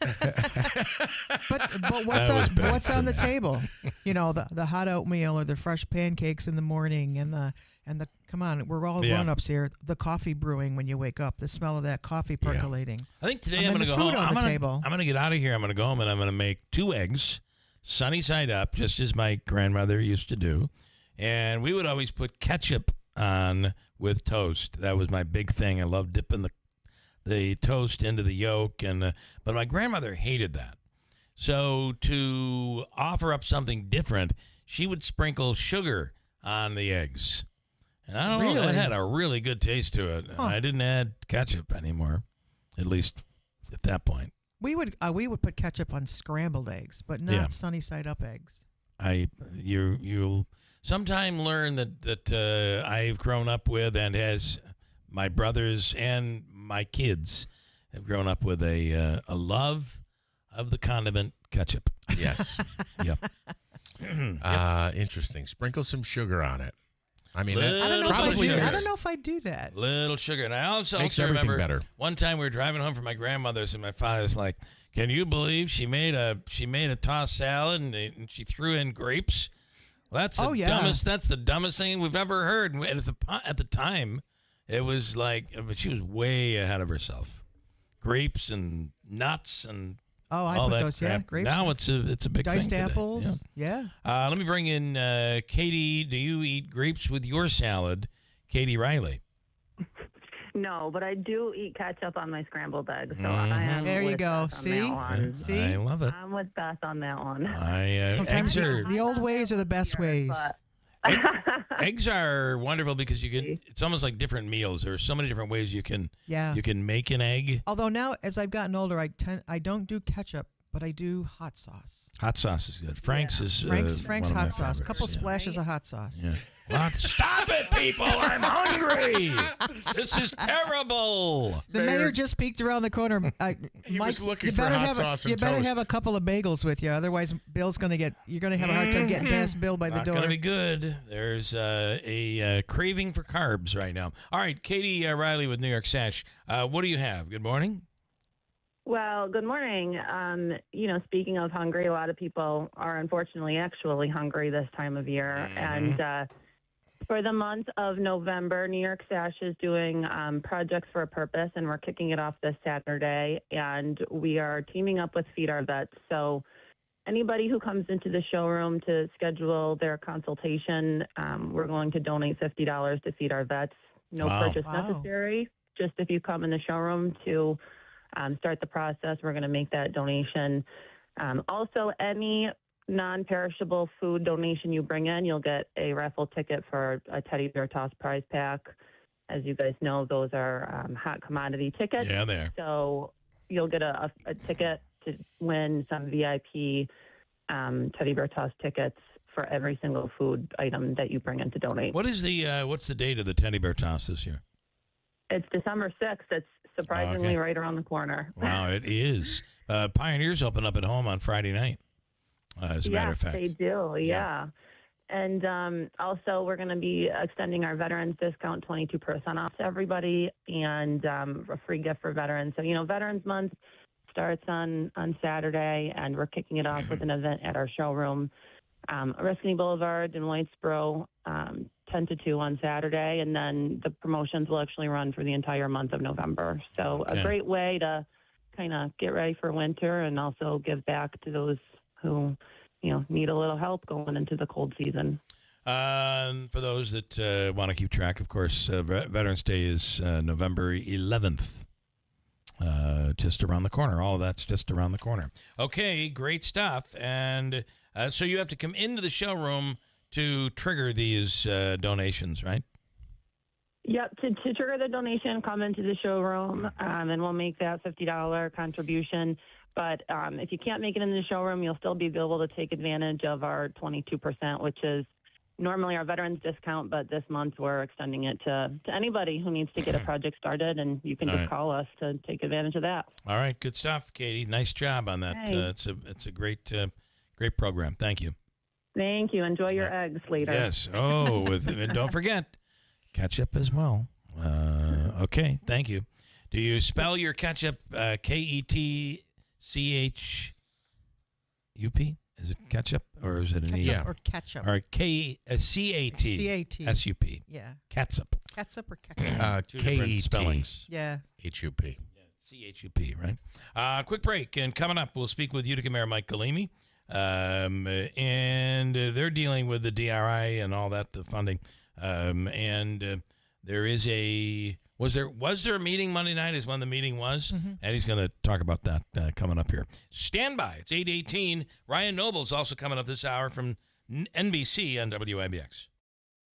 but what's on the table? The hot oatmeal or the fresh pancakes in the morning and the come on, we're all grown-ups here. The coffee brewing when you wake up, the smell of that coffee percolating. I think today I'm going to go home. I'm going to get out of here. I'm going to go home and I'm going to make 2 eggs, sunny side up, just as my grandmother used to do. And we would always put ketchup on with toast. That was my big thing. I love dipping the toast into the yolk, but my grandmother hated that. So to offer up something different, she would sprinkle sugar on the eggs. And I don't know, that had a really good taste to it. Huh. I didn't add ketchup anymore, at least at that point. We would put ketchup on scrambled eggs, but not sunny side up eggs. You'll sometime learn that I've grown up with, and as my brothers and my kids have grown up with a love of the condiment ketchup. Yes. Yep. Interesting. Sprinkle some sugar on it. I mean, I don't know if I'd do that. Little sugar. And I also Makes remember everything better. one time we were driving home from my grandmother's, and my father's like, "Can you believe she made a tossed salad and she threw in grapes?" Well, that's the dumbest thing we've ever heard. And at the time, it was like, but she was way ahead of herself. Grapes and nuts and I all put that those. crap. Yeah, grapes. Now it's a big thing Diced today. apples. Yeah. Let me bring in Katie. Do you eat grapes with your salad, Katie Riley? No, but I do eat ketchup on my scrambled eggs. So Mm-hmm. I am. There you with go. Beth on that one. See? I love it. I'm with Beth on that one. Sometimes the old ways are the best ways. Eggs are wonderful because you can. It's almost like different meals. There are so many different ways you can make an egg. Although now, as I've gotten older, I don't do ketchup, but I do hot sauce. Hot sauce is good. Frank's is Frank's one of my hot sauce. A favorites. couple splashes of hot sauce. Yeah. Stop it, people! I'm hungry. This is terrible. The mayor just peeked around the corner. He Mike, was looking you for better hot have sauce and You better toast. have a couple of bagels with you, otherwise Bill's gonna you're gonna have a hard time getting past Bill by the door. Not gonna be good. There's a craving for carbs right now. All right, Katie Riley with New York Sash. What do you have? Good morning. Well, good morning. Speaking of hungry, a lot of people are unfortunately actually hungry this time of year. Mm-hmm. And for the month of November, New York Sash is doing Projects for a Purpose, and we're kicking it off this Saturday. And we are teaming up with Feed Our Vets. So anybody who comes into the showroom to schedule their consultation, we're going to donate $50 to Feed Our Vets. No purchase necessary. Just if you come in the showroom to start the process, we're going to make that donation. Also, any non-perishable food donation you bring in, you'll get a raffle ticket for a teddy bear toss prize pack. As you guys know, those are hot commodity tickets. Yeah, they are. So you'll get a ticket to win some VIP teddy bear toss tickets for every single food item that you bring in to donate. What is what's the date of the teddy bear toss this year? It's December 6th. It's surprisingly right around the corner. Wow, it is. Pioneers open up at home on Friday night, as a matter of fact. They do, yeah. And also, we're going to be extending our veterans discount 22% off to everybody, and a free gift for veterans. So, Veterans Month starts on Saturday, and we're kicking it off with an event at our showroom, Oriskany Boulevard in Whitesboro, 10 to 2 on Saturday, and then the promotions will actually run for the entire month of November. So a great way to kind of get ready for winter and also give back to those who, need a little help going into the cold season. For those that want to keep track, of course, Veterans Day is November 11th. Just around the corner. All of that's just around the corner. Okay, great stuff. And so you have to come into the showroom to trigger these donations, right? Yep, to trigger the donation, come into the showroom, and we'll make that $50 contribution. But if you can't make it in the showroom, you'll still be able to take advantage of our 22%, which is normally our veterans discount, but this month we're extending it to anybody who needs to get a project started, and you can just call us to take advantage of that. All right, good stuff, Katie. Nice job on that. It's a great program. Thank you. Thank you. Enjoy your eggs later. Yes. Oh, and don't forget ketchup as well. Okay, thank you. Do you spell your ketchup Ketchup? Is it ketchup or is it an E? Ketchup or ketchup? Or C-A-T-S-U-P. Yeah. Catsup. Ketchup or ketchup? Two different spellings. Yeah. H-U-P. C-H-U-P, right? Quick break, and coming up, we'll speak with Utica Mayor Mike Galimi, and they're dealing with the DRI and all that, the funding, and there is was there a meeting Monday night is when the meeting was, and he's going to talk about that coming up here. Stand by. It's 8:18. Ryan Noble's also coming up this hour from NBC on WIBX.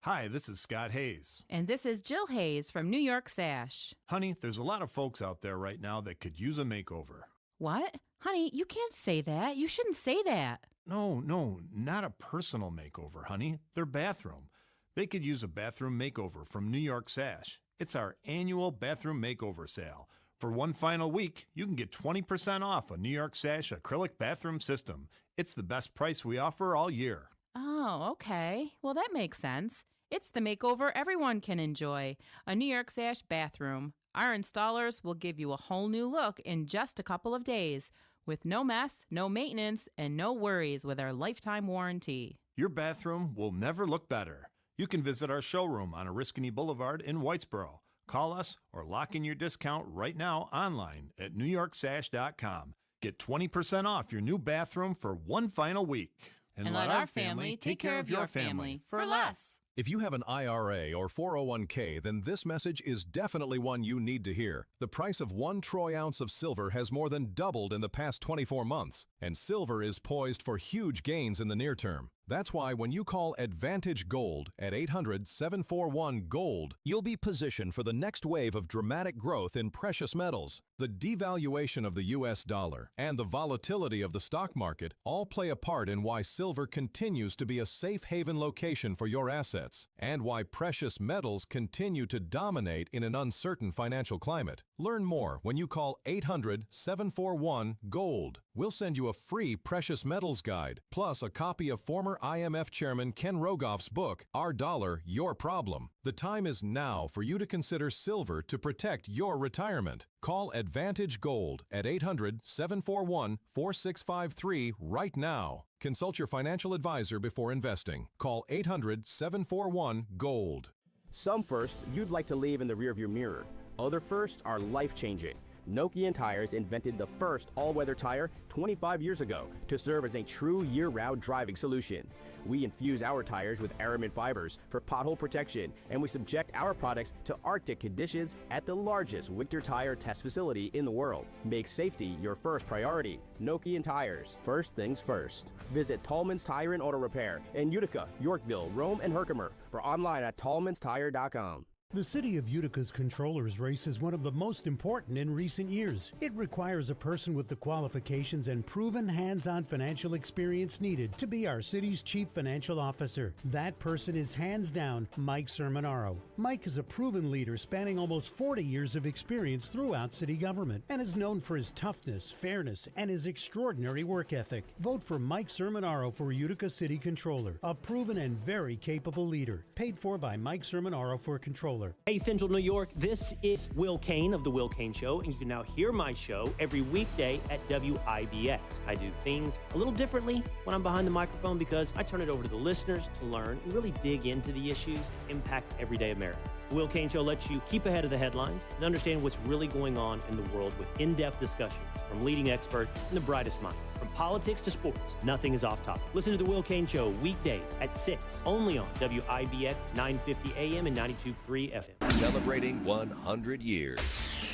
Hi, this is Scott Hayes. And this is Jill Hayes from New York Sash. Honey, there's a lot of folks out there right now that could use a makeover. What? Honey, you can't say that. You shouldn't say that. No, not a personal makeover, honey. Their bathroom. They could use a bathroom makeover from New York Sash. It's our annual bathroom makeover sale. For one final week, you can get 20% off a New York Sash acrylic bathroom system. It's the best price we offer all year. Oh, okay. Well, that makes sense. It's the makeover everyone can enjoy. A New York Sash bathroom. Our installers will give you a whole new look in just a couple of days, with no mess, no maintenance, and no worries with our lifetime warranty. Your bathroom will never look better. You can visit our showroom on Oriskany Boulevard in Whitesboro. Call us or lock in your discount right now online at NewYorkSash.com. Get 20% off your new bathroom for one final week. And let our family take care of your family for less. If you have an IRA or 401k, then this message is definitely one you need to hear. The price of 1 troy ounce of silver has more than doubled in the past 24 months, and silver is poised for huge gains in the near term. That's why when you call Advantage Gold at 800-741-GOLD, you'll be positioned for the next wave of dramatic growth in precious metals. The devaluation of the U.S. dollar and the volatility of the stock market all play a part in why silver continues to be a safe haven location for your assets, and why precious metals continue to dominate in an uncertain financial climate. Learn more when you call 800-741-GOLD. We'll send you a free precious metals guide, plus a copy of former IMF Chairman Ken Rogoff's book, Our Dollar, Your Problem. The time is now for you to consider silver to protect your retirement. Call Advantage Gold at 800-741-4653 right now. Consult your financial advisor before investing. Call 800-741-GOLD. Some firsts you'd like to leave in the rearview mirror. Other firsts are life-changing. Nokian Tires invented the first all-weather tire 25 years ago to serve as a true year-round driving solution. We infuse our tires with aramid fibers for pothole protection, and we subject our products to Arctic conditions at the largest winter tire test facility in the world. Make safety your first priority. Nokian Tires. First things first. Visit Tallman's Tire and Auto Repair in Utica, Yorkville, Rome, and Herkimer, or online at tallmanstire.com. The City of Utica's Controllers Race is one of the most important in recent years. It requires a person with the qualifications and proven hands-on financial experience needed to be our city's chief financial officer. That person is hands down Mike Sermonaro. Mike is a proven leader spanning almost 40 years of experience throughout city government and is known for his toughness, fairness, and his extraordinary work ethic. Vote for Mike Sermonaro for Utica City Controller, a proven and very capable leader. Paid for by Mike Sermonaro for Controller. Hey, Central New York, this is Will Kane of The Will Kane Show, and you can now hear my show every weekday at WIBX. I do things a little differently when I'm behind the microphone because I turn it over to the listeners to learn and really dig into the issues that impact everyday Americans. The Will Kane Show lets you keep ahead of the headlines and understand what's really going on in the world with in-depth discussions from leading experts and the brightest minds. From politics to sports, nothing is off topic. Listen to The Will Kane Show weekdays at 6, only on WIBX 950 AM and 92.3 FM. Celebrating 100 years.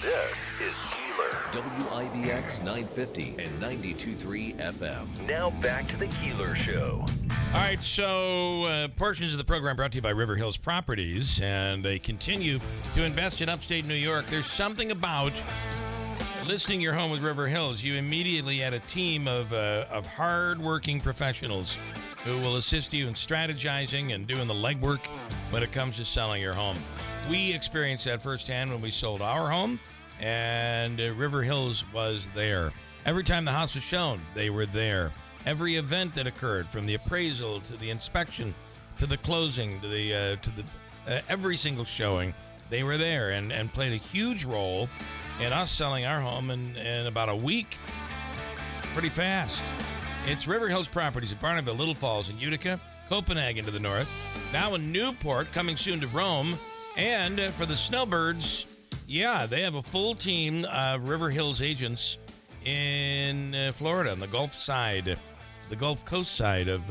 This is Keeler. WIBX 950 and 92.3 FM. Now back to the Keeler Show. All right, so portions of the program brought to you by River Hills Properties, and they continue to invest in upstate New York. There's something about listing your home with River Hills. You immediately had a team of hard-working professionals who will assist you in strategizing and doing the legwork when it comes to selling your home. We experienced that firsthand when we sold our home, and River Hills was there. Every time the house was shown, they were there. Every event that occurred, from the appraisal to the inspection to the closing to the every single showing, they were there and played a huge role in us selling our home in about a week, pretty fast. It's River Hills Properties at Barnaville, Little Falls, in Utica, Copenhagen to the north, now in Newport, coming soon to Rome, and for the snowbirds, yeah, they have a full team of River Hills agents in Florida, on the Gulf side, the Gulf Coast side of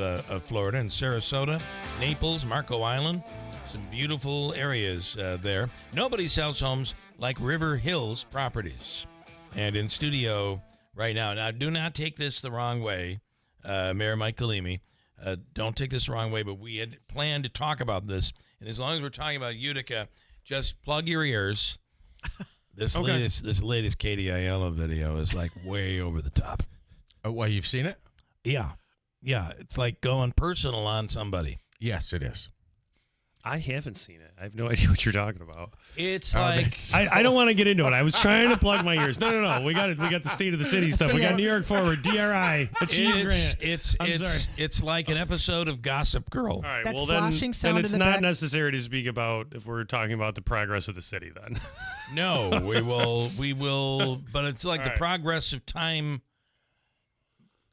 Florida, in Sarasota, Naples, Marco Island, some beautiful areas there. Nobody sells homes like River Hills Properties. And in studio right now, do not take this the wrong way, Mayor Mike Galimi, don't take this the wrong way, but we had planned to talk about this. And as long as we're talking about Utica, just plug your ears. This latest Katie Ayala video is like way over the top. Oh, well, you've seen it? Yeah. It's like going personal on somebody. Yes, it is. I haven't seen it. I have no idea what you're talking about. It's like I don't want to get into it. I was trying to plug my ears. No. We got the state of the city stuff. We got New York Forward, DRI, Achieve Grant. It's like an episode of Gossip Girl. All right, That well sloshing sound then it's in the not back. necessary to speak about if we're talking about the progress of the city. Then No, we will. But it's like the progress of time,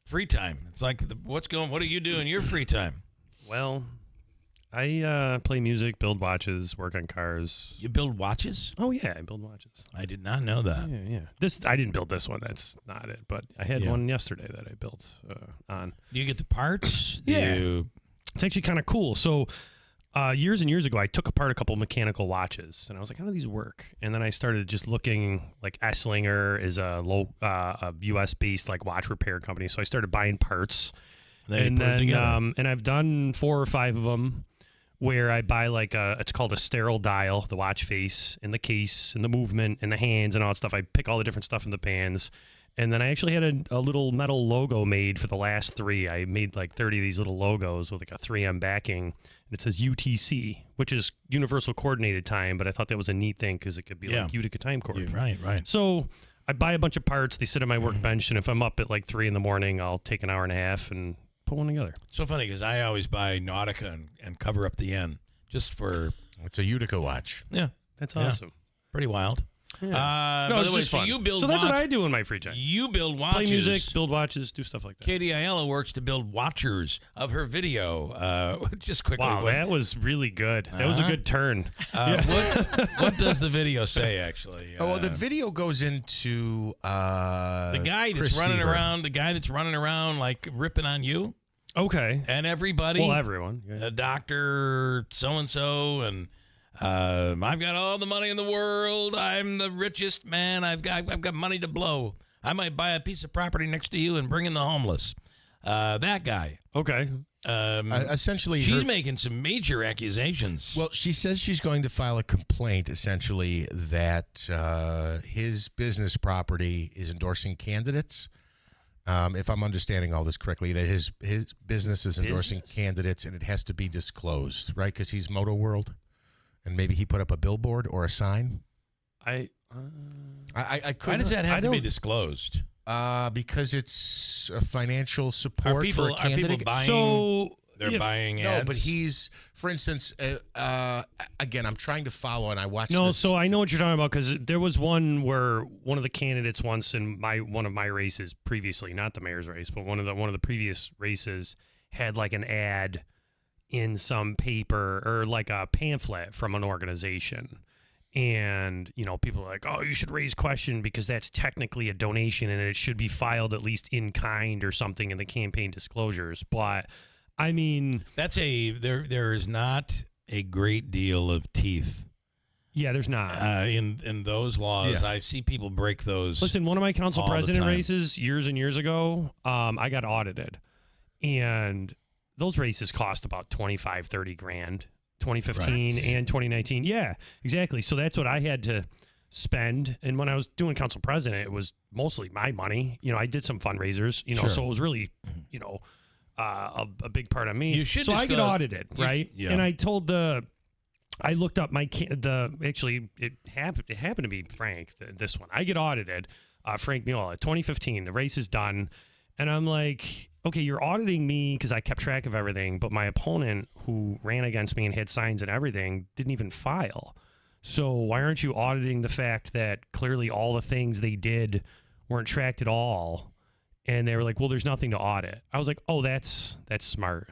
free time. It's like what do you do in your free time? Well, I play music, build watches, work on cars. You build watches? Oh yeah, I build watches. I did not know that. Yeah. I didn't build this one. That's not it. But I had one yesterday that I built on. Do you get the parts? Yeah. It's actually kind of cool. So years and years ago, I took apart a couple mechanical watches, and I was like, how do these work? And then I started just looking, like Esslinger is a U.S.-based like watch repair company. So I started buying parts. And I've done 4 or 5 of them where I buy it's called a sterile dial, the watch face and the case and the movement and the hands and all that stuff. I pick all the different stuff in the pans. And then I actually had a little metal logo made for the last 3. I made like 30 of these little logos with like a 3M backing. And it says UTC, which is Universal Coordinated Time. But I thought that was a neat thing because it could be like Utica Time Coord. Yeah, right. So I buy a bunch of parts. They sit on my workbench. And if I'm up at like 3 in the morning, I'll take an hour and a half and put one together. So funny because I always buy Nautica and cover up the end just for. It's a Utica watch. Yeah, that's awesome. Pretty wild. Yeah. No, it's just fun. So that's what I do in my free time. You build watches. Play music, build watches, do stuff like that. Katie Ayala works to build watchers of her video. Just quickly. Wow, that was really good. That was a good turn. What does the video say, actually? Well, the video goes into the guy that's running around. The guy that's running around like ripping on you. Okay. And everybody. Well, everyone. A doctor, so-and-so, and I've got all the money in the world. I'm the richest man. I've got money to blow. I might buy a piece of property next to you and bring in the homeless. That guy. Okay. Essentially, she's making some major accusations. Well, she says she's going to file a complaint, essentially, that his business property is endorsing candidates. If I'm understanding all this correctly, that his business is endorsing candidates, and it has to be disclosed, right? Because he's Moto World, and maybe he put up a billboard or a sign. I couldn't. Why does that have to be disclosed? Because it's a financial support for a candidate. Are people buying? They're buying ads? No, but he's, for instance, again, I'm trying to follow, and I watched No, this. so I know what you're talking about because there was one where one of the candidates once in one of my races previously, not the mayor's race, but one of the previous races had like an ad in some paper or like a pamphlet from an organization. And, people are like, oh, you should raise question because that's technically a donation and it should be filed at least in kind or something in the campaign disclosures. But I mean, there is not a great deal of teeth. Yeah, there's not in those laws. Yeah. I see people break those. Listen, one of my council president time. races years and years ago, I got audited, and those races cost about 25, 30 grand. 2015 and 2019. Yeah, exactly. So that's what I had to spend. And when I was doing council president, it was mostly my money. I did some fundraisers, Sure. So it was really, a big part of me. You should so I get audited, right? Yeah. And I looked up it happened to be Frank, this one. I get audited, Frank Miola, 2015. The race is done. And I'm like, okay, you're auditing me because I kept track of everything, but my opponent who ran against me and had signs and everything didn't even file. So why aren't you auditing the fact that clearly all the things they did weren't tracked at all? And they were like, well, there's nothing to audit. I was like, oh, that's smart.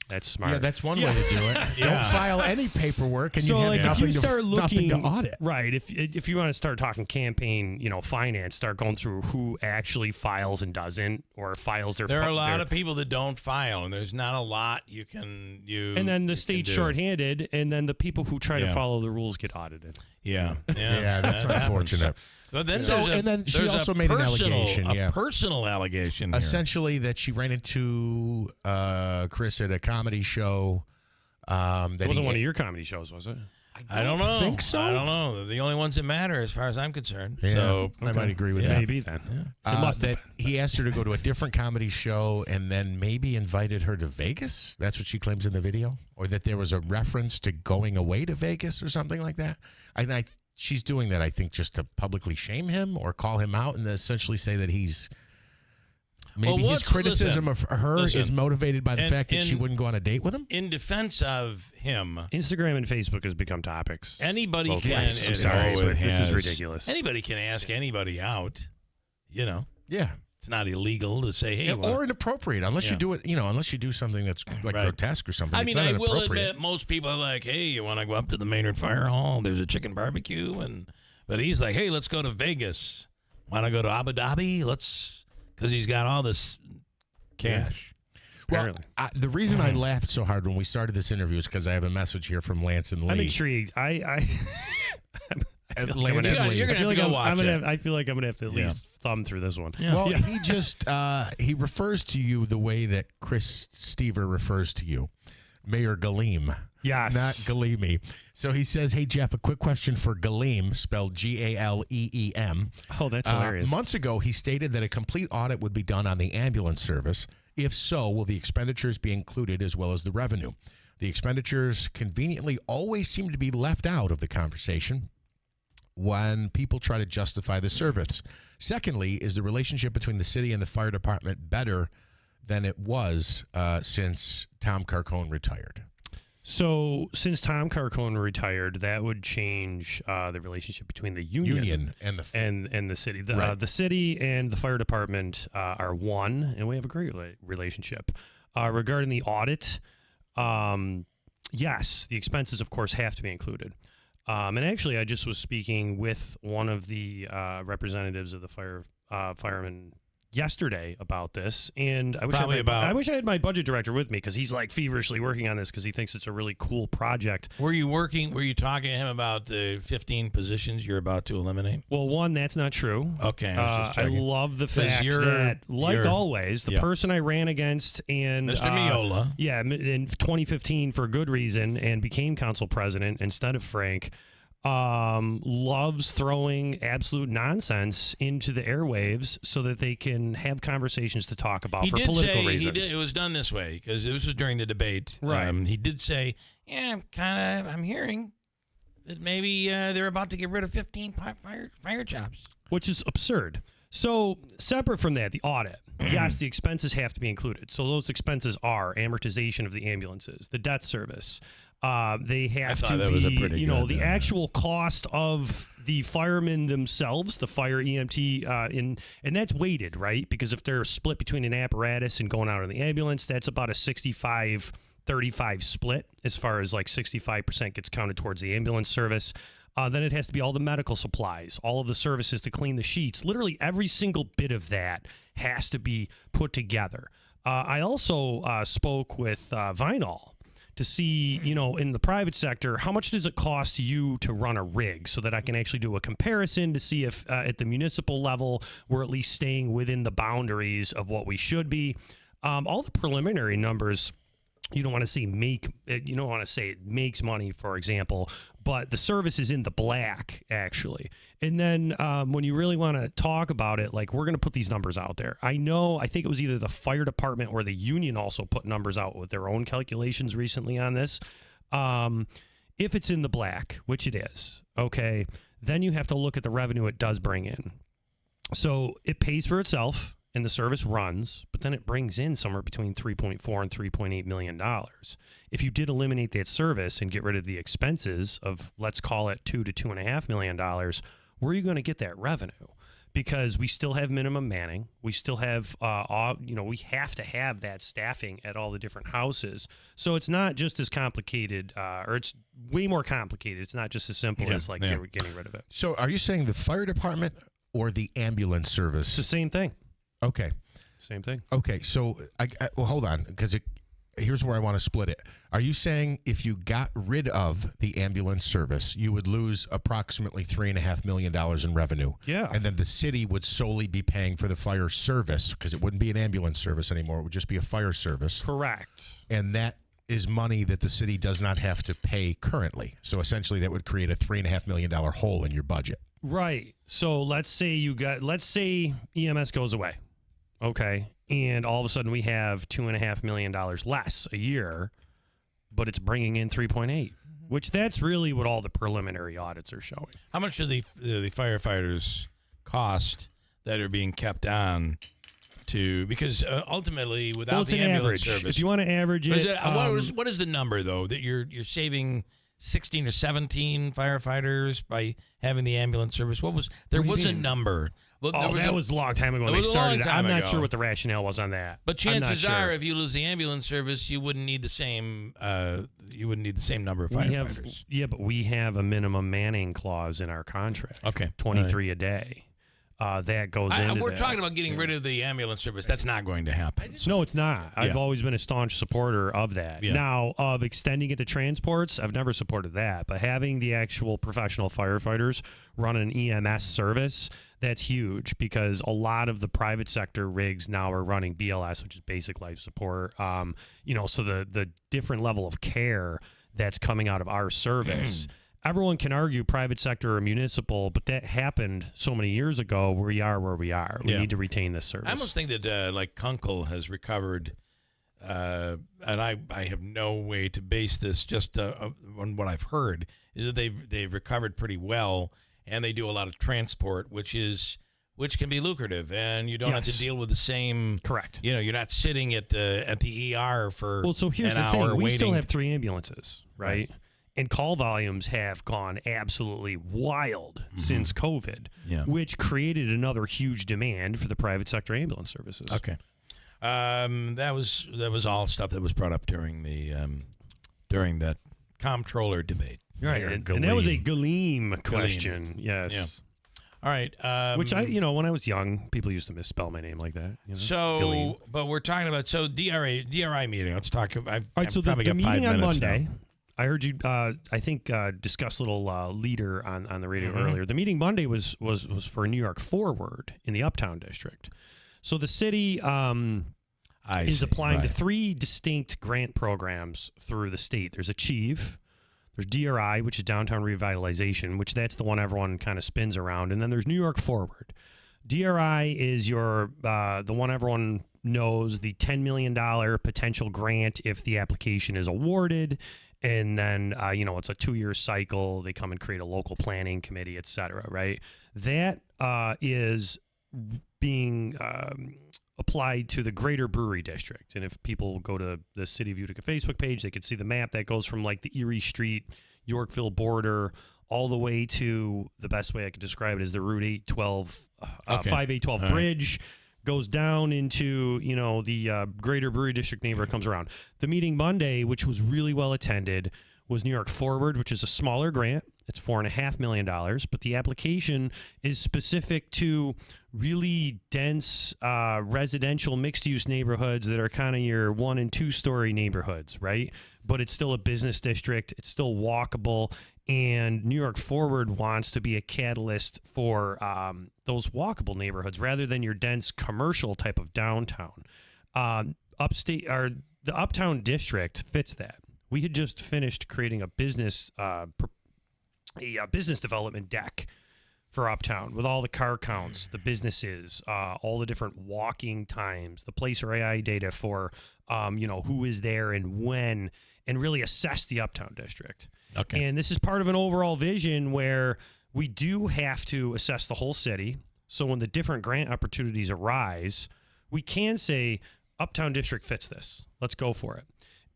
That's smart. Yeah, that's one way to do it. Don't file any paperwork, and so you have if you start nothing to audit. Right. If you want to start talking campaign, finance, start going through who actually files and doesn't, or files their. There are a lot of people that don't file, and there's not a lot you can. And then the state's shorthanded, and then the people who try to follow the rules get audited. Yeah. That's that unfortunate. happens. But then then she there's also a made an personal- allegation. A personal allegation. Here. Essentially, that she ran into Chris at a comedy show. That wasn't one of your comedy shows, was it? I don't know. Think so? I don't know. They're the only ones that matter as far as I'm concerned. Yeah, So I might agree with that. Maybe then. Yeah. That he asked her to go to a different comedy show and then maybe invited her to Vegas. That's what she claims in the video, or that there was a reference to going away to Vegas or something like that. She's doing that, I think, just to publicly shame him or call him out and essentially say that he's. Maybe his criticism of her is motivated by the fact that she wouldn't go on a date with him? In defense of him, Instagram and Facebook has become topics. Anybody Both can. ways. I'm sorry, but this is ridiculous. Anybody can ask anybody out. You know. Yeah. It's not illegal to say, hey. Or inappropriate, unless you do it, unless you do something that's like grotesque or something. I It's mean, not I will inappropriate. admit, most people are like, hey, you want to go up to the Maynard Fire Hall? There's a chicken barbecue. But he's like, hey, let's go to Vegas. Want to go to Abu Dhabi? Because he's got all this cash. Well, the reason I laughed so hard when we started this interview is because I have a message here from Lance and Lee. I'm intrigued. I feel like Lance and Lee. You're going to have to go watch it. I feel like I'm going to have to at least thumb through this one. Well, he just he refers to you the way that Chris Stever refers to you, Mayor Galeem. Yes. Not Galimi. So he says, hey, Jeff, a quick question for Galeem, spelled Galeem. Oh, that's hilarious. Months ago, he stated that a complete audit would be done on the ambulance service. If so, will the expenditures be included as well as the revenue? The expenditures conveniently always seem to be left out of the conversation when people try to justify the service. Secondly, is the relationship between the city and the fire department better than it was since Tom Carcone retired? So, since Tom Carcone retired, that would change the relationship between the union and the and the city. Right. The city and the fire department are one, and we have a great relationship. Regarding the audit, yes, the expenses, of course, have to be included. And actually, I just was speaking with one of the representatives of the firemen yesterday about this, and I wish I had my budget director with me because he's like feverishly working on this because he thinks it's a really cool project. Were you talking to him about the 15 positions you're about to eliminate? Well, one, that's not true. Okay, I love the fact that, like always, the person I ran against and Mr. Miola, in 2015 for good reason, and became council president instead of Frank, loves throwing absolute nonsense into the airwaves so that they can have conversations to talk about for political reasons. It was done this way because this was during the debate. Right. He did say, I'm hearing that maybe they're about to get rid of 15 fire jobs. Which is absurd. So, separate from that, the audit. Yes, the expenses have to be included. So those expenses are amortization of the ambulances, the debt service. They have to be, the actual cost of the firemen themselves, the fire EMT, and that's weighted, right? Because if they're split between an apparatus and going out in the ambulance, that's about a 65-35 split as far as like 65% gets counted towards the ambulance service. Then it has to be all the medical supplies, all of the services to clean the sheets. Literally every single bit of that has to be put together. I also spoke with Vinol to see, in the private sector, how much does it cost you to run a rig so that I can actually do a comparison to see if at the municipal level we're at least staying within the boundaries of what we should be. All the preliminary numbers. You don't want to say it makes money, for example, but the service is in the black, actually. And then when you really want to talk about it, like, we're going to put these numbers out there. I think it was either the fire department or the union also put numbers out with their own calculations recently on this. If it's in the black, which it is, okay, then you have to look at the revenue it does bring in. So it pays for itself. And the service runs, but then it brings in somewhere between $3.4 and $3.8 million. If you did eliminate that service and get rid of the expenses of, let's call it $2 to $2.5 million, where are you going to get that revenue? Because we still have minimum manning. We still have, we have to have that staffing at all the different houses. So it's not just as complicated, or it's way more complicated. It's not just as simple as getting rid of it. So are you saying the fire department or the ambulance service? It's the same thing. Okay. Same thing. Okay, so well, hold on, because here's where I want to split it. Are you saying if you got rid of the ambulance service, you would lose approximately $3.5 million in revenue? Yeah. And then the city would solely be paying for the fire service because it wouldn't be an ambulance service anymore. It would just be a fire service. Correct. And that is money that the city does not have to pay currently. So essentially that would create a $3.5 million hole in your budget. Right. So let's say EMS goes away. Okay. And all of a sudden we have $2.5 million less a year, but it's bringing in 3.8, which that's really what all the preliminary audits are showing. How much do the firefighters cost that are being kept on to? Because ultimately, without it's the an ambulance average. service, If you want to average it, what is the number though that you're saving 16 or 17 firefighters by having the ambulance service? Was a number? Well, that was a long time ago when they started. I'm not sure what the rationale was on that. But chances are, if you lose the ambulance service, you wouldn't need the same. You wouldn't need the same number of firefighters. But we have a minimum manning clause in our contract. Okay, 23 a day. That goes into we're that. talking about getting rid of the ambulance service. That's not going to happen. No, it's not. I've always been a staunch supporter of that. Yeah. Now, of extending it to transports, I've never supported that. But having the actual professional firefighters run an EMS service, that's huge because a lot of the private sector rigs now are running BLS, which is basic life support. So the different level of care that's coming out of our service. Everyone can argue private sector or municipal, but that happened so many years ago. We are where we are. We need to retain this service. I almost think that like Kunkel has recovered, and I have no way to base this just on what I've heard, is that they've recovered pretty well, and they do a lot of transport, which can be lucrative, and you don't have to deal with the same. Correct. You're not sitting at the ER for so here's an the hour thing: we waiting. still have 3 ambulances, right? And call volumes have gone absolutely wild since COVID, which created another huge demand for the private sector ambulance services. Okay, that was all stuff that was brought up during that comptroller debate. Right, and that was a Galeem question. Yes. Yeah. All right. Which when I was young, people used to misspell my name like that. So, but we're talking about DRI meeting. Let's talk. All right. So the meeting on Monday. I heard you, discuss a little leader on the radio earlier. The meeting Monday was for New York Forward in the Uptown District. So the city is applying to 3 distinct grant programs through the state. There's Achieve, there's DRI, which is Downtown Revitalization, which that's the one everyone kind of spins around, and then there's New York Forward. DRI is the one everyone knows, the $10 million potential grant if the application is awarded. And then, it's a 2-year cycle. They come and create a local planning committee, et cetera, right? That is being applied to the Greater Brewery District. And if people go to the City of Utica Facebook page, they could see the map that goes from like the Erie Street, Yorkville border, all the way to, the best way I could describe it is the Route 812, 5812 bridge. Goes down into, the Greater Brewery District neighborhood, comes around. The meeting Monday, which was really well attended, was New York Forward, which is a smaller grant. It's $4.5 million, but the application is specific to really dense residential mixed-use neighborhoods that are kind of your 1- and 2-story neighborhoods, right? But it's still a business district. It's still walkable. And New York Forward wants to be a catalyst for those walkable neighborhoods rather than your dense commercial type of downtown. The Uptown District fits that. We had just finished creating a business development deck for Uptown with all the car counts, the businesses, all the different walking times, the Placer AI data for who is there and when, and really assess the Uptown District. Okay. And this is part of an overall vision where we do have to assess the whole city. So when the different grant opportunities arise, we can say Uptown District fits this. Let's go for it.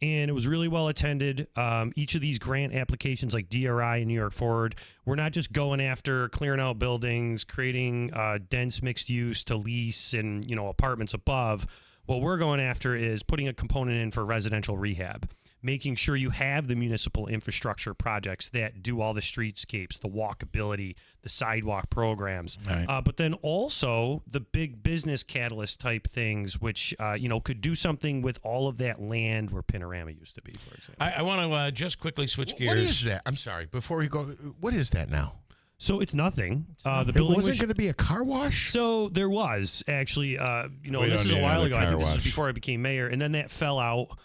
And it was really well attended. Each of these grant applications like DRI and New York Forward, we're not just going after clearing out buildings, creating dense mixed use to lease and, apartments above. What we're going after is putting a component in for residential rehab, making sure you have the municipal infrastructure projects that do all the streetscapes, the walkability, the sidewalk programs, Right. but then also the big business catalyst type things, which could do something with all of that land where Panorama used to be, for example. I want to just quickly switch gears. What is that? I'm sorry. Before we go, what is that now? So it's nothing. The It building wasn't going to be a car wash? So there was actually, We this don't is a need while another ago. I car think this was wash. before I became mayor, and then that fell out.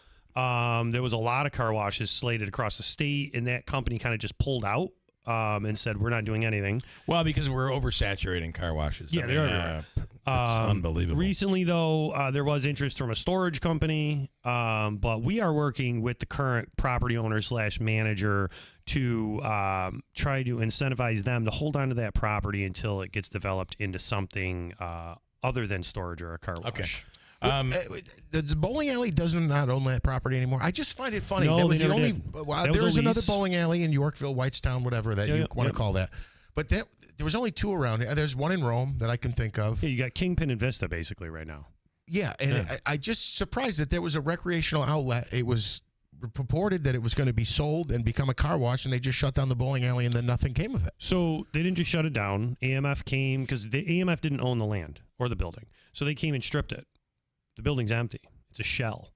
There was a lot of car washes slated across the state, and that company kind of just pulled out and said, we're not doing anything. Well, because we're oversaturating car washes. Yeah, they're everywhere. It's unbelievable. Recently, though, there was interest from a storage company, but we are working with the current property owner / manager to try to incentivize them to hold on to that property until it gets developed into something other than storage or a car wash. Okay. The bowling alley doesn't not own that property anymore. I just find it funny. No, that was they the never only. did. Well, That there was was a another lease. bowling alley in Yorkville, Whitestown, whatever that you want to call that. But there was only two around. There's one in Rome that I can think of. Yeah, you got Kingpin and Vista basically right now. Yeah, and I just surprised that there was a recreational outlet. It was purported that it was going to be sold and become a car wash, and they just shut down the bowling alley, and then nothing came of it. So they didn't just shut it down. AMF came because the AMF didn't own the land or the building, so they came and stripped it. The building's empty. It's a shell.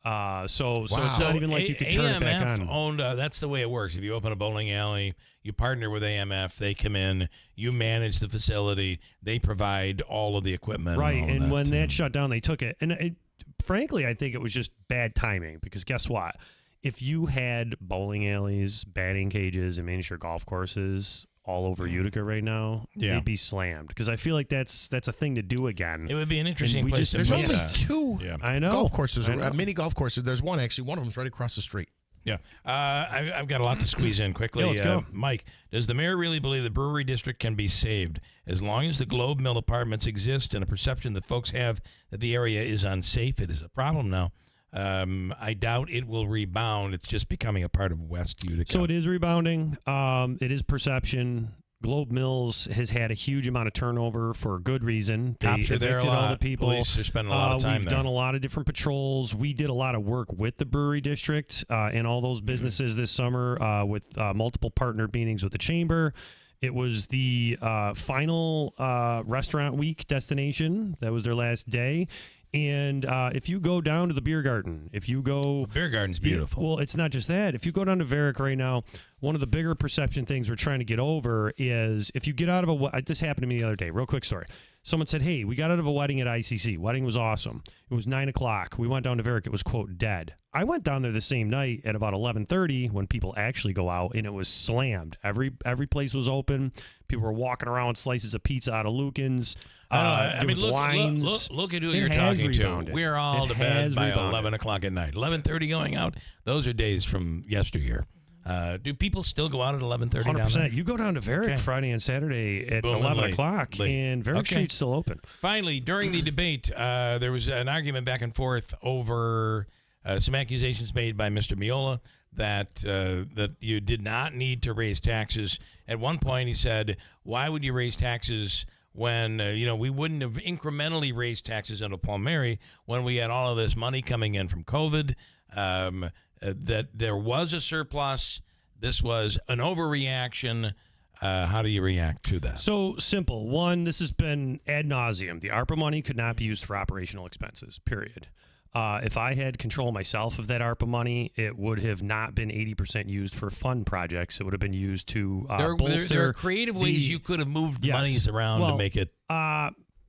So it's not even like you could turn it back on. Owned, that's the way it works. If you open a bowling alley, you partner with AMF. They come in, you manage the facility, they provide all of the equipment. Right, and, all and that. when that shut down, they took it. And frankly, I think it was just bad timing because guess what? If you had bowling alleys, batting cages, and miniature golf courses all over Utica right now, they'd be slammed because I feel like that's a thing to do again. It would be an interesting place to There's put only that. two I know. golf courses, I know. mini golf courses. There's one, actually. One of them's right across the street. Yeah. I've got a lot to squeeze in quickly. Yeah, let's go. Mike, does the mayor really believe the brewery district can be saved as long as the Globe Mill apartments exist and a perception that folks have that the area is unsafe? It is a problem now. I doubt it will rebound. It's just becoming a part of West Utica. So it is rebounding. It is perception. Globe Mills has had a huge amount of turnover for good reason. They Cops are there a evicted all lot. the people. Police are spending a lot of time We've there. done a lot of different patrols. We did a lot of work with the brewery district and all those businesses this summer with multiple partner meetings with the chamber. It was the final restaurant week destination. That was their last day. And if you go down to the beer garden, if you go... The beer garden's beautiful. Well, it's not just that. If you go down to Varick right now, one of the bigger perception things we're trying to get over is if you get out of a... This happened to me the other day. Real quick story. Someone said, hey, we got out of a wedding at ICC. Wedding was awesome. It was 9 o'clock. We went down to Varick. It was, quote, dead. I went down there the same night at about 11:30 when people actually go out, and it was slammed. Every place was open. People were walking around with slices of pizza out of Lucan's. I mean, lines. look at who It you're has talking rebounded. to. We're all It to bed has by rebounded. 11 o'clock at night. 11:30 going out. Those are days from yesteryear. Do people still go out at 11:30 down there? 100%. You go down to Varick Okay. Friday and Saturday at Boom, 11 late. o'clock, Late. and Varick Okay. Street's still open. Finally, during the debate, there was an argument back and forth over some accusations made by Mr. Miola that you did not need to raise taxes. At one point, he said, "Why would you raise taxes when we wouldn't have incrementally raised taxes under Paul Mary when we had all of this money coming in from COVID? That there was a surplus. This was an overreaction." How do you react to that? So simple. One, this has been ad nauseum. The ARPA money could not be used for operational expenses, period. If I had control myself of that ARPA money, it would have not been 80% used for fund projects. It would have been used to bolster. There are creative ways you could have moved monies around to make it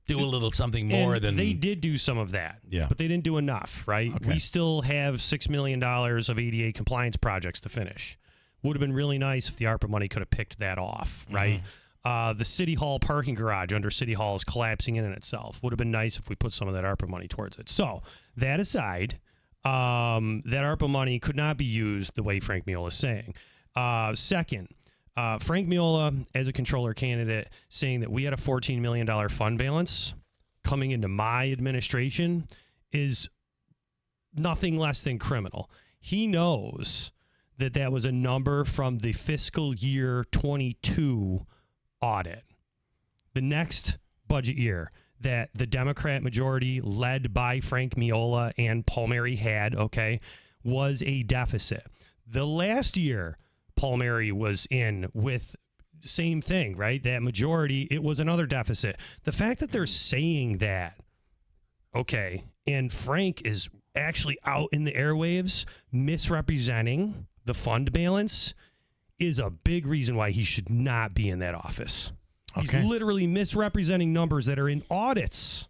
do a little something more and than... They did do some of that, but they didn't do enough, right? Okay. We still have $6 million of ADA compliance projects to finish. Would have been really nice if the ARPA money could have picked that off, right? The City Hall parking garage under City Hall is collapsing in itself. Would have been nice if we put some of that ARPA money towards it. So, that aside, that ARPA money could not be used the way Frank Miola is saying. Second, Frank Miola, as a controller candidate, saying that we had a $14 million fund balance coming into my administration is nothing less than criminal. He knows that was a number from the fiscal year 22 audit. The next budget year that the Democrat majority led by Frank Miola and Paul Mary had, was a deficit. The last year Palmieri was in with same thing, right? That majority, it was another deficit. The fact that they're saying that, okay, and Frank is actually out in the airwaves misrepresenting the fund balance is a big reason why he should not be in that office. He's literally misrepresenting numbers that are in audits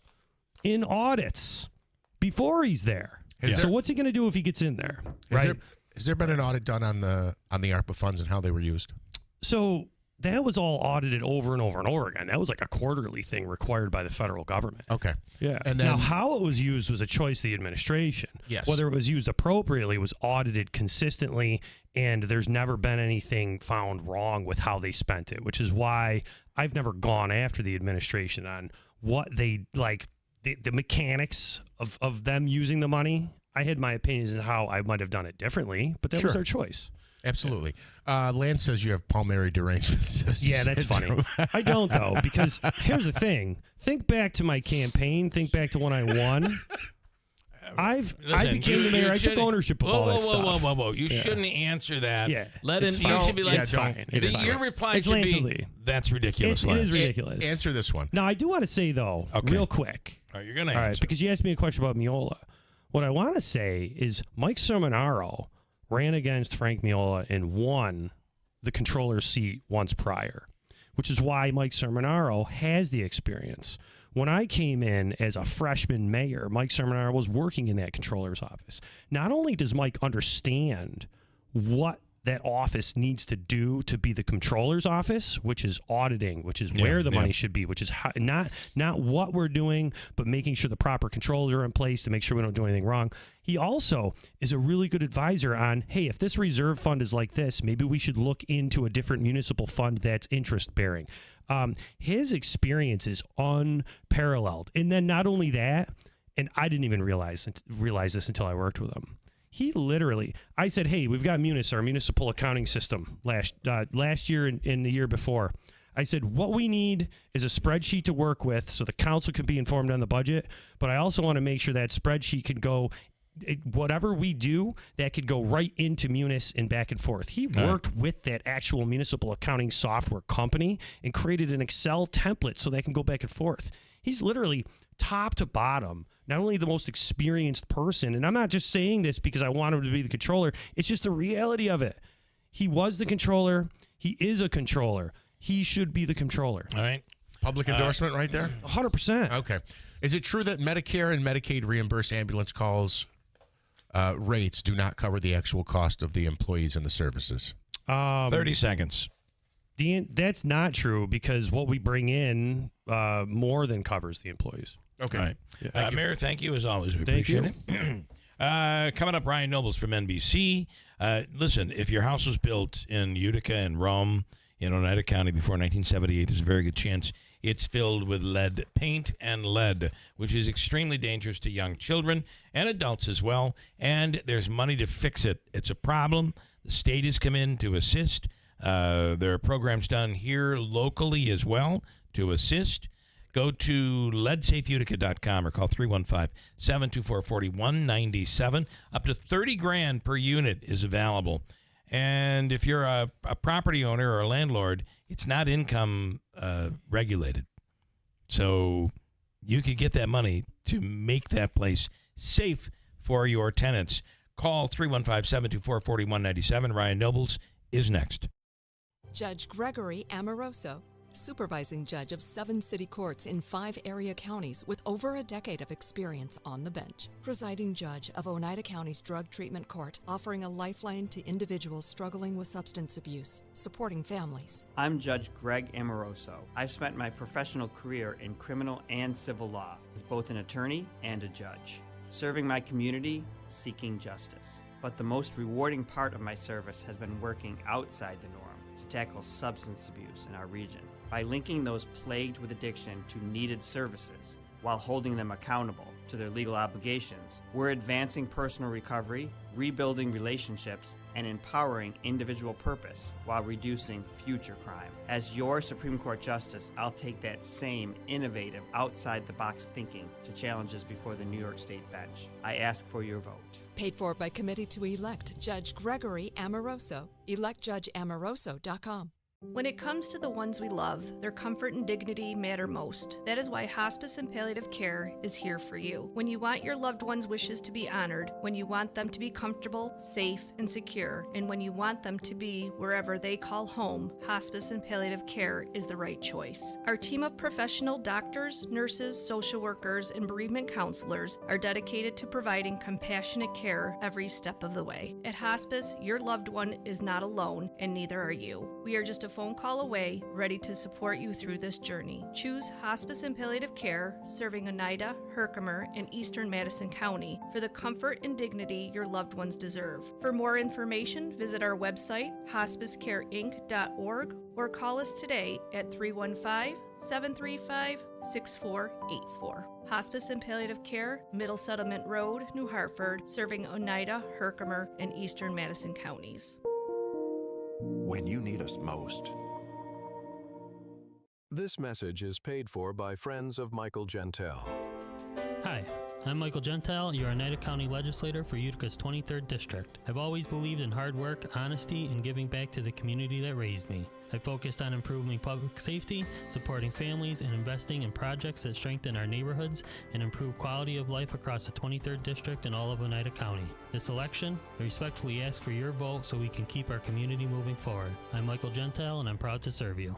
before he's there. So what's he going to do if he gets in there? Has there been an audit done on the ARPA funds and how they were used? So that was all audited over and over and over again. That was like a quarterly thing required by the federal government. Okay. Yeah. And then, now, how it was used was a choice of the administration. Yes. Whether it was used appropriately was audited consistently, and there's never been anything found wrong with how they spent it, which is why I've never gone after the administration on what they like, the mechanics of them using the money. I had my opinions on how I might have done it differently, but that was their choice. Absolutely. Lance says you have Palmieri derangement. Yeah, that's funny. I don't, though, because here's the thing. Think back to my campaign. Think back to when I won. I became the mayor. I took ownership of all that stuff. Whoa. You shouldn't answer that. Yeah. Let him. You should be like, it's fine. It's fine. Your reply It's should Lance be, Lee. that's ridiculous. It is ridiculous. Answer this one. Now, I do want to say, though, real quick. Oh, you're going to All answer. right, because you asked me a question about Miola. What I want to say is Mike Sermonaro ran against Frank Miola and won the controller's seat once prior, which is why Mike Sermonaro has the experience. When I came in as a freshman mayor, Mike Sermonaro was working in that controller's office. Not only does Mike understand what that office needs to do to be the controller's office, which is auditing, which is where the money should be, which is not what we're doing, but making sure the proper controls are in place to make sure we don't do anything wrong. He also is a really good advisor on, hey, if this reserve fund is like this, maybe we should look into a different municipal fund that's interest bearing. His experience is unparalleled. And then not only that, and I didn't even realize this until I worked with him. He literally, I said, hey, we've got Munis, our municipal accounting system, last year and the year before. I said, what we need is a spreadsheet to work with so the council can be informed on the budget, but I also want to make sure that spreadsheet can go, whatever we do, that could go right into Munis and back and forth. He worked with that actual municipal accounting software company and created an Excel template so that can go back and forth. He's literally top to bottom, not only the most experienced person, and I'm not just saying this because I want him to be the controller, it's just the reality of it. He was the controller. He is a controller. He should be the controller. All right. Public endorsement right there? 100%. Okay. Is it true that Medicare and Medicaid reimbursed ambulance calls rates do not cover the actual cost of the employees and the services? 30 seconds. That's not true because what we bring in more than covers the employees. Okay. All right. Yeah. Mayor, thank you as always. We Thank appreciate it. Coming up, Ryan Nobles from NBC. Listen, if your house was built in Utica and Rome in Oneida County before 1978, there's a very good chance it's filled with lead paint and lead, which is extremely dangerous to young children and adults as well. And there's money to fix it. It's a problem. The state has come in to assist. There are programs done here locally as well to assist. Go to leadsafeutica.com or call 315-724-4197. Up to $30,000 per unit is available. And if you're a property owner or a landlord, it's not income regulated. So you could get that money to make that place safe for your tenants. Call 315-724-4197. Ryan Nobles is next. Judge Gregory Amoroso, supervising judge of 7 city courts in 5 area counties with over a decade of experience on the bench. Presiding judge of Oneida County's Drug Treatment Court, offering a lifeline to individuals struggling with substance abuse, supporting families. I'm Judge Greg Amoroso. I've spent my professional career in criminal and civil law as both an attorney and a judge, serving my community, seeking justice. But the most rewarding part of my service has been working outside the norm to tackle substance abuse in our region. By linking those plagued with addiction to needed services while holding them accountable to their legal obligations, we're advancing personal recovery, rebuilding relationships, and empowering individual purpose while reducing future crime. As your Supreme Court Justice, I'll take that same innovative, outside-the-box thinking to challenges before the New York State bench. I ask for your vote. Paid for by Committee to Elect Judge Gregory Amoroso. ElectJudgeAmoroso.com. When it comes to the ones we love, their comfort and dignity matter most. That is why hospice and palliative care is here for you. When you want your loved ones' wishes to be honored, when you want them to be comfortable, safe, and secure, and when you want them to be wherever they call home, hospice and palliative care is the right choice. Our team of professional doctors, nurses, social workers, and bereavement counselors are dedicated to providing compassionate care every step of the way. At hospice, your loved one is not alone, and neither are you. We are just a phone call away, ready to support you through this journey. Choose Hospice and Palliative Care, serving Oneida, Herkimer, and Eastern Madison County for the comfort and dignity your loved ones deserve. For more information, visit our website, hospicecareinc.org, or call us today at 315-735-6484. Hospice and Palliative Care, Middle Settlement Road, New Hartford, serving Oneida, Herkimer, and Eastern Madison counties. When you need us most. This message is paid for by friends of Michael Gentile. Hi, I'm Michael Gentile, your Oneida County legislator for Utica's 23rd District. I've always believed in hard work, honesty, and giving back to the community that raised me. I focused on improving public safety, supporting families, and investing in projects that strengthen our neighborhoods and improve quality of life across the 23rd District and all of Oneida County. This election, I respectfully ask for your vote so we can keep our community moving forward. I'm Michael Gentile, and I'm proud to serve you.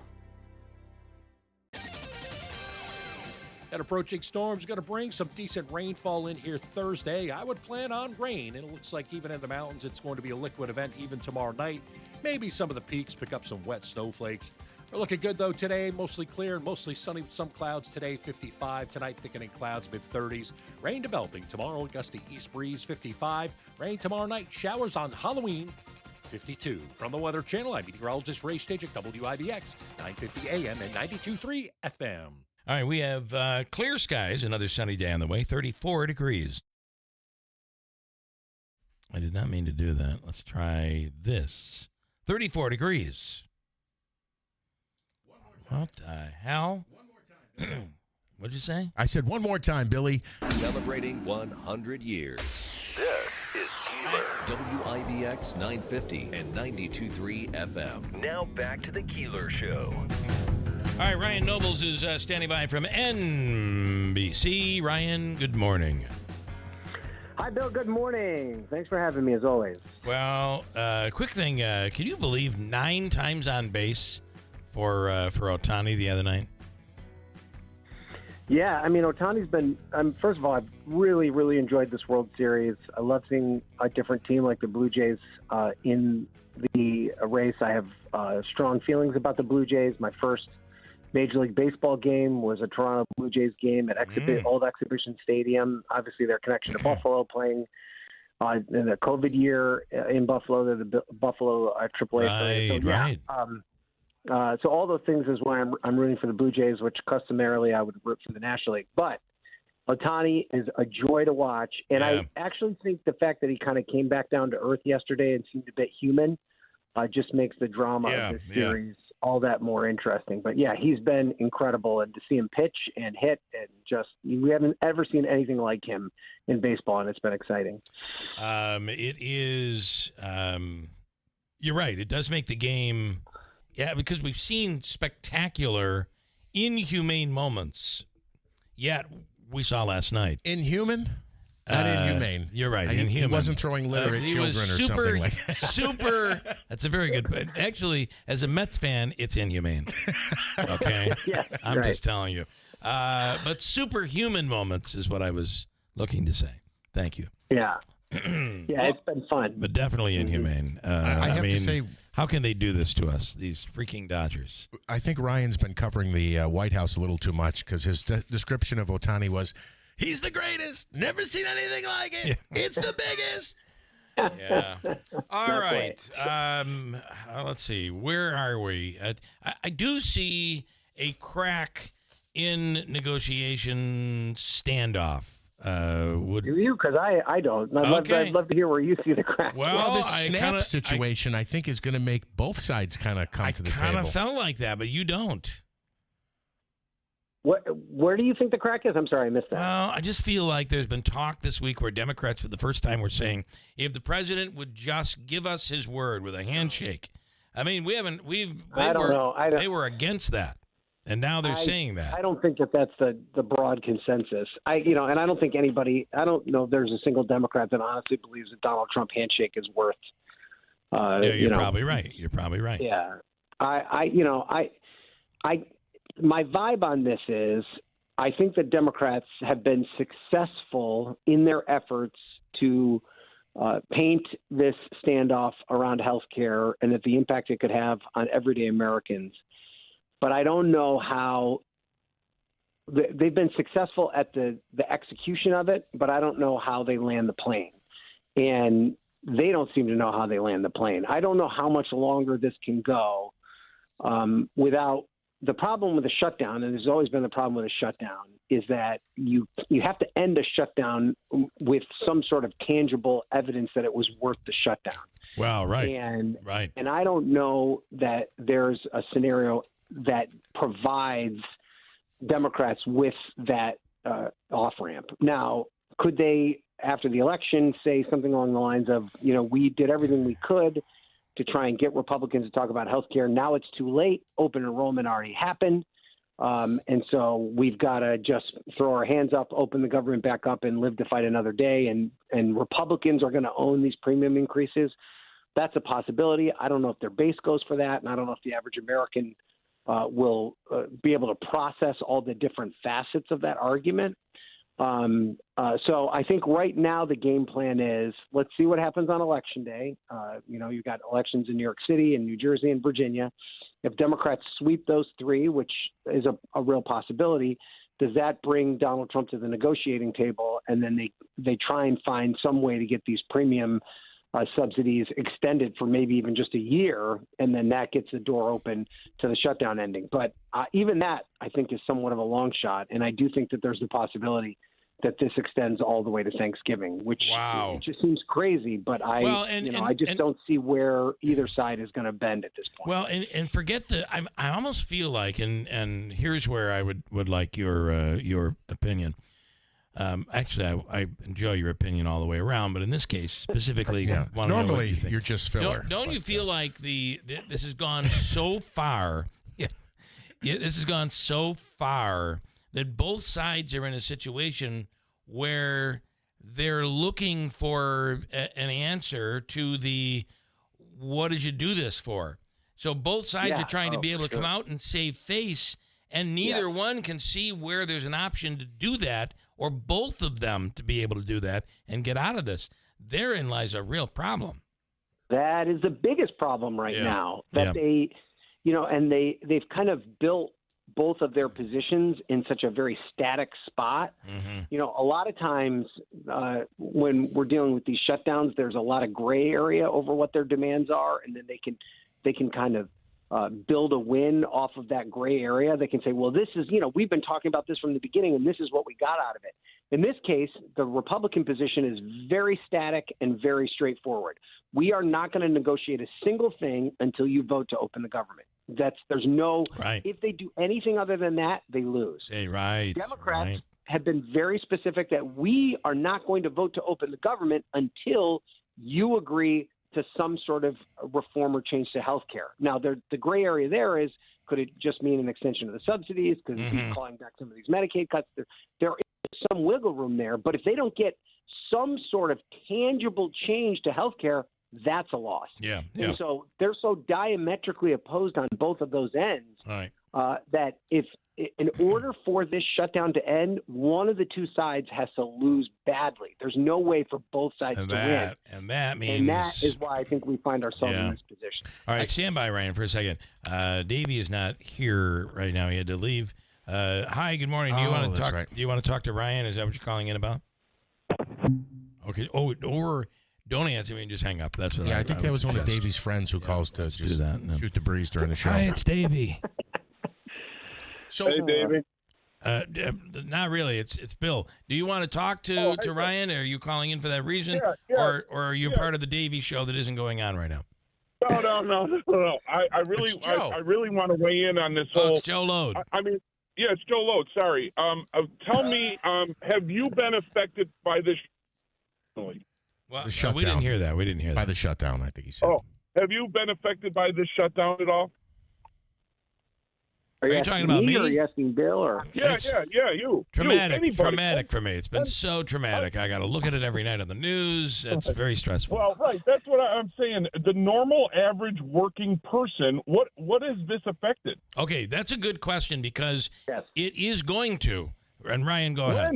That approaching storm's going to bring some decent rainfall in here Thursday. I would plan on rain, and it looks like even in the mountains, it's going to be a liquid event even tomorrow night. Maybe some of the peaks pick up some wet snowflakes. We're looking good, though, today. Mostly clear and mostly sunny with some clouds today, 55. Tonight, thickening clouds, mid-30s. Rain developing tomorrow, gusty east breeze, 55. Rain tomorrow night, showers on Halloween, 52. From the Weather Channel, I'm meteorologist Ray Stage at WIBX, 950 AM and 92.3 FM. All right, we have clear skies, another sunny day on the way, 34 degrees. I did not mean to do that. Let's try this. 34 degrees. What the hell? One more time. What'd you say? I said one more time, Billy. Celebrating 100 years. This is Keeler. WIBX 950 and 92.3 FM. Now back to the Keeler Show. All right, Ryan Nobles is standing by from NBC. Ryan, good morning. Hi, Bill. Good morning. Thanks for having me, as always. Well, quick thing. Can you believe 9 times on base for Ohtani the other night? Yeah, I mean, Ohtani's been first of all, I've really, really enjoyed this World Series. I love seeing a different team like the Blue Jays in the race. I have strong feelings about the Blue Jays. My first Major League Baseball game was a Toronto Blue Jays game at Old Exhibition Stadium. Obviously, their connection to Buffalo, playing in the COVID year in Buffalo. They're the Buffalo AAA players. So, right. So all those things is why I'm rooting for the Blue Jays, which customarily I would root for the National League. But Ohtani is a joy to watch, and I actually think the fact that he kind of came back down to earth yesterday and seemed a bit human just makes the drama of this series all that more interesting. But yeah, he's been incredible, and to see him pitch and hit, and just we haven't ever seen anything like him in baseball, and it's been exciting. It is. You're right. It does make the game. Yeah, because we've seen spectacular, inhumane moments. Yet we saw last night. Inhuman? Not inhumane. You're right. He Inhuman. wasn't throwing litter at children or something like that. Super. That's a very good point. Actually, as a Mets fan, it's inhumane. Okay? Yeah, I'm just telling you. But superhuman moments is what I was looking to say. Thank you. Yeah. Yeah, it's been fun. But definitely inhumane. I have to say, how can they do this to us, these freaking Dodgers? I think Ryan's been covering the White House a little too much, because his description of Ohtani was, he's the greatest. Never seen anything like it. Yeah. It's the biggest. Yeah. All right. Let's see. Where are we? I do see a crack in negotiation standoff would. Do you? Because I don't. I'd love to hear where you see the crack. Well, this snap situation, I think, is going to make both sides kind of come to the table. I kind of felt like that, but you don't. Where do you think the crack is? I'm sorry, I missed that. Well, I just feel like there's been talk this week where Democrats, for the first time, were saying if the president would just give us his word with a handshake. I mean, they were against that, and now they're saying that. I don't think that's the broad consensus. And I don't think anybody. I don't know if there's a single Democrat that honestly believes that Donald Trump handshake is worth. You're probably right. You're probably right. Yeah, my vibe on this is I think the Democrats have been successful in their efforts to paint this standoff around health care and that the impact it could have on everyday Americans. But I don't know how they've been successful at the execution of it, but I don't know how they land the plane. And they don't seem to know how they land the plane. I don't know how much longer this can go without. The problem with a shutdown, and there's always been the problem with a shutdown, is that you have to end a shutdown with some sort of tangible evidence that it was worth the shutdown. Well, right. And I don't know that there's a scenario that provides Democrats with that off-ramp. Now, could they, after the election, say something along the lines of, we did everything we could to try and get Republicans to talk about health care. Now it's too late. Open enrollment already happened. And so we've got to just throw our hands up, open the government back up, and live to fight another day. And Republicans are going to own these premium increases. That's a possibility. I don't know if their base goes for that, and I don't know if the average American will be able to process all the different facets of that argument. So I think right now the game plan is let's see what happens on Election Day. You've got elections in New York City and New Jersey and Virginia. If Democrats sweep those three, which is a real possibility, does that bring Donald Trump to the negotiating table? And then they try and find some way to get these premium subsidies extended for maybe even just a year, and then that gets the door open to the shutdown ending. But even that, I think, is somewhat of a long shot, and I do think that there's the possibility that this extends all the way to Thanksgiving, which just seems crazy. But I just don't see where either side is going to bend at this point. Well, and forget I almost feel like, and here's where I would like your opinion. Actually, I enjoy your opinion all the way around, but in this case specifically, normally you're just filler. Don't you feel like this has gone so far? This has gone so far that both sides are in a situation where they're looking for an answer to the what did you do this for? So both sides are trying to be able to come out and save face, and neither one can see where there's an option to do that, or both of them to be able to do that and get out of this. Therein lies a real problem. That is the biggest problem right now. That they've kind of built both of their positions in such a very static spot. Mm-hmm. A lot of times when we're dealing with these shutdowns, there's a lot of gray area over what their demands are, and then they can kind of build a win off of that gray area. They can say, well, this is, we've been talking about this from the beginning, and this is what we got out of it. In this case, the Republican position is very static and very straightforward. We are not going to negotiate a single thing until you vote to open the government. There's no, if they do anything other than that, they lose. Hey, right. Democrats have been very specific that we are not going to vote to open the government until you agree to some sort of reform or change to health care. Now, the gray area there is, could it just mean an extension of the subsidies? Could it be calling back some of these Medicaid cuts? There is some wiggle room there. But if they don't get some sort of tangible change to health care, that's a loss. Yeah. And so they're so diametrically opposed on both of those ends that if in order for this shutdown to end, one of the two sides has to lose badly. There's no way for both sides to win. And that means... And that is why I think we find ourselves in this position. All right, stand by, Ryan, for a second. Davey is not here right now. He had to leave. Hi, good morning. Do you want to talk? Right. Do you want to talk to Ryan? Is that what you're calling in about? Okay. Oh, or don't answer me and just hang up. That's what I think that was one of Davey's friends who calls to just shoot the breeze during the show. Hi, it's Davey. So, hey, Davey. Not really. It's Bill. Do you want to talk to Ryan? Or are you calling in for that reason? Or are you part of the Davey show that isn't going on right now? No. I really want to weigh in on this whole. It's Joe Load. It's Joe Load. Sorry. Tell me, have you been affected by this? Well, The shutdown. we didn't hear that. By the shutdown, I think he said. Oh, have you been affected by this shutdown at all? Are you talking about me? Or are you asking Bill? Or Yeah, you. Traumatic for me. It's been so traumatic. I got to look at it every night on the news. It's very stressful. Well, right. That's what I'm saying. The normal, average working person, what has this affected? Okay, that's a good question because it is going to. And Ryan, go ahead.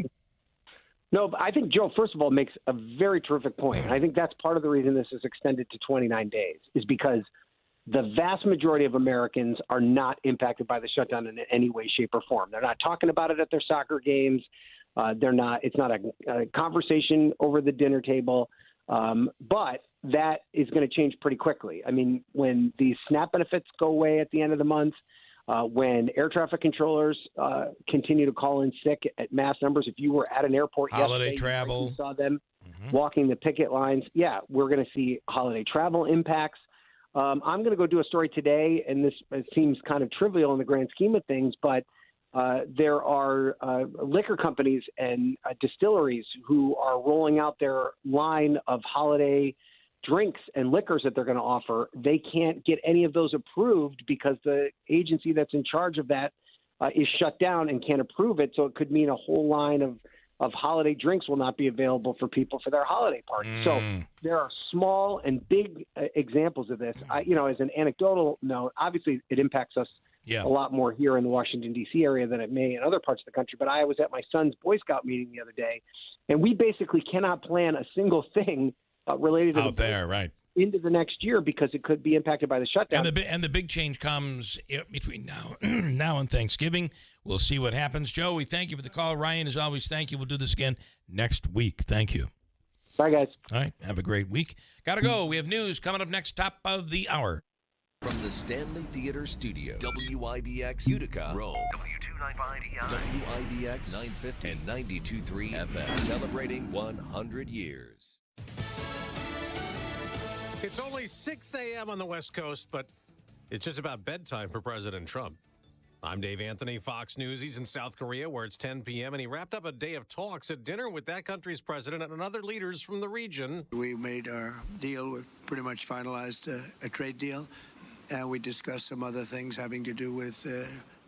No, but I think Joe, first of all, makes a very terrific point. And I think that's part of the reason this is extended to 29 days is because the vast majority of Americans are not impacted by the shutdown in any way, shape, or form. They're not talking about it at their soccer games. It's not a conversation over the dinner table. But that is going to change pretty quickly. I mean, when these SNAP benefits go away at the end of the month, when air traffic controllers continue to call in sick at mass numbers, if you were at an airport holiday yesterday, travel, you saw them walking the picket lines. Yeah, we're going to see holiday travel impacts. I'm going to go do a story today, and this seems kind of trivial in the grand scheme of things, but there are liquor companies and distilleries who are rolling out their line of holiday drinks and liquors that they're going to offer. They can't get any of those approved because the agency that's in charge of that is shut down and can't approve it. So it could mean a whole line of holiday drinks will not be available for people for their holiday parties. So there are small and big examples of this. As an anecdotal note, obviously it impacts us a lot more here in the Washington, D.C. area than it may in other parts of the country. But I was at my son's Boy Scout meeting the other day, and we basically cannot plan a single thing related to out there, right, into the next year because it could be impacted by the shutdown. And the big change comes between now and Thanksgiving. We'll see what happens. Joe, we thank you for the call. Ryan, as always, thank you. We'll do this again next week. Thank you. Bye, guys. All right. Have a great week. Gotta go. We have news coming up next, top of the hour. From the Stanley Theater Studio, WIBX Utica, Rome. WIBX 950 and 92.3 FM, celebrating 100 years. It's only 6 a.m. on the West Coast, but it's just about bedtime for President Trump. I'm Dave Anthony, Fox News. He's in South Korea, where it's 10 p.m., and he wrapped up a day of talks at dinner with that country's president and other leaders from the region. We made our deal. We pretty much finalized a trade deal, and we discussed some other things having to do with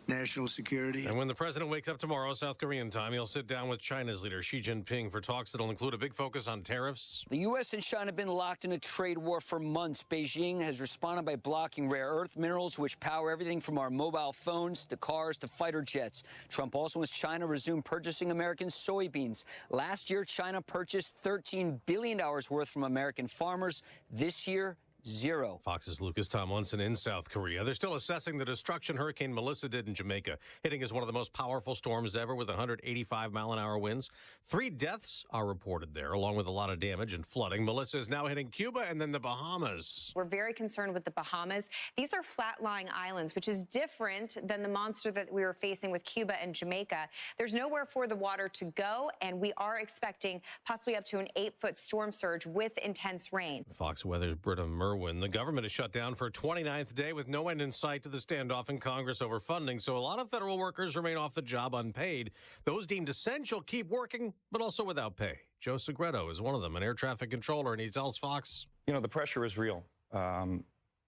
national security. And when the president wakes up tomorrow, South Korean time, he'll sit down with China's leader, Xi Jinping, for talks that'll include a big focus on tariffs. The U.S. and China have been locked in a trade war for months. Beijing has responded by blocking rare earth minerals, which power everything from our mobile phones to cars to fighter jets. Trump also wants China to resume purchasing American soybeans. Last year, China purchased $13 billion worth from American farmers. This year, zero. Fox's Lucas Tomlinson in South Korea. They're still assessing the destruction Hurricane Melissa did in Jamaica, hitting as one of the most powerful storms ever with 185-mile-an-hour winds. 3 deaths are reported there, along with a lot of damage and flooding. Melissa is now hitting Cuba and then the Bahamas. We're very concerned with the Bahamas. These are flat-lying islands, which is different than the monster that we were facing with Cuba and Jamaica. There's nowhere for the water to go, and we are expecting possibly up to an 8-foot storm surge with intense rain. Fox Weather's Britta Merwin. The government is shut down for a 29th day with no end in sight to the standoff in Congress over funding, so a lot of federal workers remain off the job unpaid. Those deemed essential keep working, but also without pay. Joe Segreto is one of them, an air traffic controller, and he tells Fox. The pressure is real.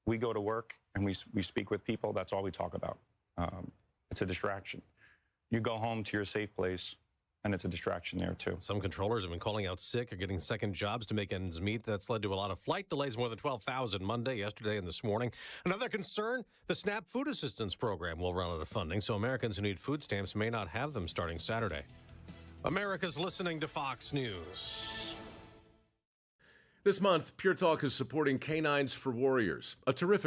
We go to work and we speak with people. That's all we talk about. It's a distraction. You go home to your safe place, and it's a distraction there, too. Some controllers have been calling out sick or getting second jobs to make ends meet. That's led to a lot of flight delays, more than 12,000 Monday, yesterday, and this morning. Another concern, the SNAP food assistance program will run out of funding, so Americans who need food stamps may not have them starting Saturday. America's listening to Fox News. This month, Pure Talk is supporting Canines for Warriors, a terrific